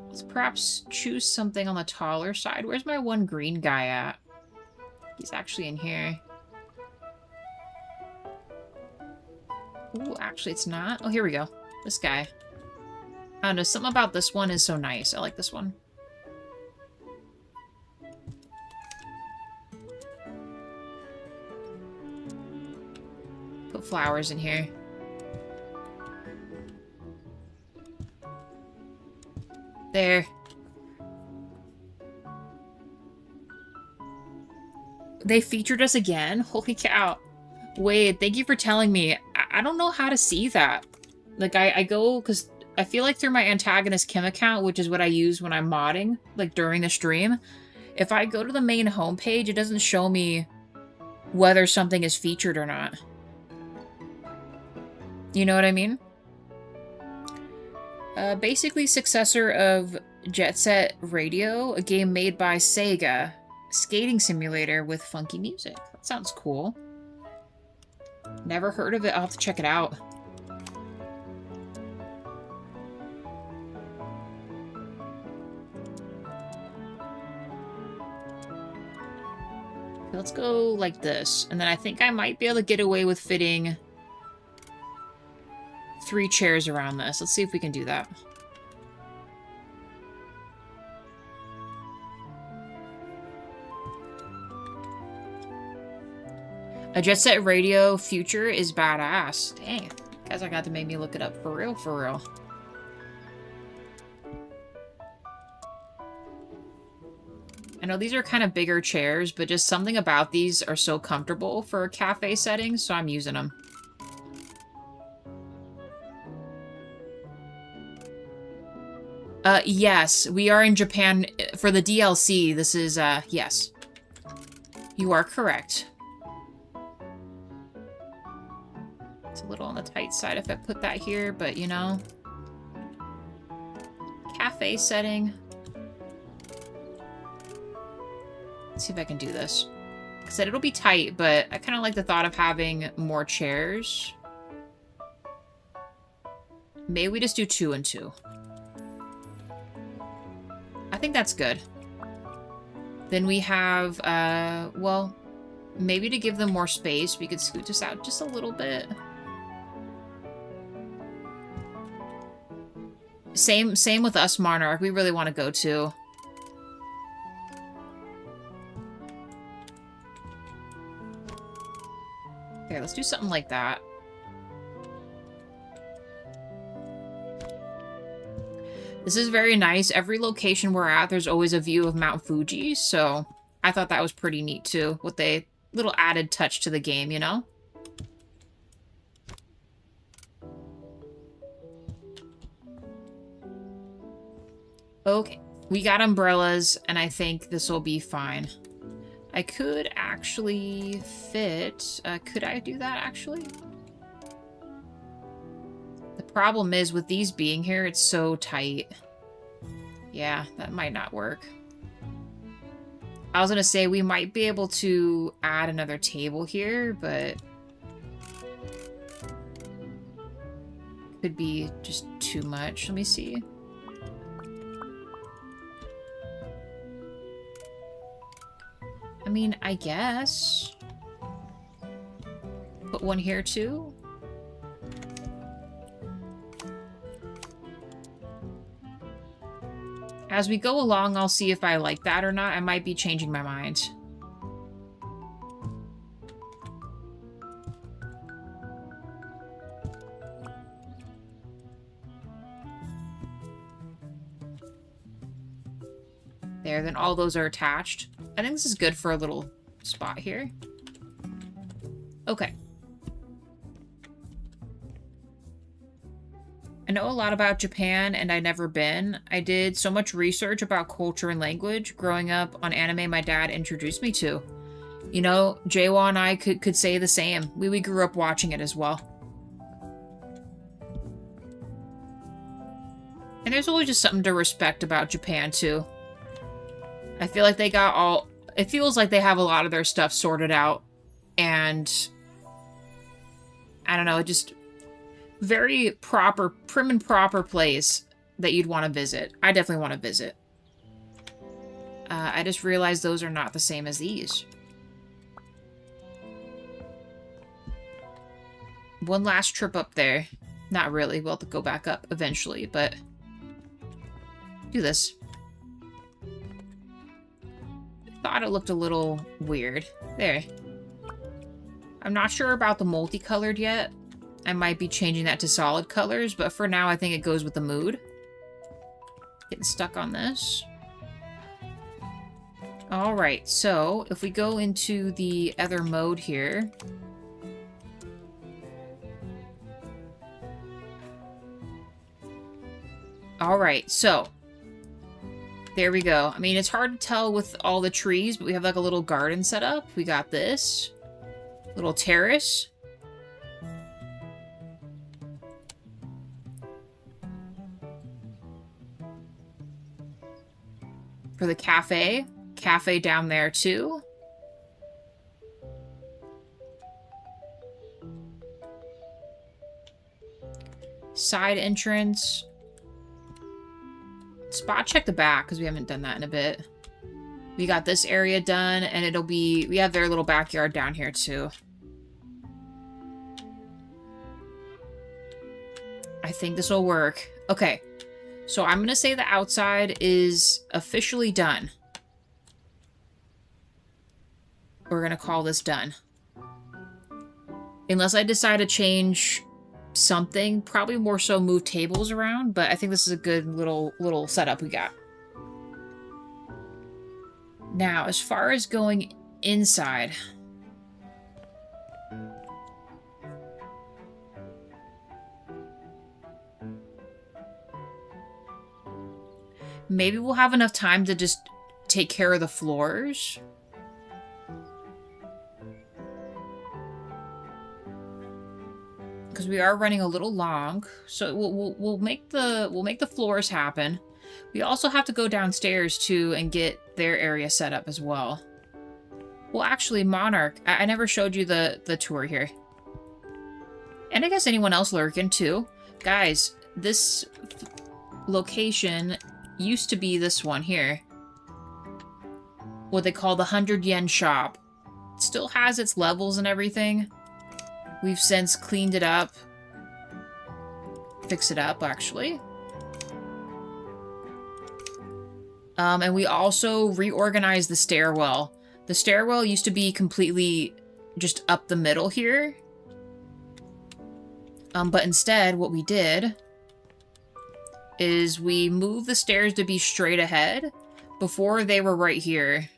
Let's perhaps choose something on the taller side. Where's my one green guy at? He's actually in here. Ooh, actually it's not. Oh, here we go. This guy. I don't know, something about this one is so nice. I like this one. Put flowers in here. There. They featured us again? Holy cow. Wade, thank you for telling me. I don't know how to see that. Like, I go, because I feel like through my Antagonist Kim account, which is what I use when I'm modding, like during the stream, if I go to the main homepage, it doesn't show me whether something is featured or not. You know what I mean? Basically successor of Jet Set Radio, a game made by Sega. Skating simulator with funky music. That sounds cool. Never heard of it. I'll have to check it out. Let's go like this. And then I think I might be able to get away with fitting 3 chairs around this. Let's see if we can do that. A Jet Set Radio Future is badass. Dang. Guys, I got to make me look it up for real, for real. I know these are kind of bigger chairs, but just something about these are so comfortable for a cafe setting, so I'm using them. Yes, we are in Japan for the DLC. This is, yes. You are correct. It's a little on the tight side if I put that here, but you know. Cafe setting. Let's see if I can do this. Like I said, it'll be tight, but I kind of like the thought of having more chairs. Maybe we just do 2 and 2. I think that's good. Then we have, well, maybe to give them more space, we could scoot this out just a little bit. Same with us, Monarch. We really want to go to. Okay, let's do something like that. This is very nice. Every location we're at, there's always a view of Mount Fuji, so I thought that was pretty neat too, with a little added touch to the game, you know? Okay, we got umbrellas, and I think this will be fine. I could actually fit... could I do that, actually? The problem is, with these being here, it's so tight. Yeah, that might not work. I was gonna say, we might be able to add another table here, but... could be just too much. Let me see. I mean, I guess. Put one here too. As we go along, I'll see if I like that or not. I might be changing my mind. There, then all those are attached. I think this is good for a little spot here. Okay. I know a lot about Japan, and I've never been. I did so much research about culture and language growing up on anime my dad introduced me to. You know, Jawa and I could say the same. We grew up watching it as well. And there's always just something to respect about Japan, too. I feel like they got all... It feels like they have a lot of their stuff sorted out. And... I don't know, just... very proper, prim and proper place that you'd want to visit. I definitely want to visit. I just realized those are not the same as these. One last trip up there. Not really. We'll have to go back up eventually, but... do this. Thought it looked a little weird. There. I'm not sure about the multicolored yet. I might be changing that to solid colors, but for now I think it goes with the mood. Getting stuck on this. Alright, so if we go into the other mode here. Alright, so there we go. I mean, it's hard to tell with all the trees, but we have like a little garden set up. We got this little terrace. For the cafe. Cafe down there too. Side entrance. Spot check the back, because we haven't done that in a bit. We got this area done, and it'll be... we have their little backyard down here, too. I think this will work. Okay. So I'm going to say the outside is officially done. We're going to call this done. Unless I decide to change something, probably more so move tables around, but I think this is a good little setup we got. Now, as far as going inside, maybe we'll have enough time to just take care of the floors. Because we are running a little long, so we'll make the floors happen. We also have to go downstairs too and get their area set up as well. Well, actually, Monarch, I never showed you the tour here, and I guess anyone else lurking too, guys. This location used to be this one here, what they call the 100 yen shop. It still has its levels and everything. We've since cleaned it up. Fix it up, actually. And we also reorganized the stairwell. The stairwell used to be completely just up the middle here. But instead, what we did is we moved the stairs to be straight ahead. Before, they were right here.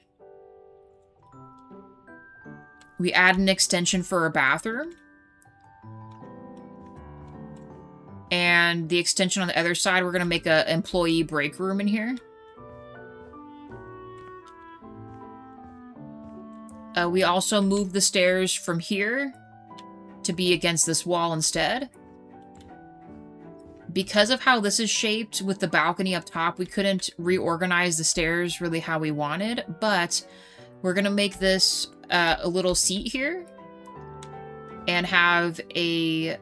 We added an extension for a bathroom. And the extension on the other side, we're going to make an employee break room in here. We also moved the stairs from here to be against this wall instead. Because of how this is shaped with the balcony up top, we couldn't reorganize the stairs really how we wanted, but we're going to make this a little seat here and have a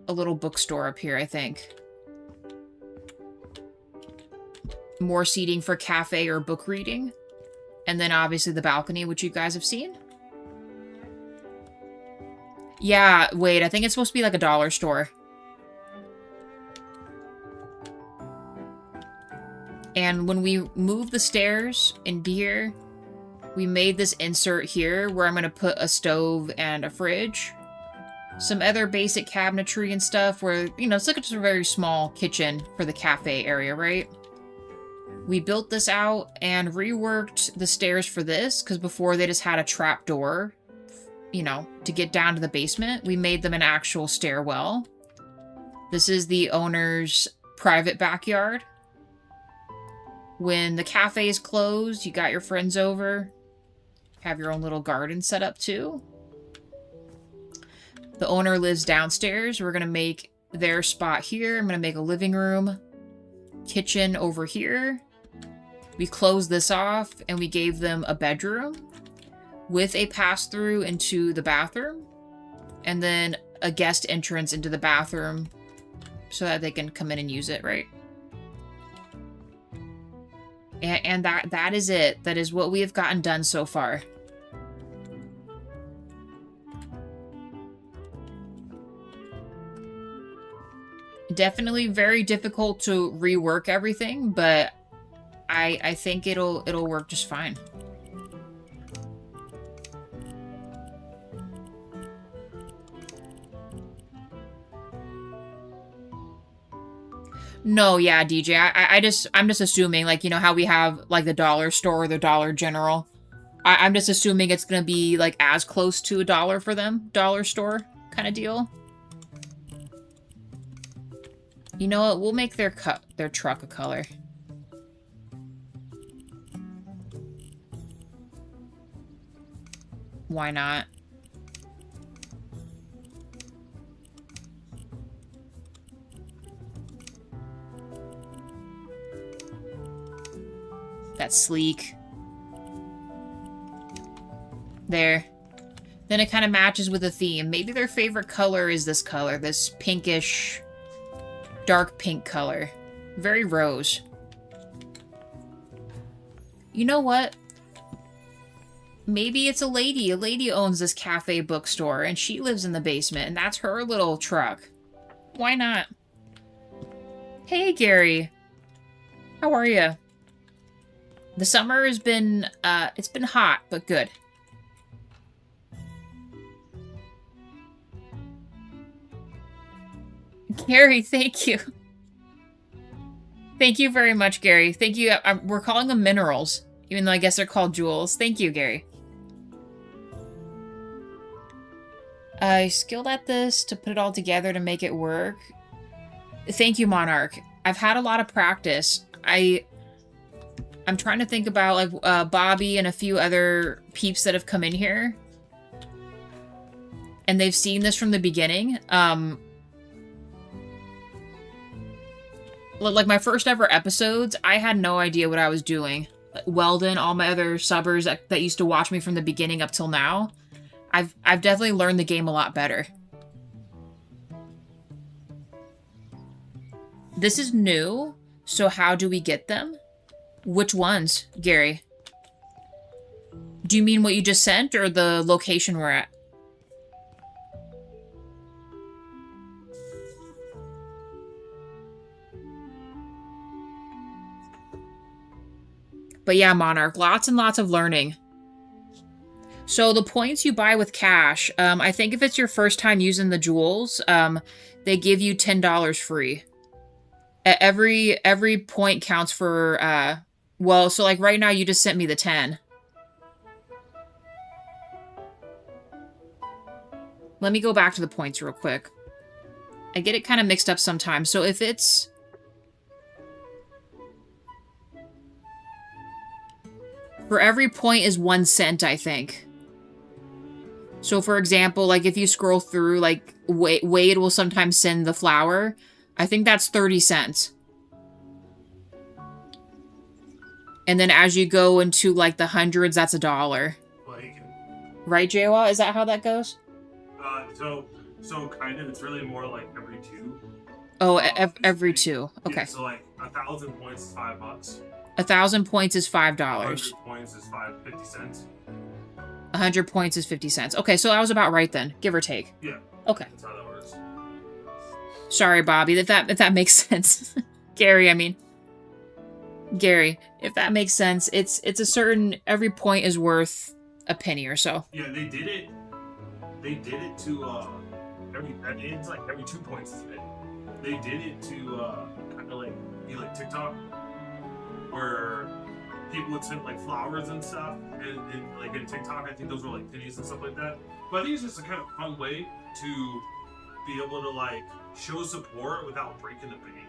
little bookstore up here, I think. More seating for cafe or book reading. And then obviously the balcony, which you guys have seen. Yeah, wait, I think it's supposed to be like a dollar store. And when we move the stairs in here, we made this insert here where I'm going to put a stove and a fridge. Some other basic cabinetry and stuff where, you know, it's like just a very small kitchen for the cafe area, right? We built this out and reworked the stairs for this because before they just had a trap door, you know, to get down to the basement. We made them an actual stairwell. This is the owner's private backyard. When the cafe is closed, you got your friends over. Have your own little garden set up too. The owner lives downstairs. We're going to make their spot here. I'm going to make a living room. Kitchen over here. We closed this off and we gave them a bedroom with a pass-through into the bathroom. And then a guest entrance into the bathroom so that they can come in and use it, right? And that is it. That is what we have gotten done so far. Definitely very difficult to rework everything, but I think it'll work just fine. No, yeah, DJ. I'm just assuming, like, you know how we have like the dollar store or the Dollar General. I'm just assuming it's gonna be like as close to $1 for them, dollar store kind of deal. You know what? We'll make their truck a color. Why not? That's sleek. There. Then it kind of matches with the theme. Maybe their favorite color is this color, this pinkish, dark pink color. Very rose. You know what? Maybe it's a lady. A lady owns this cafe bookstore, and she lives in the basement, and that's her little truck. Why not? Hey, Gary. How are you? The summer has been, it's been hot, but good. Gary, thank you. Thank you very much, Gary. Thank you. We're calling them minerals, even though I guess they're called jewels. Thank you, Gary. I skilled at this to put it all together to make it work. Thank you, Monarch. I've had a lot of practice. I'm trying to think about like Bobby and a few other peeps that have come in here. And they've seen this from the beginning. Like my first ever episodes, I had no idea what I was doing. Weldon, all my other subbers that used to watch me from the beginning up till now, I've definitely learned the game a lot better. This is new, so how do we get them? Which ones, Gary? Do you mean what you just sent or the location we're at? But yeah, Monarch, lots and lots of learning. So the points you buy with cash, I think if it's your first time using the jewels, they give you $10 free. Every point counts for, well, so like right now you just sent me the 10. Let me go back to the points real quick. I get it kind of mixed up sometimes. So if it's... For every point is 1 cent, I think. So, for example, like, if you scroll through, like, Wade will sometimes send the flower. I think that's 30 cents. And then as you go into, like, the hundreds, that's $1. Like, right, Jawa? Is that how that goes? So kind of, it's really more like every 2. Oh, every 2. Okay. Yeah, so, like, 1,000 points is $5. 1,000 points is $5. 100 points is 50 cents. 100 points is 50 cents. Okay, so I was about right then, give or take. Yeah. Okay. That's how that works. Sorry, Bobby, if that makes sense. Gary, I mean. Gary, if that makes sense, it's a certain, every point is worth a penny or so. Yeah, they did it to it's like every 2 points is a penny. They did it to kind of like be like TikTok, where people would send like flowers and stuff, and like in TikTok, I think those were like pennies and stuff like that. But I think it's just a kind of fun way to be able to like show support without breaking the bank.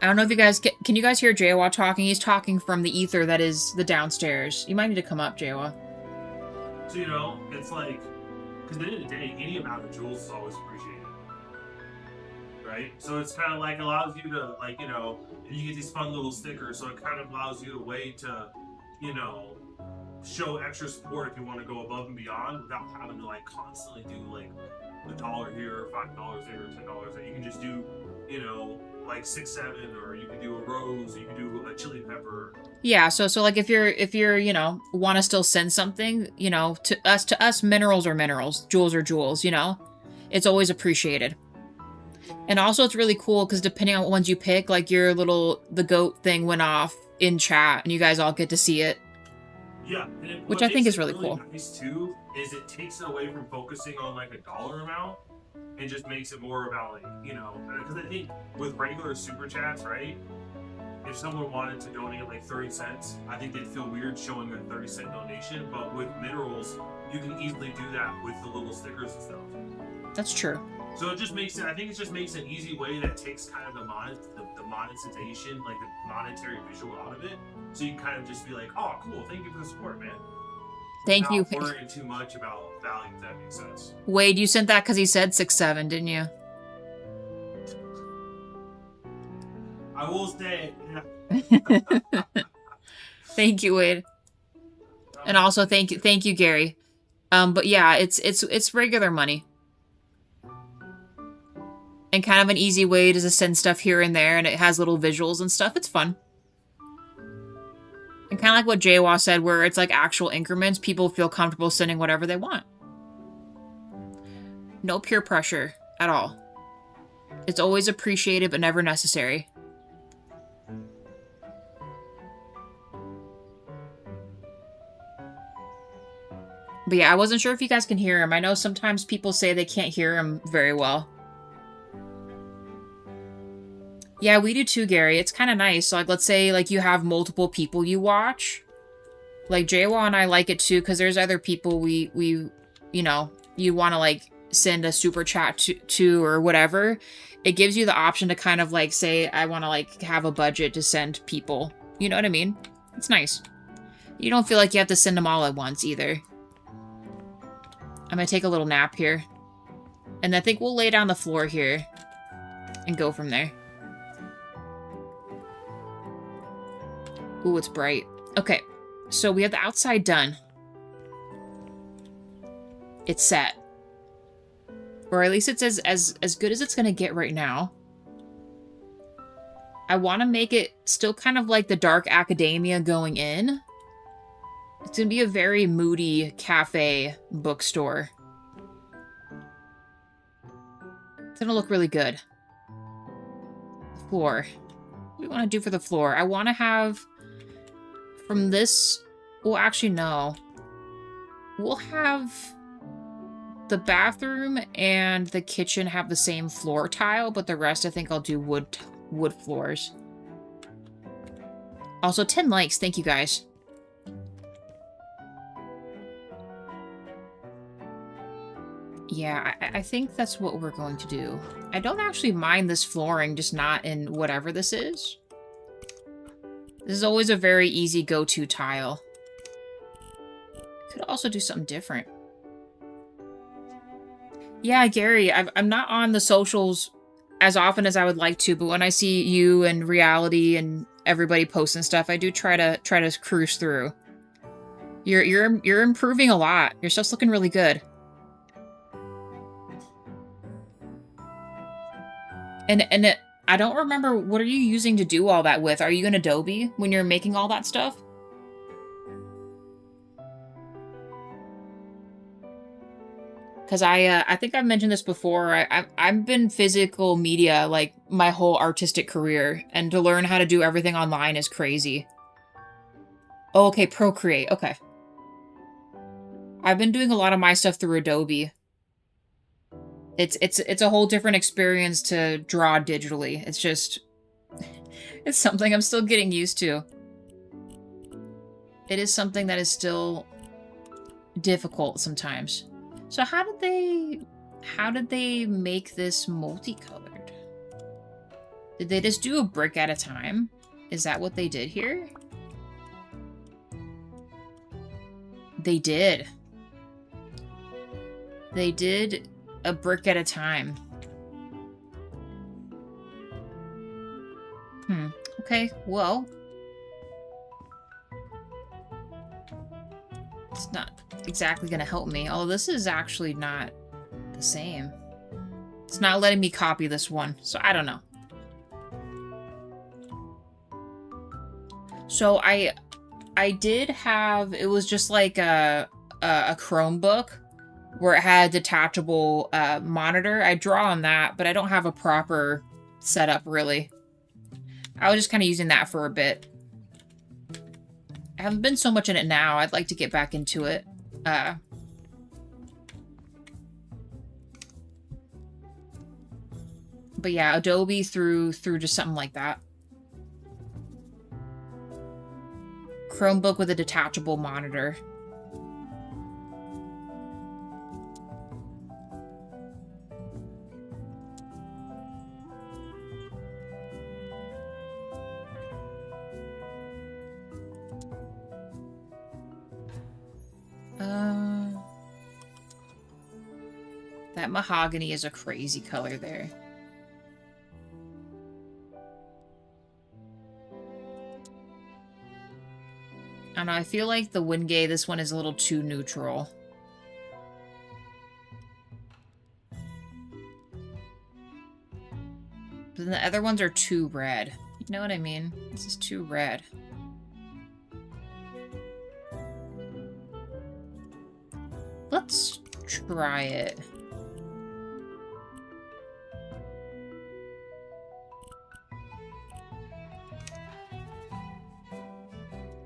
I don't know if you guys can you guys hear Jawa talking? He's talking from the ether that is the downstairs. You might need to come up, Jawa. So you know, it's like, because at the end of the day, any amount of jewels is always appreciated, right? So it's kind of like allows you to like, you know, you get these fun little stickers, so it kind of allows you a way to, you know, show extra support if you want to go above and beyond without having to like constantly do like $1 here, $5 there, $10 there. You can just do, you know, like 6, 7, or you can do a rose, or you can do a chili pepper. Yeah, so like if you're you know, want to still send something, you know, to us minerals are minerals, jewels are jewels, you know, it's always appreciated. And also it's really cool because depending on what ones you pick, like your the goat thing went off in chat and you guys all get to see it. Yeah, which I think is really cool. Nice too is it takes it away from focusing on like a dollar amount and just makes it more about like, you know, because I think with regular super chats, right? If someone wanted to donate like 30 cents, I think they'd feel weird showing a 30-cent donation. But with minerals, you can easily do that with the little stickers and stuff. That's true. So it just makes it, I think it just makes an easy way that takes kind of the monetization, like the monetary visual out of it. So you can kind of just be like, oh, cool, thank you for the support, man. Thank you. Not worrying too much about value, if that makes sense. Wade, you sent that because he said 6, 7, didn't you? I will say, yeah. Thank you, Wade. And also thank you, Gary. But yeah, it's regular money. And kind of an easy way to just send stuff here and there, and it has little visuals and stuff. It's fun. And kind of like what Jawa said, where it's like actual increments, people feel comfortable sending whatever they want. No peer pressure at all. It's always appreciated, but never necessary. But yeah, I wasn't sure if you guys can hear him. I know sometimes people say they can't hear him very well. Yeah, we do too, Gary. It's kind of nice. Like, let's say, like, you have multiple people you watch. Like, Jawa and I like it too, because there's other people we you know, you want to, like, send a super chat to or whatever. It gives you the option to kind of, like, say, I want to, like, have a budget to send people. You know what I mean? It's nice. You don't feel like you have to send them all at once, either. I'm gonna take a little nap here. And I think we'll lay down the floor here and go from there. Ooh, it's bright. Okay, so we have the outside done. It's set. Or at least it's as good as it's gonna get right now. I want to make it still kind of like the dark academia going in. It's gonna be a very moody cafe bookstore. It's gonna look really good. The floor. What do we want to do for the floor? I want to have from this... Well, actually, no. We'll have the bathroom and the kitchen have the same floor tile, but the rest I think I'll do wood floors. Also, 10 likes. Thank you, guys. Yeah, I think that's what we're going to do. I don't actually mind this flooring, just not in whatever this is. This is always a very easy go-to tile. Could also do something different. Yeah, Gary, I'm not on the socials as often as I would like to, but when I see you and Reality and everybody posting stuff, I do try to cruise through. You're improving a lot. Your stuff's looking really good. And I don't remember, what are you using to do all that with? Are you in Adobe when you're making all that stuff? Because I think I've mentioned this before. I've been physical media like my whole artistic career, and to learn how to do everything online is crazy. Oh, okay, Procreate. Okay. I've been doing a lot of my stuff through Adobe. It's a whole different experience to draw digitally. It's just... It's something I'm still getting used to. It is something that is still difficult sometimes. So how did they make this multicolored? Did they just do a brick at a time? Is that what they did here? They did. They did a brick at a time. Okay, well. It's not exactly gonna help me. Although this is actually not the same. It's not letting me copy this one, so I don't know. So I did have, it was just like a Chromebook where it had a detachable monitor. I draw on that, but I don't have a proper setup really. I was just kind of using that for a bit. I haven't been so much in it now. I'd like to get back into it. But yeah, Adobe through just something like that. Chromebook with a detachable monitor. That mahogany is a crazy color there. I don't know, I feel like the Wingay, this one is a little too neutral. But then the other ones are too red. You know what I mean? This is too red. Let's try it.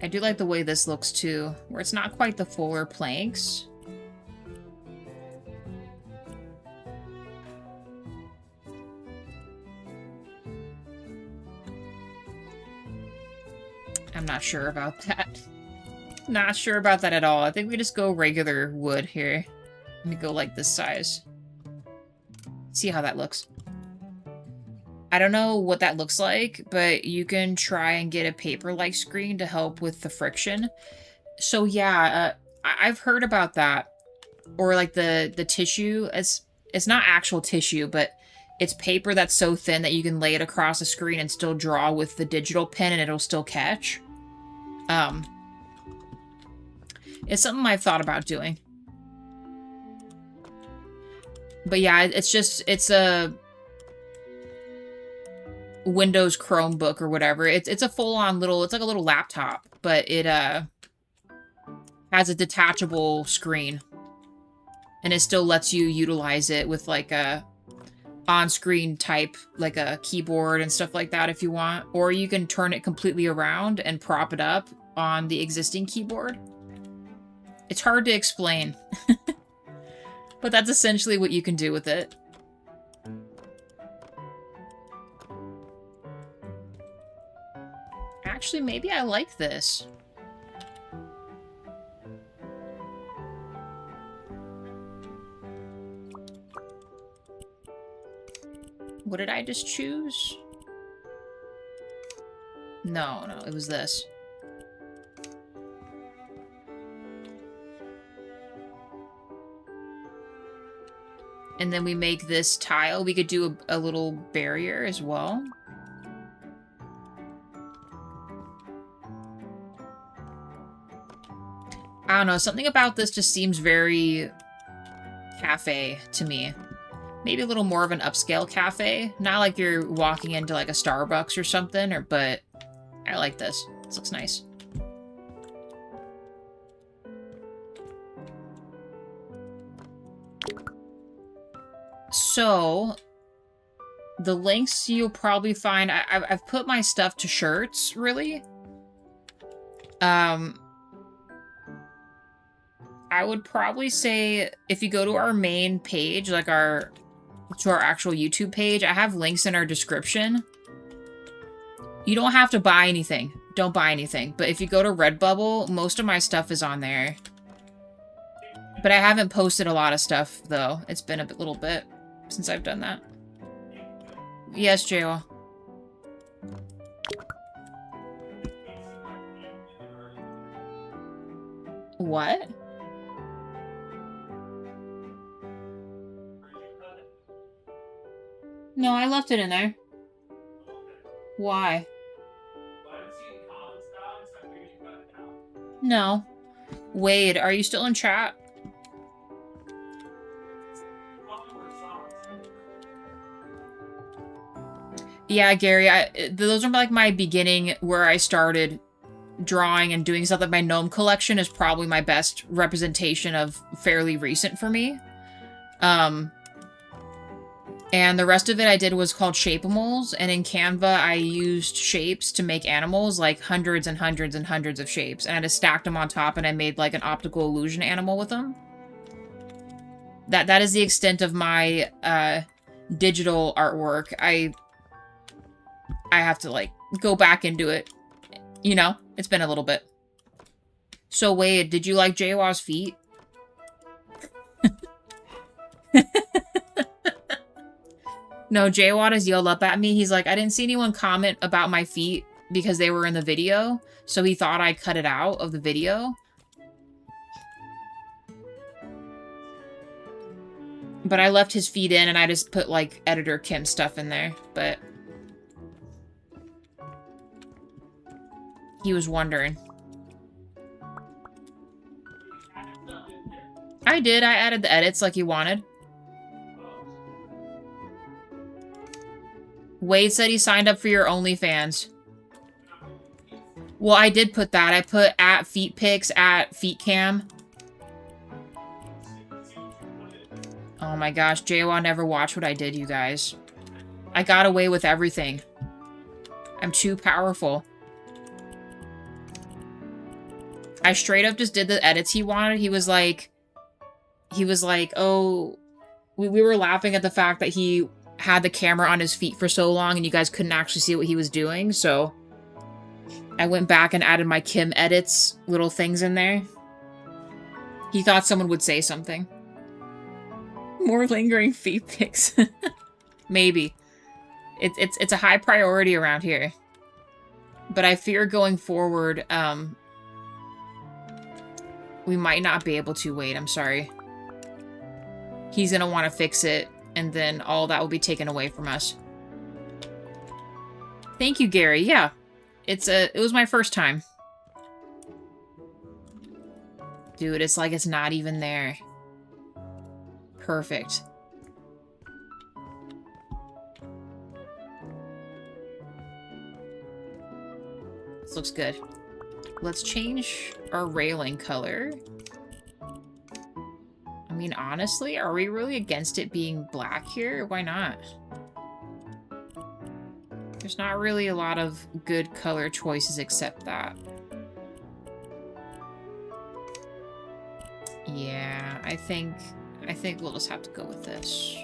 I do like the way this looks too, where it's not quite the fuller planks. I'm not sure about that. Not sure about that at all. I think we just go regular wood here. Let me go like this size. See how that looks. I don't know what that looks like, but you can try and get a paper-like screen to help with the friction. So yeah, I've heard about that. Or like the tissue. It's not actual tissue, but it's paper that's so thin that you can lay it across a screen and still draw with the digital pen and it'll still catch. It's something I've thought about doing. But yeah, it's a Windows Chromebook or whatever. It's a full-on little, it's like a little laptop, but it has a detachable screen. And it still lets you utilize it with like a on-screen type, like a keyboard and stuff like that if you want. Or you can turn it completely around and prop it up on the existing keyboard. It's hard to explain. But that's essentially what you can do with it. Actually, maybe I like this. What did I just choose? No, it was this. And then we make this tile. We could do a little barrier as well. I don't know, something about this just seems very cafe to me. Maybe a little more of an upscale cafe. Not like you're walking into like a Starbucks or something, but I like this. This looks nice. So, the links you'll probably find... I've put my stuff to shirts, really. I would probably say if you go to our main page, like to our actual YouTube page, I have links in our description. You don't have to buy anything. Don't buy anything. But if you go to Redbubble, most of my stuff is on there. But I haven't posted a lot of stuff, though. It's been a little bit since I've done that. Yes, JL. What? No, I left it in there. Why? No. Wade, are you still in chat? Yeah, Gary, those are like my beginning where I started drawing and doing stuff. Like my gnome collection is probably my best representation of fairly recent for me. And the rest of it I did was called Shapeimals, and in Canva I used shapes to make animals, like hundreds and hundreds and hundreds of shapes, and I just stacked them on top and I made like an optical illusion animal with them. That is the extent of my digital artwork. I have to like go back into it. You know, it's been a little bit. So Wade, did you like Jaywaw's feet? No, Jaywaw has yelled up at me. He's like, I didn't see anyone comment about my feet because they were in the video, so he thought I cut it out of the video. But I left his feet in and I just put like editor Kim stuff in there, but he was wondering. I did. I added the edits like he wanted. Wade said he signed up for your OnlyFans. Well, I did put that. I put at feetpics, at feetcam. Oh my gosh, Jaywa never watched what I did, you guys. I got away with everything. I'm too powerful. I straight up just did the edits he wanted. He was like, oh, we were laughing at the fact that he had the camera on his feet for so long and you guys couldn't actually see what he was doing, so I went back and added my Kim edits little things in there. He thought someone would say something. More lingering feet pics. Maybe. It's a high priority around here. But I fear going forward, we might not be able to. Wait, I'm sorry. He's gonna want to fix it, and then all that will be taken away from us. Thank you, Gary. Yeah. It was my first time. Dude, it's like it's not even there. Perfect. This looks good. Let's change our railing color. I mean, honestly, are we really against it being black here? Why not? There's not really a lot of good color choices except that. Yeah, I think we'll just have to go with this.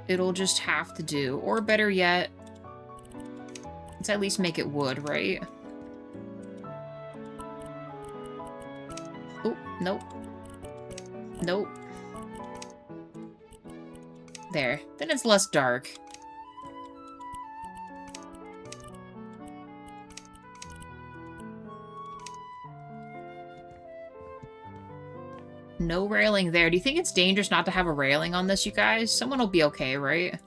It'll just have to do. Or better yet, let's at least make it wood, right? Oh, nope. Nope. There. Then it's less dark. No railing there. Do you think it's dangerous not to have a railing on this, you guys? Someone will be okay, right?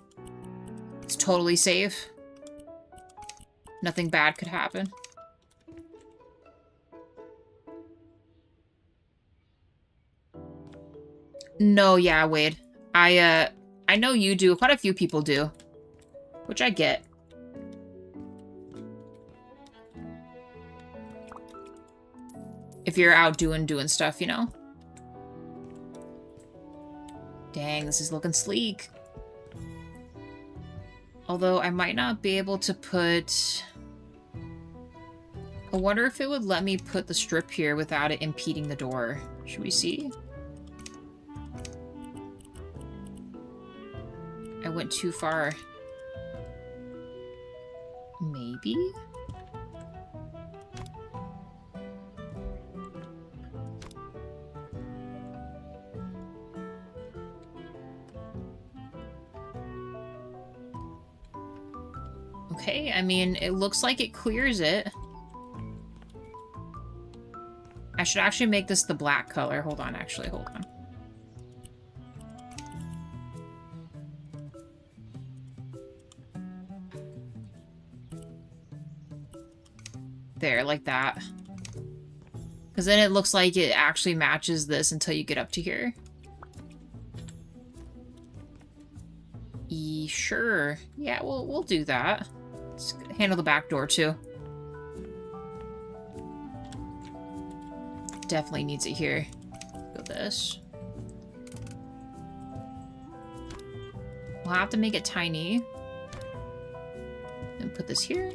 It's totally safe. Nothing bad could happen. No, yeah, Wade. I know you do. Quite a few people do. Which I get. If you're out doing stuff, you know? Dang, this is looking sleek. Although I might not be able to put... I wonder if it would let me put the strip here without it impeding the door. Should we see? I went too far. Maybe? Okay, I mean, it looks like it clears it. I should actually make this the black color. Hold on, actually, hold on. There, like that. Because then it looks like it actually matches this until you get up to here. Sure. Yeah, we'll do that. Let's handle the back door, too. Definitely needs it here. Go this. We'll have to make it tiny. And put this here.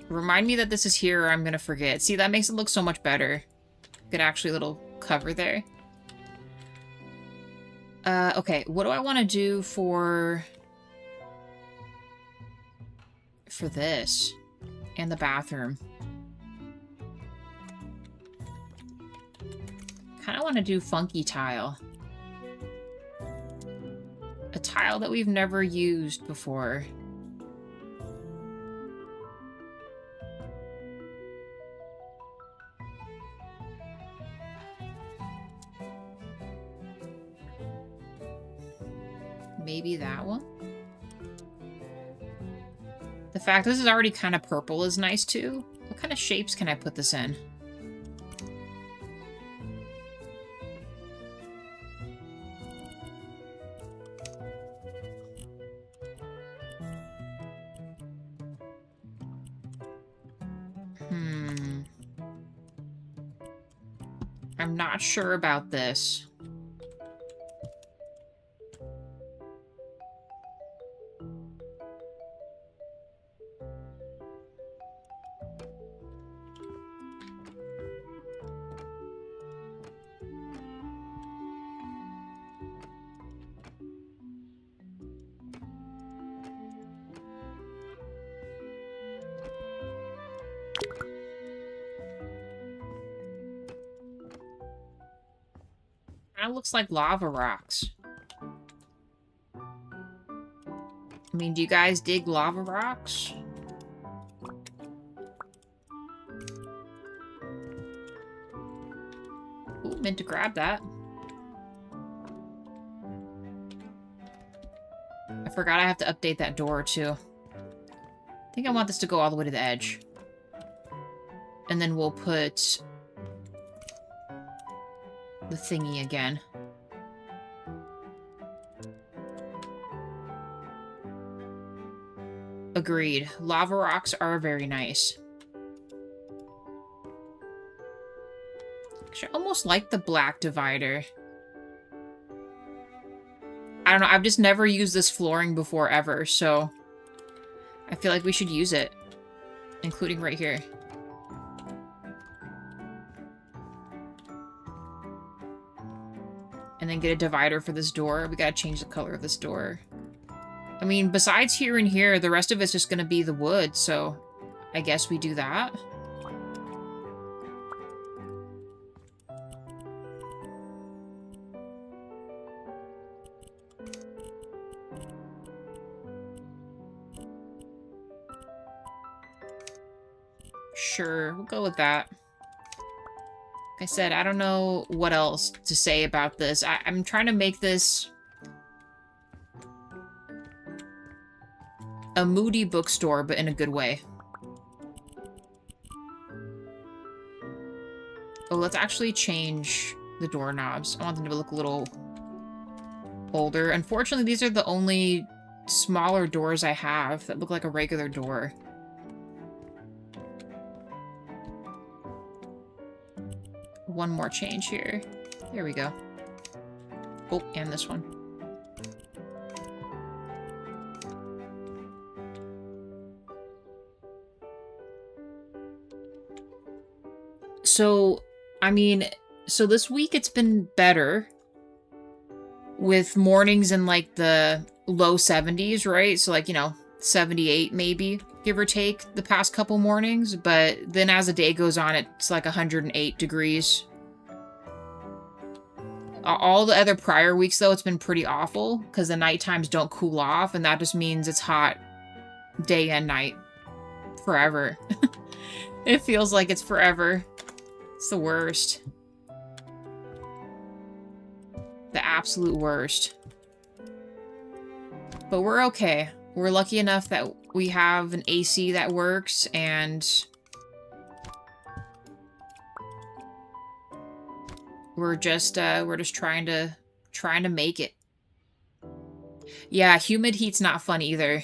Remind me that this is here or I'm gonna forget. See, that makes it look so much better. Get actually a little cover there. Okay, what do I want to do for this? And the bathroom. Kind of want to do funky tile. A tile that we've never used before. Maybe that one? The fact this is already kind of purple is nice too. What kind of shapes can I put this in? I'm not sure about this. Kind of looks like lava rocks. I mean, do you guys dig lava rocks? Ooh, meant to grab that. I forgot I have to update that door, too. I think I want this to go all the way to the edge. And then we'll put the thingy again. Agreed. Lava rocks are very nice. Actually, I almost like the black divider. I don't know, I've just never used this flooring before ever, so I feel like we should use it, including right here. And then get a divider for this door. We gotta change the color of this door. I mean, besides here and here, the rest of it's just gonna be the wood, so I guess we do that. Sure, we'll go with that. Like I said, I don't know what else to say about this. I'm trying to make this a moody bookstore, but in a good way. Oh, let's actually change the doorknobs. I want them to look a little older. Unfortunately, these are the only smaller doors I have that look like a regular door. One more change here. There we go. Oh, and this one. So, I mean, so this week it's been better with mornings in like the low 70s, right? So like, you know, 78 maybe, give or take, the past couple mornings. But then as the day goes on, it's like 108 degrees. All the other prior weeks, though, it's been pretty awful because the night times don't cool off, and that just means it's hot day and night forever. It feels like it's forever. It's the worst. The absolute worst. But we're okay. We're lucky enough that we have an AC that works, and we're just trying to make it. Yeah, humid heat's not fun either.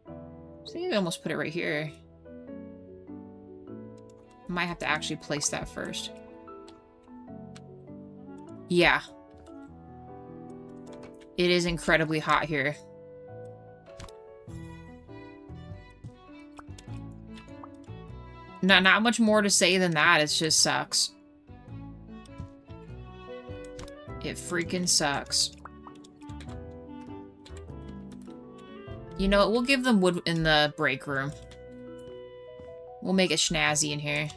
So I think I almost put it right here. Might have to actually place that first. Yeah. It is incredibly hot here. Not much more to say than that. It just sucks. It freaking sucks. You know what? We'll give them wood in the break room. We'll make it snazzy in here.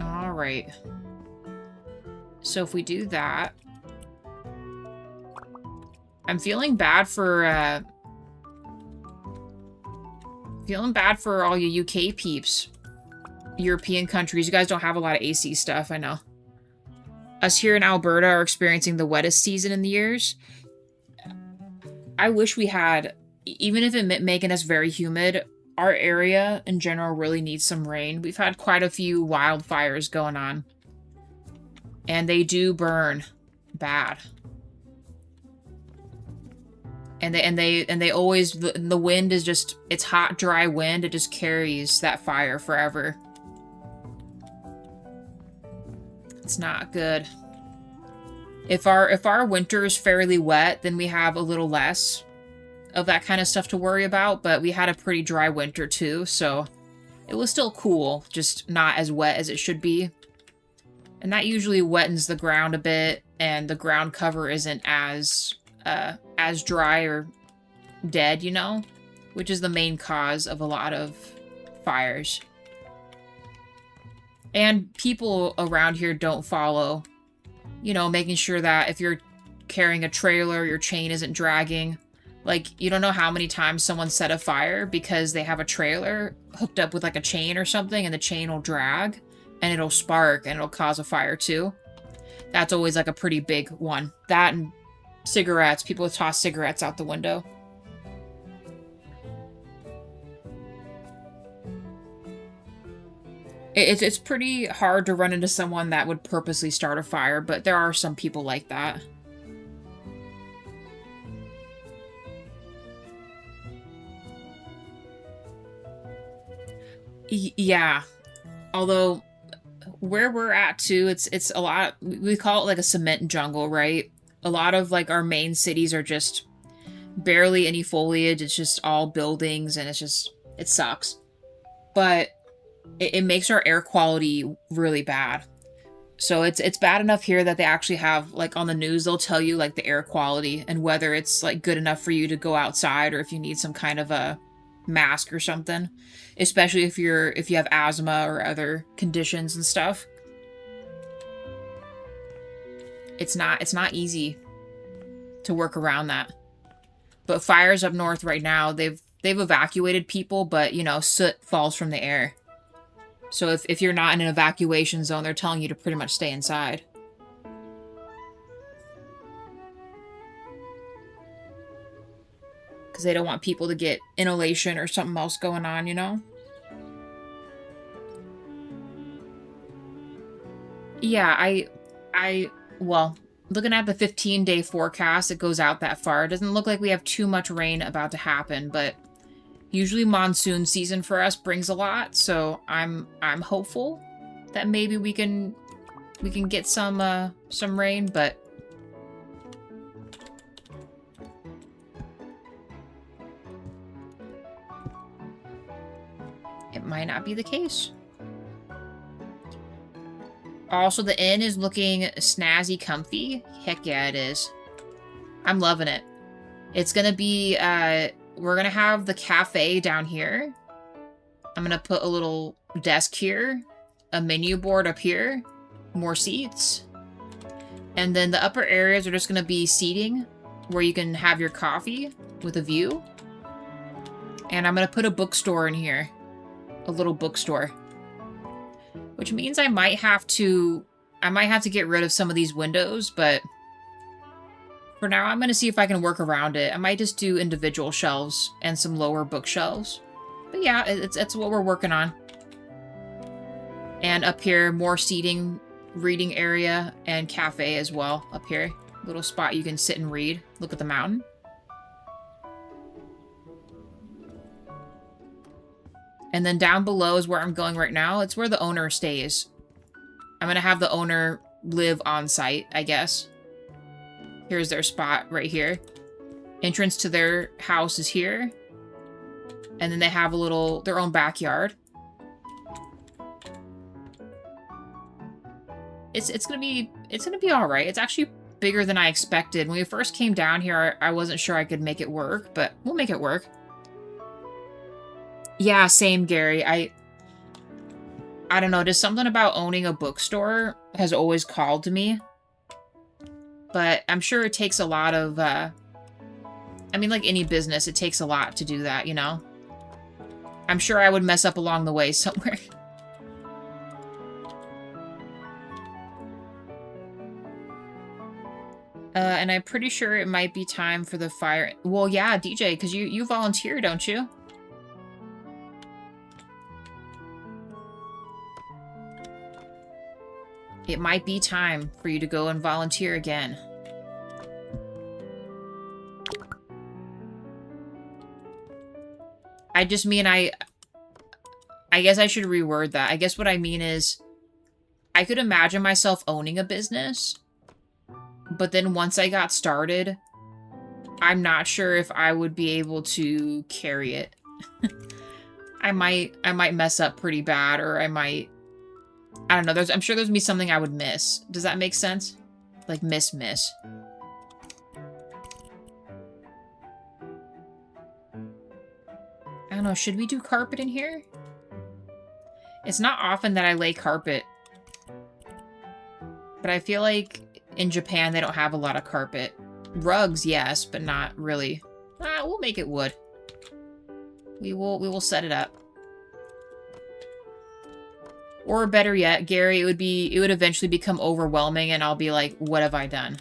Alright. So if we do that... I'm feeling bad for, all you UK peeps. European countries. You guys don't have a lot of AC stuff, I know. Us here in Alberta are experiencing the wettest season in the years. I wish we had, even if it meant making us very humid, our area in general really needs some rain. We've had quite a few wildfires going on. And they do burn bad. And they always, the wind is just, it's hot, dry wind. It just carries that fire forever. It's not good. If our winter is fairly wet, then we have a little less of that kind of stuff to worry about, but we had a pretty dry winter too, so it was still cool, just not as wet as it should be. And that usually wettens the ground a bit, and the ground cover isn't as dry or dead, you know? Which is the main cause of a lot of fires. And people around here don't follow. You know, making sure that if you're carrying a trailer, your chain isn't dragging. Like, you don't know how many times someone set a fire because they have a trailer hooked up with like a chain or something, and the chain will drag and it'll spark and it'll cause a fire too. That's always like a pretty big one. That and cigarettes. People toss cigarettes out the window. It's pretty hard to run into someone that would purposely start a fire, but there are some people like that. Yeah. Although, where we're at too, it's a lot, we call it like a cement jungle, right? A lot of like our main cities are just barely any foliage. It's just all buildings, and it sucks. But it makes our air quality really bad. So it's bad enough here that they actually have, like, on the news, they'll tell you like the air quality and whether it's like good enough for you to go outside or if you need some kind of a mask or something, especially if you have asthma or other conditions and stuff. It's not easy to work around that. But fires up north right now, they've evacuated people, but you know, soot falls from the air. So if you're not in an evacuation zone, they're telling you to pretty much stay inside. Because they don't want people to get inhalation or something else going on, you know? Yeah, well, looking at the 15-day forecast, it goes out that far. It doesn't look like we have too much rain about to happen, but usually monsoon season for us brings a lot, so I'm hopeful that maybe we can get some rain, but it might not be the case. Also, the inn is looking snazzy comfy. Heck yeah, it is. I'm loving it. It's gonna be, we're gonna have the cafe down here. I'm gonna put a little desk here, a menu board up here, more seats. And then the upper areas are just gonna be seating where you can have your coffee with a view. And I'm gonna put a bookstore in here. A little bookstore. Which means I might have to get rid of some of these windows, but for now I'm going to see if I can work around it. I might just do individual shelves and some lower bookshelves. But yeah, it's what we're working on. And up here, more seating, reading area, and cafe as well up here. Little spot you can sit and read. Look at the mountain. And then down below is where I'm going right now. It's where the owner stays. I'm going to have the owner live on site, I guess. Here's their spot right here. Entrance to their house is here. And then they have their own backyard. It's gonna be all right. It's actually bigger than I expected. When we first came down here, I wasn't sure I could make it work, but we'll make it work. Yeah, same, Gary. I don't know, just something about owning a bookstore has always called to me. But I'm sure it takes a lot of, I mean, like any business, it takes a lot to do that, you know? I'm sure I would mess up along the way somewhere. And I'm pretty sure it might be time for the fire. Well, yeah, DJ, because you volunteer, don't you? It might be time for you to go and volunteer again. I just mean I guess I should reword that. I guess what I mean is I could imagine myself owning a business, but then once I got started, I'm not sure if I would be able to carry it. I might mess up pretty bad, or I don't know. I'm sure there's gonna be something I would miss. Does that make sense? Like miss. I don't know. Should we do carpet in here? It's not often that I lay carpet. But I feel like in Japan they don't have a lot of carpet. Rugs, yes, but not really. We'll make it wood. We will set it up. Or better yet, Gary, it would eventually become overwhelming and I'll be like, what have I done?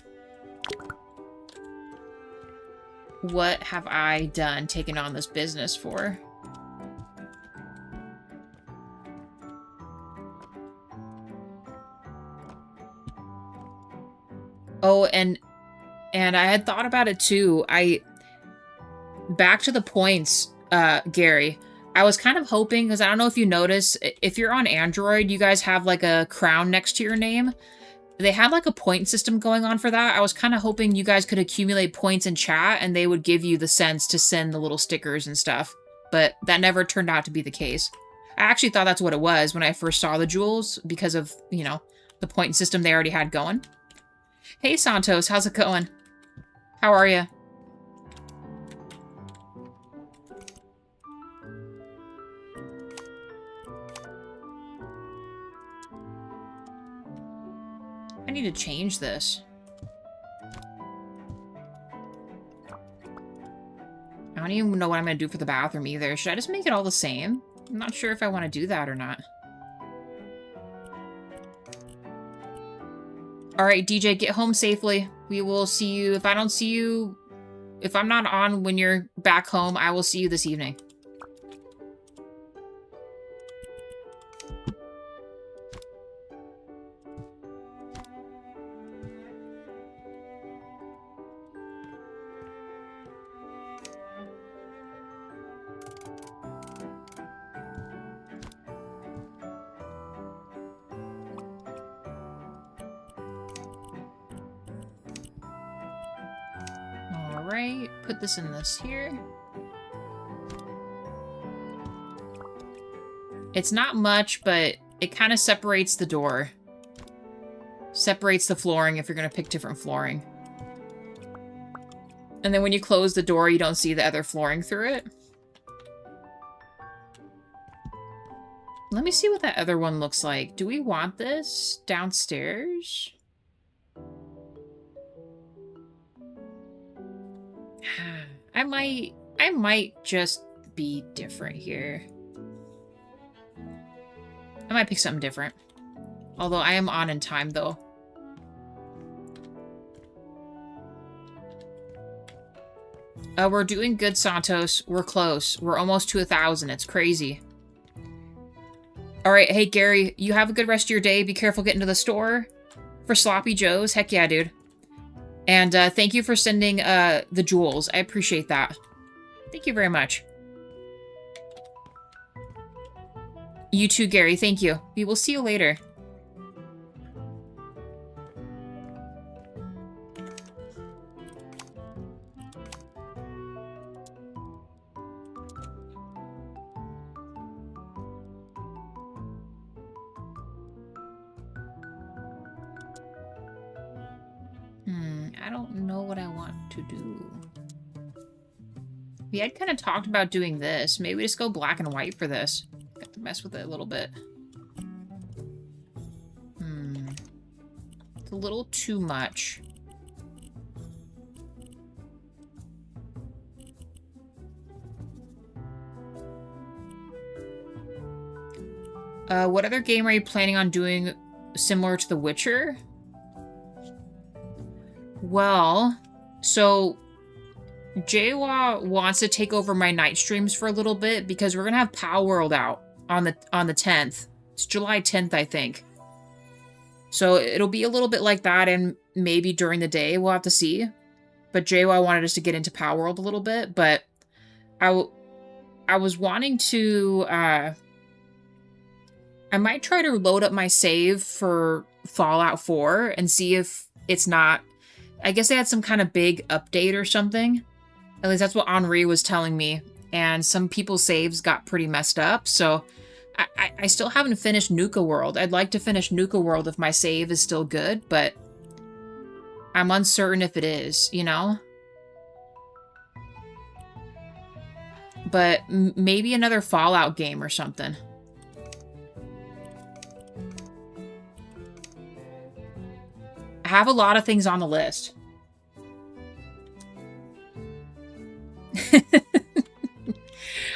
What have I done taking on this business for? Oh, and I had thought about it too. Back to the points, Gary. I was kind of hoping, because I don't know if you notice, if you're on Android, you guys have like a crown next to your name. They had like a point system going on for that. I was kind of hoping you guys could accumulate points in chat and they would give you the sense to send the little stickers and stuff. But that never turned out to be the case. I actually thought that's what it was when I first saw the jewels because of, you know, the point system they already had going. Hey Santos, how's it going? How are you? I need to change this. I don't even know what I'm going to do for the bathroom either. Should I just make it all the same? I'm not sure if I want to do that or not. Alright, DJ, get home safely. We will see you. If I don't see you... If I'm not on when you're back home, I will see you this evening. Alright, put this in this here. It's not much, but it kind of separates the door. Separates the flooring if you're going to pick different flooring. And then when you close the door, you don't see the other flooring through it. Let me see what that other one looks like. Do we want this downstairs? I might just be different here. I might pick something different. Although I am on in time, though. We're doing good, Santos. We're close. We're almost to 1,000. It's crazy. Alright, hey, Gary, you have a good rest of your day. Be careful getting to the store. For Sloppy Joe's. Heck yeah, dude. And thank you for sending the jewels. I appreciate that. Thank you very much. You too, Gary. Thank you. We will see you later. I don't know what I want to do. We had kind of talked about doing this. Maybe we just go black and white for this. Got to mess with it a little bit. It's a little too much. What other game are you planning on doing similar to The Witcher? Well, so Jawa wants to take over my night streams for a little bit because we're gonna have Pow World out on the 10th. It's July 10th, I think. So it'll be a little bit like that, and maybe during the day we'll have to see. But Jawa wanted us to get into Pow World a little bit, but I was wanting to. I might try to load up my save for Fallout 4 and see if it's not. I guess they had some kind of big update or something. At least that's what Henri was telling me. And some people's saves got pretty messed up. So I still haven't finished Nuka World. I'd like to finish Nuka World if my save is still good, but I'm uncertain if it is, you know? But maybe another Fallout game or something. have a lot of things on the list.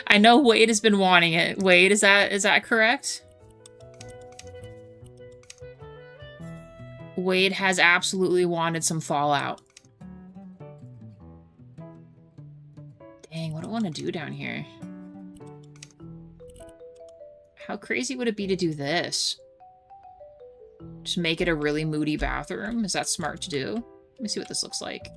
I know Wade has been wanting it. Wade, is that correct? Wade has absolutely wanted some Fallout. Dang, what do I want to do down here? How crazy would it be to do this? Just make it a really moody bathroom? Is that smart to do? Let me see what this looks like.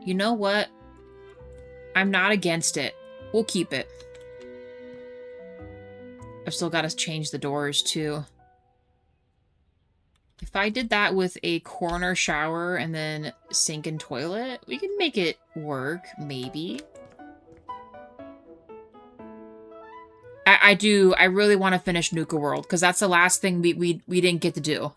You know what? I'm not against it. We'll keep it. I've still got to change the doors, too. If I did that with a corner shower and then sink and toilet, we can make it work, maybe. I really want to finish Nuka World, because that's the last thing we didn't get to do.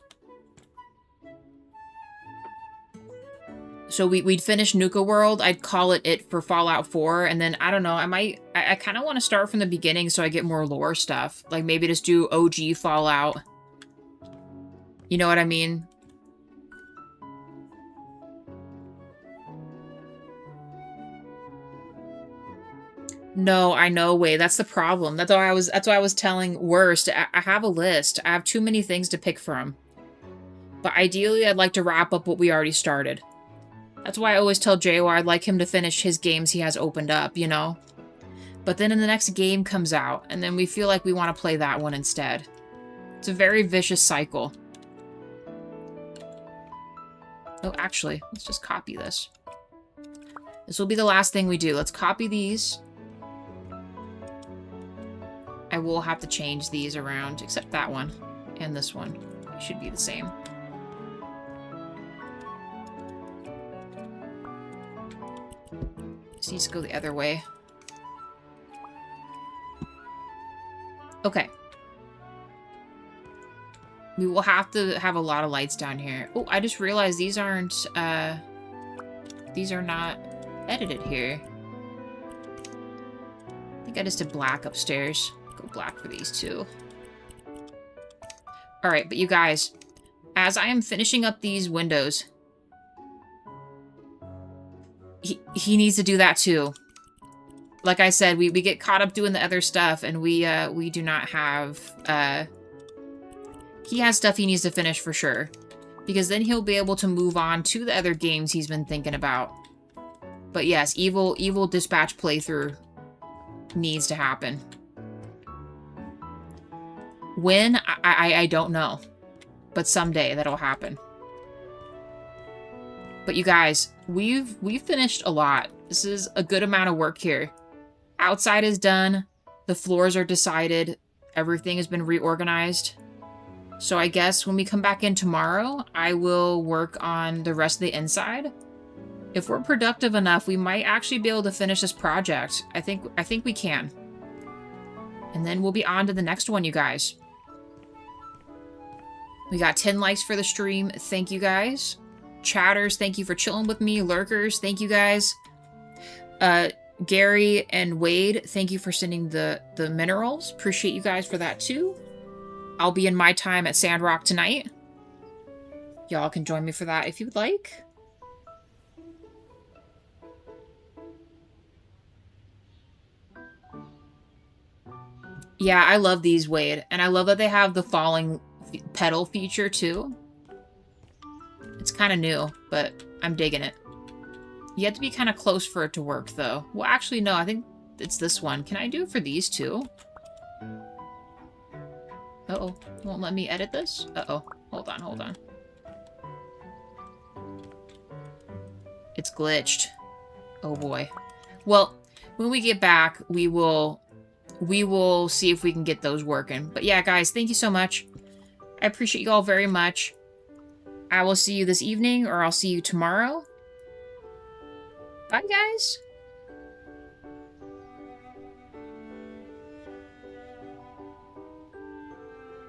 So we'd finish Nuka World, I'd call it for Fallout 4, and then, I don't know, I kind of want to start from the beginning so I get more lore stuff. Like, maybe just do OG Fallout. You know what I mean? No, I know, Wade. That's the problem. That's why I was telling Worst. I have a list. I have too many things to pick from. But ideally, I'd like to wrap up what we already started. That's why I always tell JWR I'd like him to finish his games he has opened up, you know? But then the next game comes out, and then we feel like we want to play that one instead. It's a very vicious cycle. Oh, actually, let's just copy this. This will be the last thing we do. Let's copy these. I will have to change these around, except that one and this one. It should be the same. This needs to go the other way. Okay. We will have to have a lot of lights down here. Oh, I just realized these aren't, these are not edited here. I think I just did black upstairs. Go black for these two. Alright, but you guys, as I am finishing up these windows, he needs to do that too. Like I said, we get caught up doing the other stuff, and we do not have, he has stuff he needs to finish for sure. Because then he'll be able to move on to the other games he's been thinking about. But yes, Evil Dispatch playthrough needs to happen. When? I don't know. But someday that'll happen. But you guys, we've finished a lot. This is a good amount of work here. Outside is done. The floors are decided. Everything has been reorganized. So I guess when we come back in tomorrow, I will work on the rest of the inside. If we're productive enough, we might actually be able to finish this project. I think we can. And then we'll be on to the next one, you guys. We got 10 likes for the stream. Thank you, guys. Chatters, thank you for chilling with me. Lurkers, thank you, guys. Gary and Wade, thank you for sending the minerals. Appreciate you guys for that, too. I'll be in my time at Sandrock tonight. Y'all can join me for that if you'd like. Yeah, I love these, Wade. And I love that they have the falling petal feature, too. It's kind of new, but I'm digging it. You have to be kind of close for it to work, though. Well, actually, no, I think it's this one. Can I do it for these two? Uh-oh. Won't let me edit this? Uh-oh. Hold on. It's glitched. Oh, boy. Well, when we get back, we will see if we can get those working. But yeah, guys, thank you so much. I appreciate you all very much. I will see you this evening, or I'll see you tomorrow. Bye, guys.